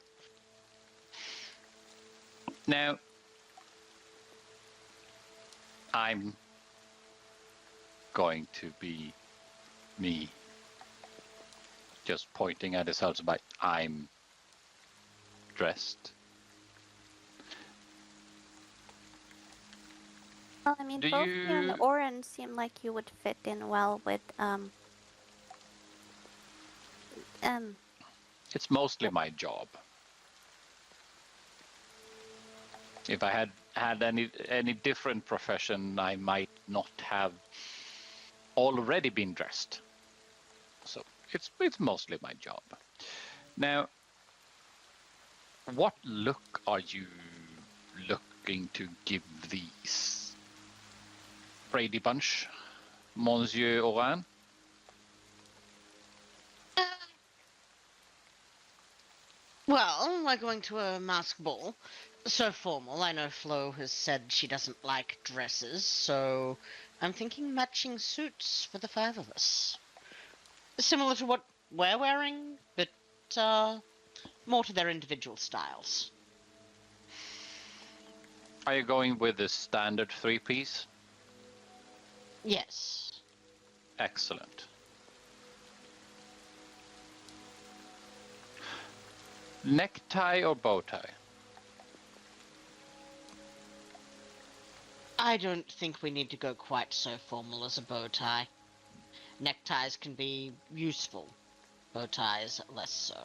Now, I'm going to be me. Just pointing at his house by I'm dressed. Well, I mean, Do both you and you- Oren seem like you would fit in well with It's mostly my job. If I had any different profession, I might not have already been dressed. So it's mostly my job. Now, What look are you looking to give these? Brady Bunch, Monsieur Oran? Well, we're going to a mask ball. So formal. I know Flo has said she doesn't like dresses, so I'm thinking matching suits for the 5 of us. Similar to what we're wearing, but more to their individual styles. Are you going with the standard 3-piece? Yes. Excellent. Necktie or bow tie? I don't think we need to go quite so formal as a bow tie. Neckties can be useful. Bow ties, less so.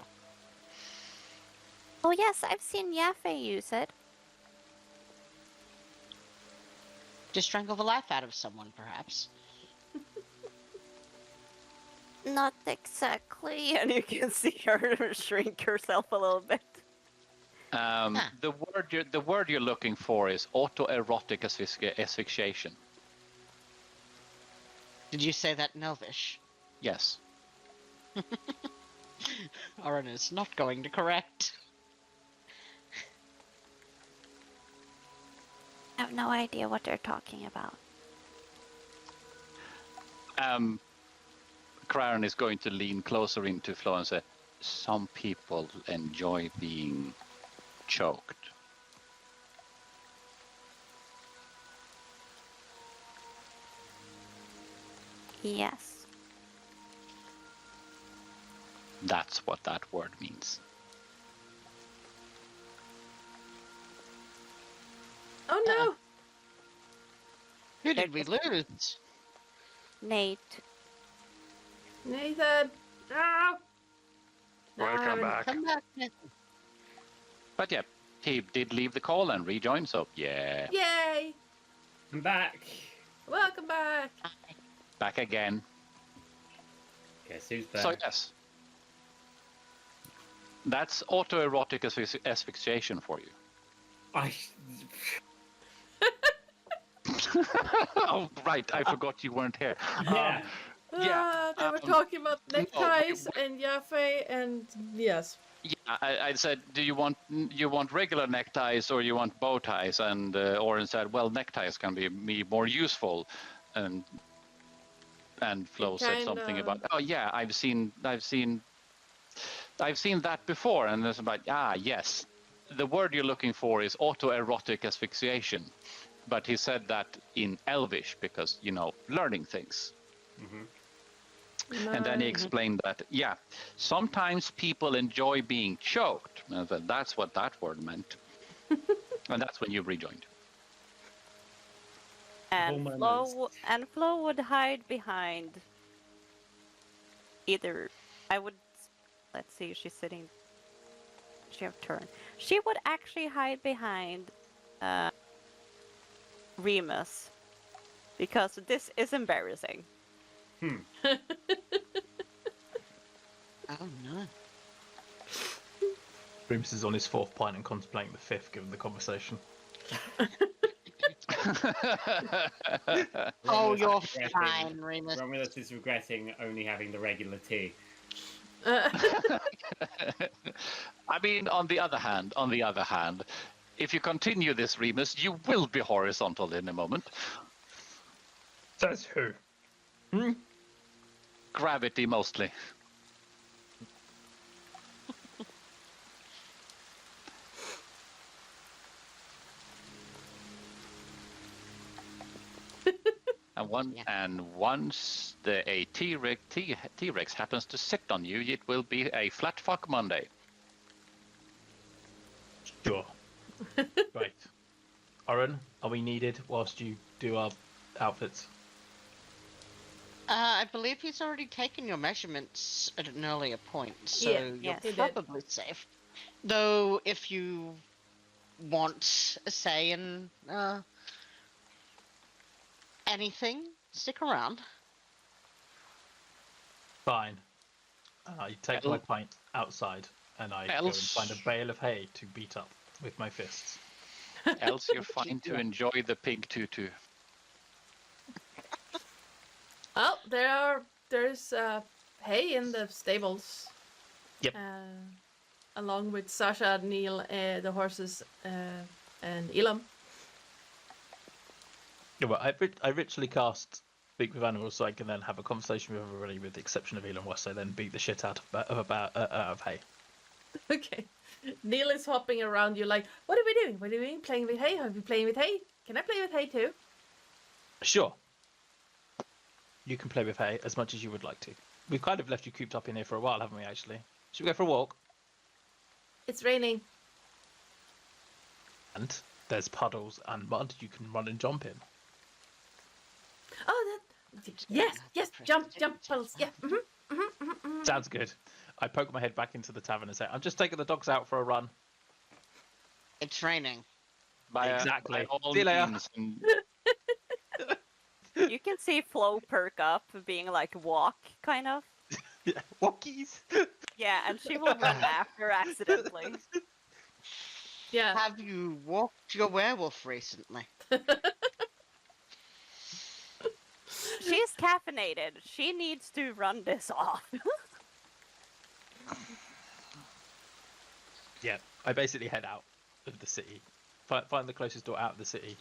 Oh yes, I've seen Yaffe use it. To strangle the life out of someone, perhaps. Not exactly, and you can see her shrink herself a little bit. The word you're looking for is autoerotic asphyxiation. Did you say that in Elvish? Yes. Oren is not going to correct. I have no idea what they're talking about. Crown is going to lean closer into Flo and say, some people enjoy being choked. Yes. That's what that word means. Oh no! Who did we lose? Nate. Nathan! No! Welcome No. back. Come back, Nathan. But yeah, he did leave the call and rejoin, so yeah. Yay! I'm back. Welcome back! Back again. Guess who's back? So yes. That's autoerotic asphyxiation for you. I... Oh, right, I forgot you weren't here. Yeah. Yeah, They were um, talking about no, neckties and Yaffe and yes. Yeah, I said, do you want regular neckties or you want bow ties? And Oren said, well, neckties can be more useful. And Flo said something about, oh yeah, I've seen that before. And it's about, yes, the word you're looking for is autoerotic asphyxiation, but he said that in Elvish because learning things. Mm-hmm. And then he explained that, yeah, sometimes people enjoy being choked. And I said, that's what that word meant. And that's when you rejoined. And Flo would hide behind either. Let's see, she's sitting. She have turn. She would actually hide behind Remus because this is embarrassing. Oh no. Remus is on his 4th pint and contemplating the 5th, given the conversation. Oh, you're regretting- fine, Remus. Romulus is regretting only having the regular tea. I mean, on the other hand, if you continue this, Remus, you will be horizontal in a moment. Says who? Gravity, mostly. And once a T-Rex happens to sit on you, it will be a flat fuck Monday. Sure. Right. Oren, are we needed whilst you do our outfits? I believe he's already taken your measurements at an earlier point, so Yeah, you're yes. He did. probably safe. Though, if you want a say in anything, stick around. Fine. You take my pint outside and I go and find a bale of hay to beat up with my fists. Else you're fine to enjoy the pig tutu. Oh, there's hay in the stables. Yep. Along with Sasha, Neil, the horses, and Elam. Yeah, well, I ritually cast Speak with Animals so I can then have a conversation with everybody, with the exception of Elam, whilst I then beat the shit out of hay. Okay. Neil is hopping around you like, what are we doing? What are we doing? Playing with hay? Are we playing with hay? Can I play with hay too? Sure. You can play with hay as much as you would like to. We've kind of left you cooped up in here for a while, haven't we, actually? Should we go for a walk? It's raining. And there's puddles and mud you can run and jump in. Oh, yes, jump, puddles, yeah. Sounds good. I poke my head back into the tavern and say, I'm just taking the dogs out for a run. It's raining. Exactly. By all See you later. means, and You can see Flo perk up, being like walk, kind of. Walkies. Yeah, and she will run after accidentally. Yeah. Have you walked your werewolf recently? She's caffeinated. She needs to run this off. Yeah, I basically head out of the city, find the closest door out of the city,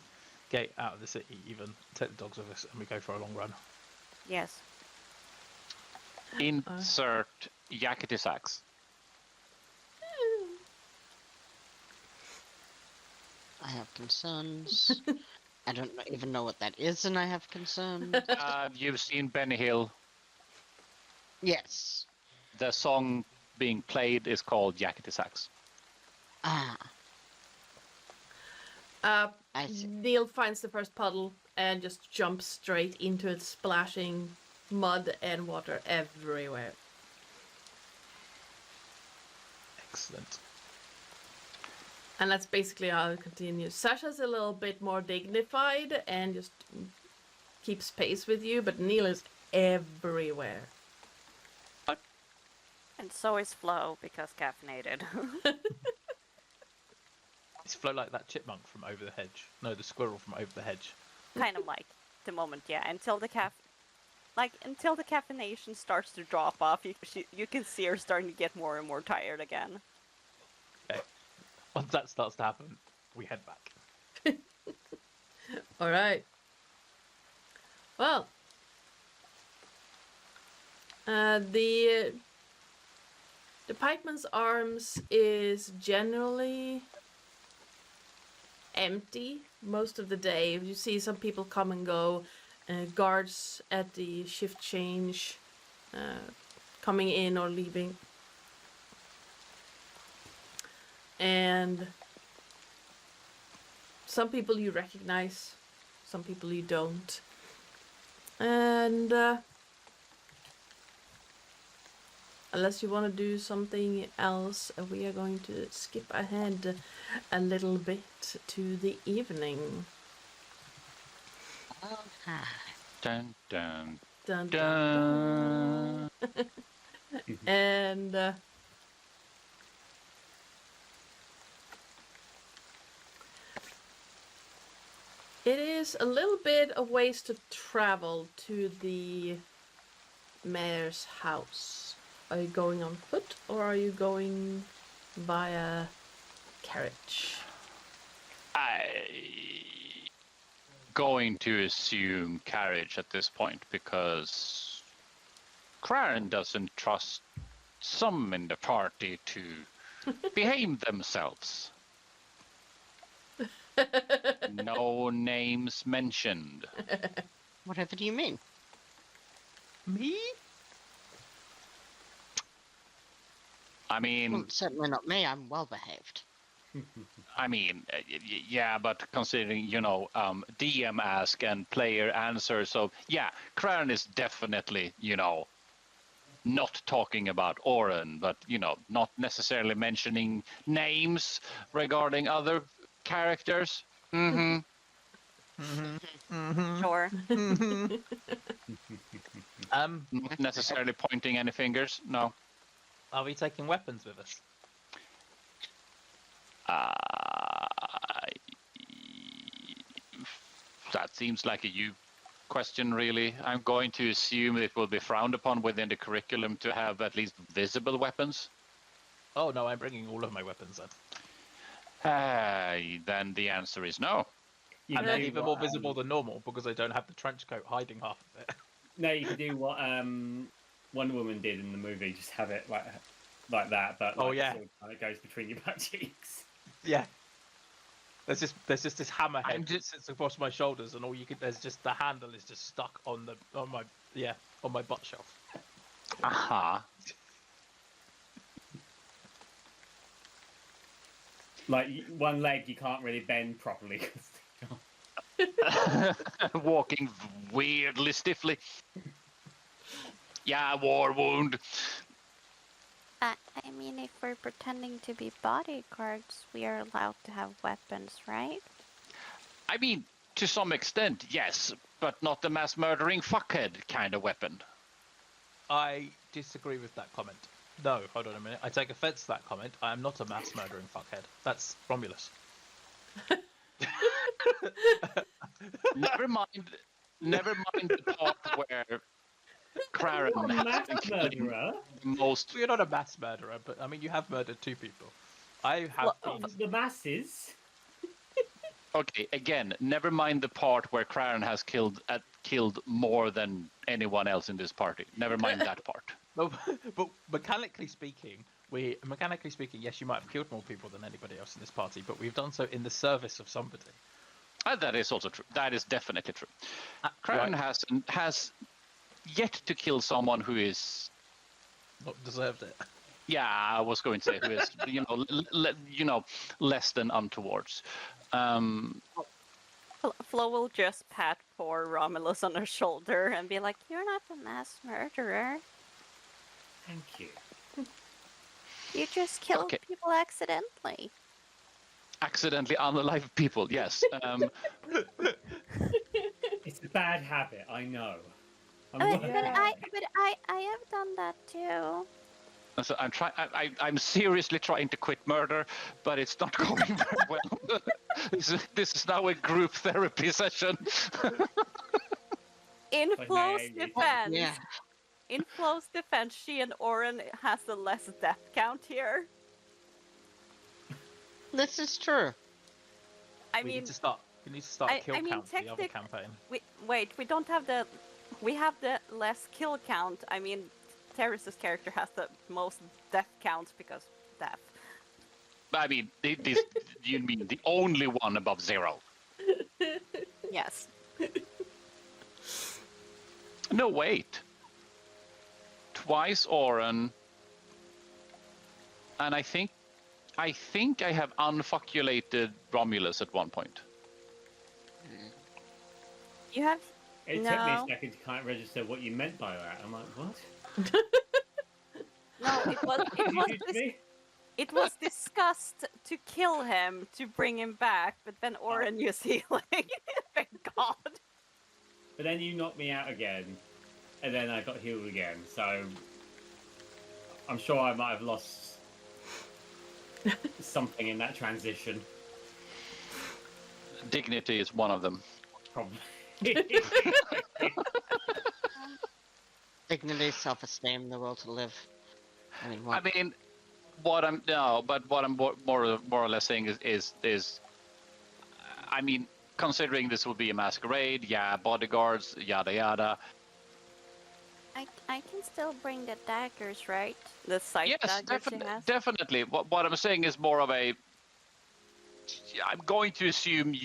gate out of the city, even take the dogs with us, and we go for a long run. Yes. insert yakety sax. I have concerns. I don't even know what that is, and I have concerns. You've seen Benny Hill. Yes. The song being played is called Yakety Sax. Ah, I see. Neil finds the first puddle and just jumps straight into it, splashing mud and water everywhere. Excellent. And that's basically how it continues. Sasha's a little bit more dignified and just keeps pace with you, but Neil is everywhere. And so is Flo, because caffeinated. It's flow like that chipmunk from over the hedge. No, the squirrel from over the hedge. Kind of like the moment, yeah. Until the caffeination starts to drop off, you can see her starting to get more and more tired again. Okay. Once that starts to happen, we head back. All right. Well, the Pikeman's Arms is generally empty most of the day. You see some people come and go, guards at the shift change, coming in or leaving. And some people you recognize, some people you don't. And unless you want to do something else, we are going to skip ahead a little bit to the evening. Okay. Dun dun Dun, dun, dun. dun. And it is a little bit of ways to travel to the mayor's house. Are you going on foot or are you going via carriage? Going to assume carriage at this point because Craren doesn't trust some in the party to behave themselves. No names mentioned. Whatever do you mean? Me? I mean, Well, certainly not me. I'm well behaved. yeah, but considering, DM ask and player answer, so yeah, Craren is definitely, not talking about Oren, but, not necessarily mentioning names regarding other characters. Mm-hmm. Sure. Not necessarily pointing any fingers, no. Are we taking weapons with us? That seems like a you question, really. I'm going to assume it will be frowned upon within the curriculum to have at least visible weapons. Oh no, I'm bringing all of my weapons then. Then the answer is no. You And can they're do even what, more visible than normal because I don't have the trench coat hiding half of it. No, you can do what Wonder Woman did in the movie. Just have it like that, but Oh, like, yeah. sort of, it goes between your butt cheeks. Yeah. There's just this hammerhead I'm that sits across my shoulders, and there's just the handle is just stuck on my butt shelf. Aha. Like one leg you can't really bend properly. 'Cause Walking weirdly stiffly. Yeah, war wound. I mean, if we're pretending to be bodyguards, we are allowed to have weapons, right? I mean, to some extent, yes, but not the mass murdering fuckhead kind of weapon. I disagree with that comment. No, hold on a minute. I take offense to that comment. I am not a mass murdering fuckhead. That's Romulus. Never mind the part where Craren You're a has mass been killing murderer. the most. You're not a mass murderer, but I mean, you have murdered 2 people. I have been. The masses. Okay, again, never mind the part where Craren has killed more than anyone else in this party. Never mind that part. But mechanically speaking, yes, you might have killed more people than anybody else in this party, but we've done so in the service of somebody. That is also true. That is definitely true. Craren has yet to kill someone who is Not deserved it. Yeah, I was going to say who is, less than untowards. Flo will just pat poor Romulus on her shoulder and be like, "You're not a mass murderer. Thank you. You just killed Okay. people accidentally." Accidentally unalive people, yes. It's a bad habit, I know. But I have done that too. So I'm seriously trying to quit murder, but it's not going very well. This is now a group therapy session. In Like, Flo's man, defense, Yeah. in Flo's defense, she and Oren has the less death count here. This is true. I We mean, need to start kill I mean, count for the other campaign. we don't have we have the less kill count. I mean, Terris's character has the most death count because death. I mean, you mean the only one above 0? Yes. No, wait. Twice Oren, and I think I have unfuckulated Romulus at one point. You have It took me No. a second to kind of register what you meant by that. I'm like, what? no. It was discussed to kill him to bring him back, but then Oren used healing. Thank God. But then you knocked me out again, and then I got healed again. So I'm sure I might have lost something in that transition. Dignity is one of them. Probably. Dignity, self-esteem, the will to live. I mean, what? I mean, what I'm more or less saying is I mean, considering this will be a masquerade, yeah, bodyguards, yada yada. I can still bring the daggers, right? The sight Yes, daggers she has. definitely. What I'm saying is more of a. I'm going to assume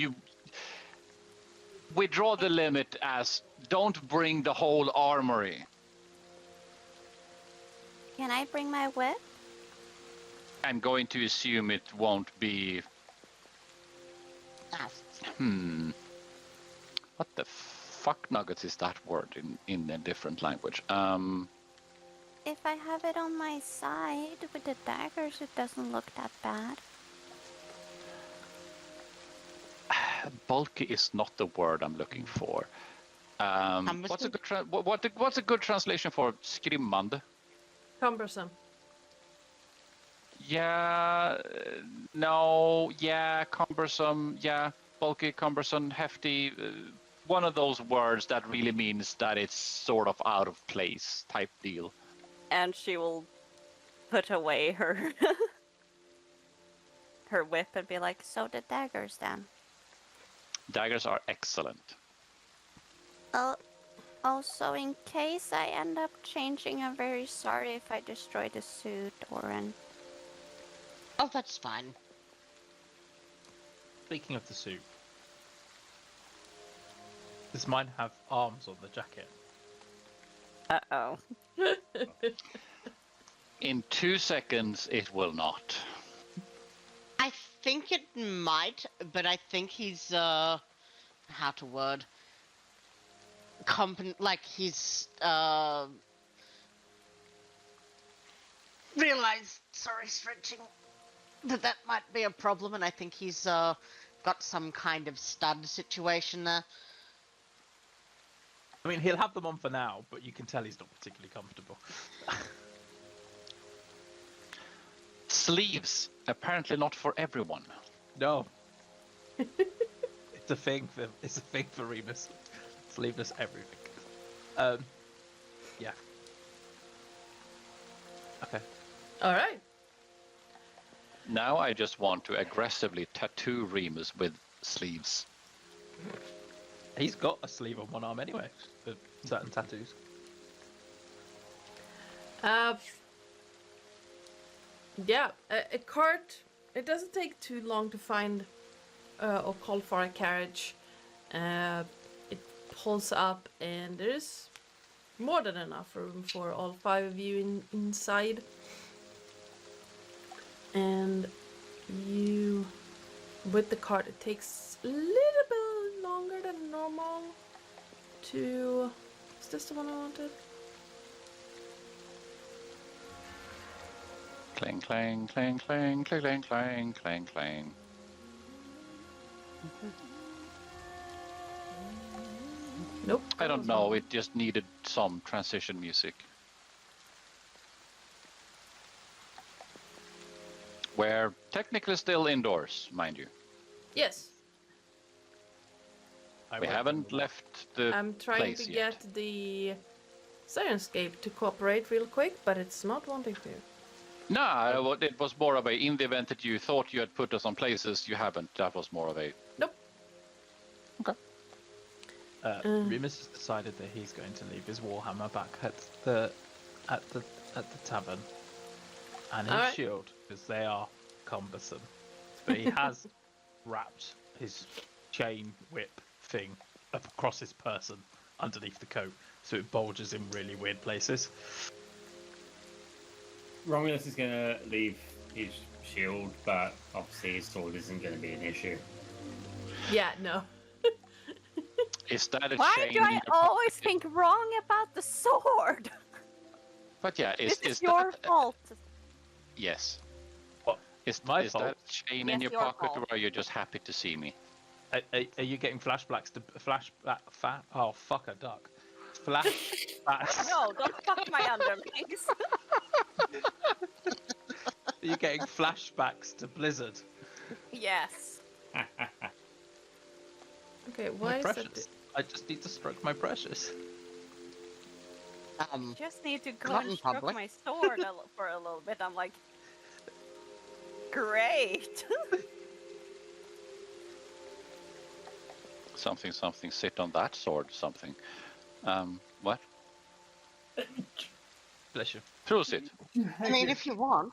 we draw the limit as don't bring the whole armory. Can I bring my whip? I'm going to assume it won't be. What the fuck nuggets is that word in a different language? If I have it on my side with the daggers, it doesn't look that bad. Bulky is not the word I'm looking for. What's a Cumbersome? good what's a good translation for skrymmande? Cumbersome. Yeah, no, yeah, cumbersome, yeah, bulky, cumbersome, hefty. One of those words that really means that it's sort of out of place type deal. And she will put away her her whip and be like, so the daggers then. Daggers are excellent. Oh, also in case I end up changing, I'm very sorry if I destroy the suit, Oren. Oh, that's fine. Speaking of the suit, does mine have arms on the jacket? Uh-oh. In 2 seconds, it will not. I think it might, but I think he's how to word he's realized, sorry, stretching, that might be a problem, and I think he's got some kind of stud situation there. I mean, he'll have them on for now, but you can tell he's not particularly comfortable. Sleeves, apparently not for everyone. No. It's a thing for Remus. Sleeveless everything. Yeah. Okay. All right. Now I just want to aggressively tattoo Remus with sleeves. He's got a sleeve on one arm anyway, for certain tattoos. Yeah, a cart. It doesn't take too long to find or call for a carriage. It pulls up, and there's more than enough room for all 5 of you inside. And you, with the cart, it takes a little bit longer than normal to. Is this the one I wanted? Clang, clang, clang, clang, clang, clang, clang, clang, clang. Nope. I don't know, it just needed some transition music. We're technically still indoors, mind you. Yes. We haven't left the I'm trying place to yet. get the Sirenscape to cooperate real quick, but it's not wanting to. No, it was more of a, in the event that you thought you had put us on places, you haven't. That was more of a... Nope. Okay. Remus has decided that he's going to leave his warhammer back at the tavern and his Alright. shield, because they are cumbersome. But he has wrapped his chain whip thing up across his person underneath the coat, so it bulges in really weird places. Romulus is gonna leave his shield, but obviously his sword isn't gonna be an issue. Yeah, no. Is that a Why chain do in I your always pocket? think wrong about the sword? But yeah, This is is your that... fault. Yes. What? Is My that fault? a chain Yes, in your your pocket, fault. or are you just happy to see me? Are you getting flashbacks to oh fuck a duck. Flashbacks. No, don't fuck my underlings. Are you getting flashbacks to Blizzard? Yes. Okay, My why is that? precious. I just need to stroke my precious. Just need to go Not and in stroke public. my sword for a little bit. I'm like, great. Something, something, sit on that sword, something. What? Bless you. Proceed. I mean, if you want.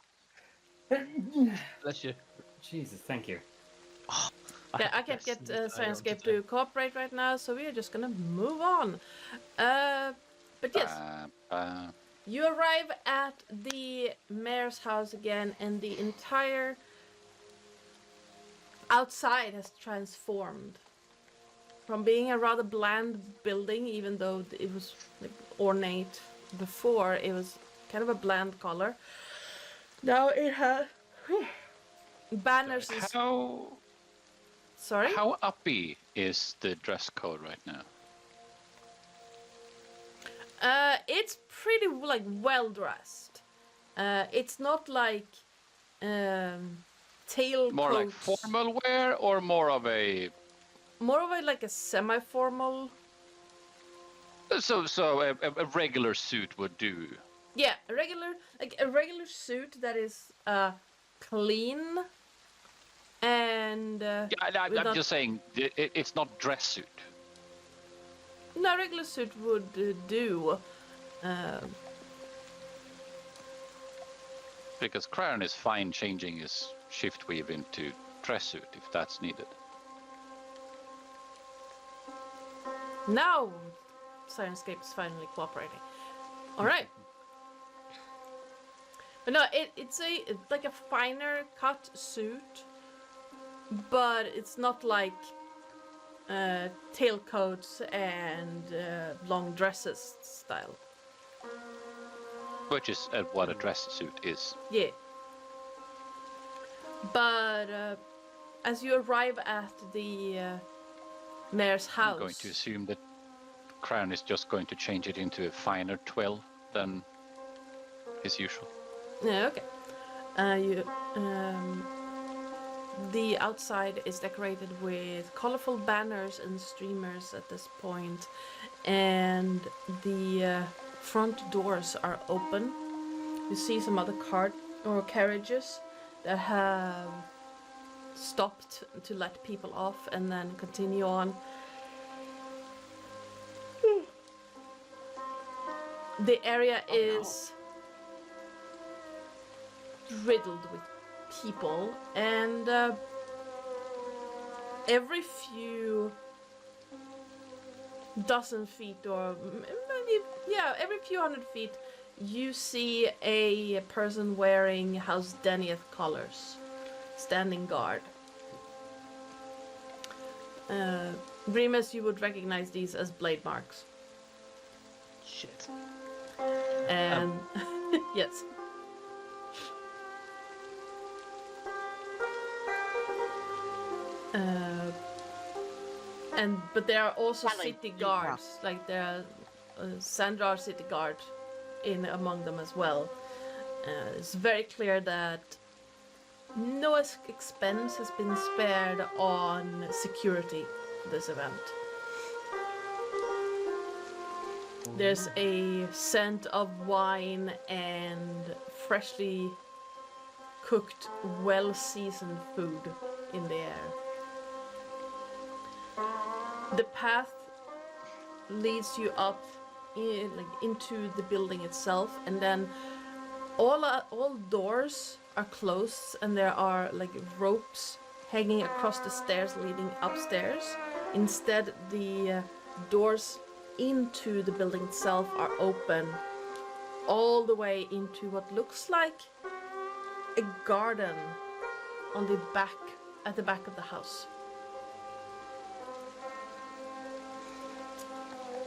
Bless you. Jesus, thank you. Yeah, I can't get Sirenscape to cooperate right now, so we are just gonna move on. But yes, you arrive at the mayor's house again, and the entire outside has transformed. From being a rather bland building, even though it was like ornate before, it was kind of a bland color. Now it has banners. Sorry? How uppy is the dress code right now? It's pretty like well dressed. It's not like tail More like coat. formal wear or more of a Like a semi-formal. so a regular suit would do. Yeah, a regular suit that is clean and Yeah, I'm without- just saying it's not dress suit. no, regular suit would do. Because Crown is fine changing his shift weave into dress suit if that's needed. Now, Sirenscape is finally cooperating. All right. But no, it's like a finer cut suit, but it's not like tailcoats and long dresses style. Which is what a dress suit is. Yeah. But as you arrive at the mayor's house, I'm going to assume that Crown is just going to change it into a finer twill than his usual. Yeah, okay. The outside is decorated with colorful banners and streamers at this point, and the front doors are open. You see some other carriages that have stopped to let people off and then continue on. The area is riddled with people, and every few dozen feet, or maybe, yeah, every few 100 feet, you see a person wearing House Denieth colors standing guard. Remus, you would recognize these as blade marks. Shit. And yes. But there are also Sally, city you guards, like there are Sandrar city guard in among them as well. It's very clear that no expense has been spared on security for this event. There's a scent of wine and freshly cooked, well-seasoned food in the air. The path leads you up into the building itself, and then all doors are closed, and there are like ropes hanging across the stairs leading upstairs. Instead, the doors into the building itself are open all the way into what looks like a garden on the back, at the back of the house.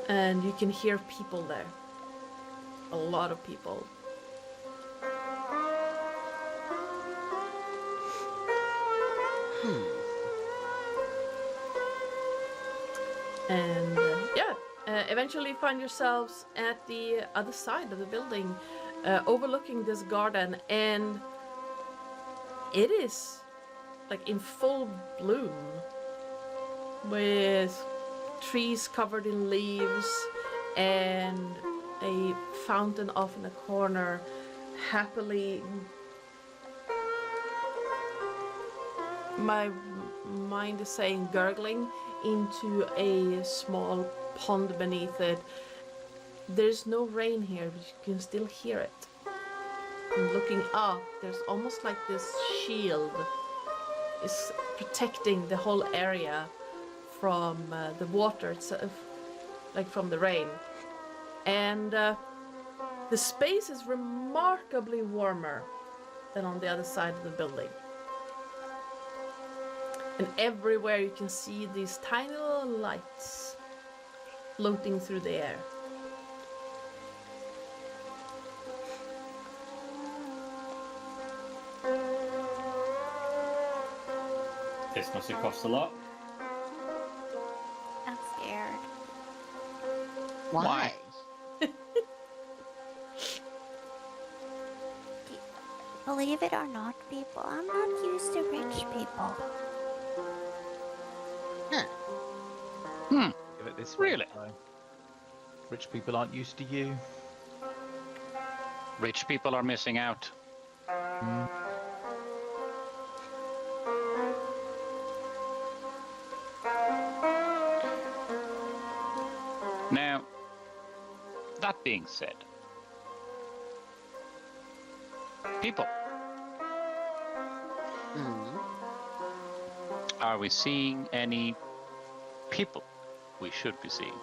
And you can hear people there. A lot of people. And eventually you find yourselves at the other side of the building, overlooking this garden, and it is like in full bloom, with trees covered in leaves and a fountain off in a corner happily, my mind is saying, gurgling into a small pond beneath it. There's no rain here, but you can still hear it. And looking up, there's almost like this shield is protecting the whole area from the water itself, like from the rain. And the space is remarkably warmer than on the other side of the building. And everywhere you can see these tiny little lights floating through the air. This must have cost a lot. I'm scared. Why? Believe it or not, people, I'm not used to rich people. Give it this way. Really? So, rich people aren't used to you. Rich people are missing out. Now, that being said, people, are we seeing any people we should be seeing?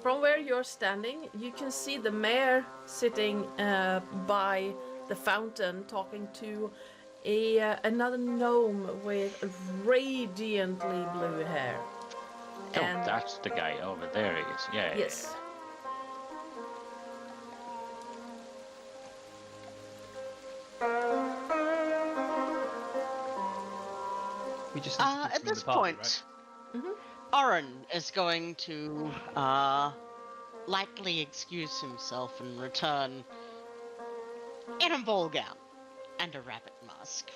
From where you're standing, you can see the mayor sitting by the fountain talking to another gnome with radiantly blue hair. Oh, And- that's the guy over there. He is. Yeah. Yes. We just At this point, Oren is going to lightly excuse himself and return in a ball gown and a rabbit mask.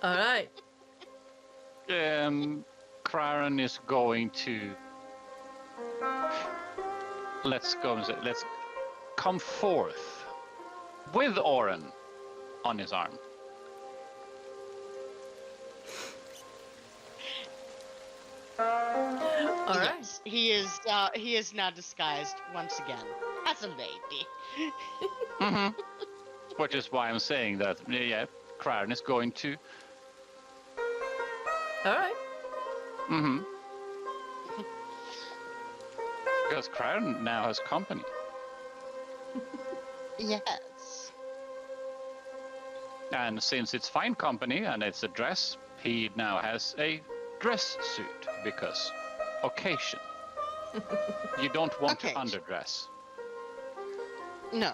All right. Craren is going to. Let's come forth with Oren on his arm. All right. Yes, he is now disguised once again as a lady. Which is why I'm saying that, yeah, Craren is going to. All right. Because Craren now has company. Yes. And since it's fine company and it's a dress, he now has a dress suit because occasion. You don't want to Occasion. underdress. No.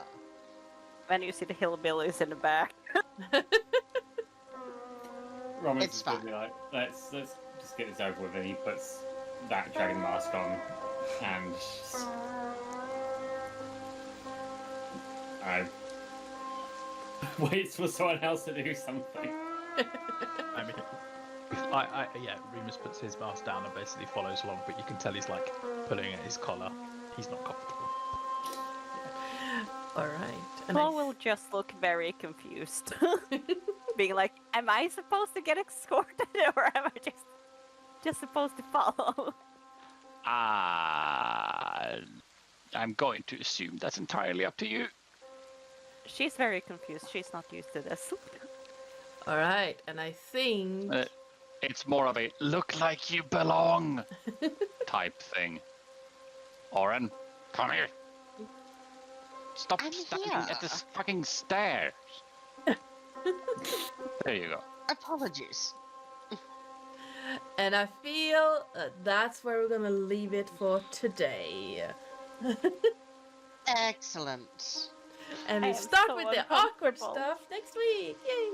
When you see the hillbillies in the back. Roman's It's just gonna fine. be like, let's just get this over with, and he puts that dragon mask on and just... waits for someone else to do something. I mean, yeah, Remus puts his mask down and basically follows along, but you can tell he's like pulling at his collar. He's not comfortable. All right. And Paul will just look very confused. Being like, am I supposed to get escorted or am I just supposed to follow? I'm going to assume that's entirely up to you. She's very confused. She's not used to this. All right. And I think It's more of a look like you belong type thing. Oren, come here. Stop I'm standing here. at this fucking stairs. There you go. Apologies. and I feel that's where we're gonna leave it for today. Excellent. And I we am start so with the awkward uncomfortable. stuff next week. Yay!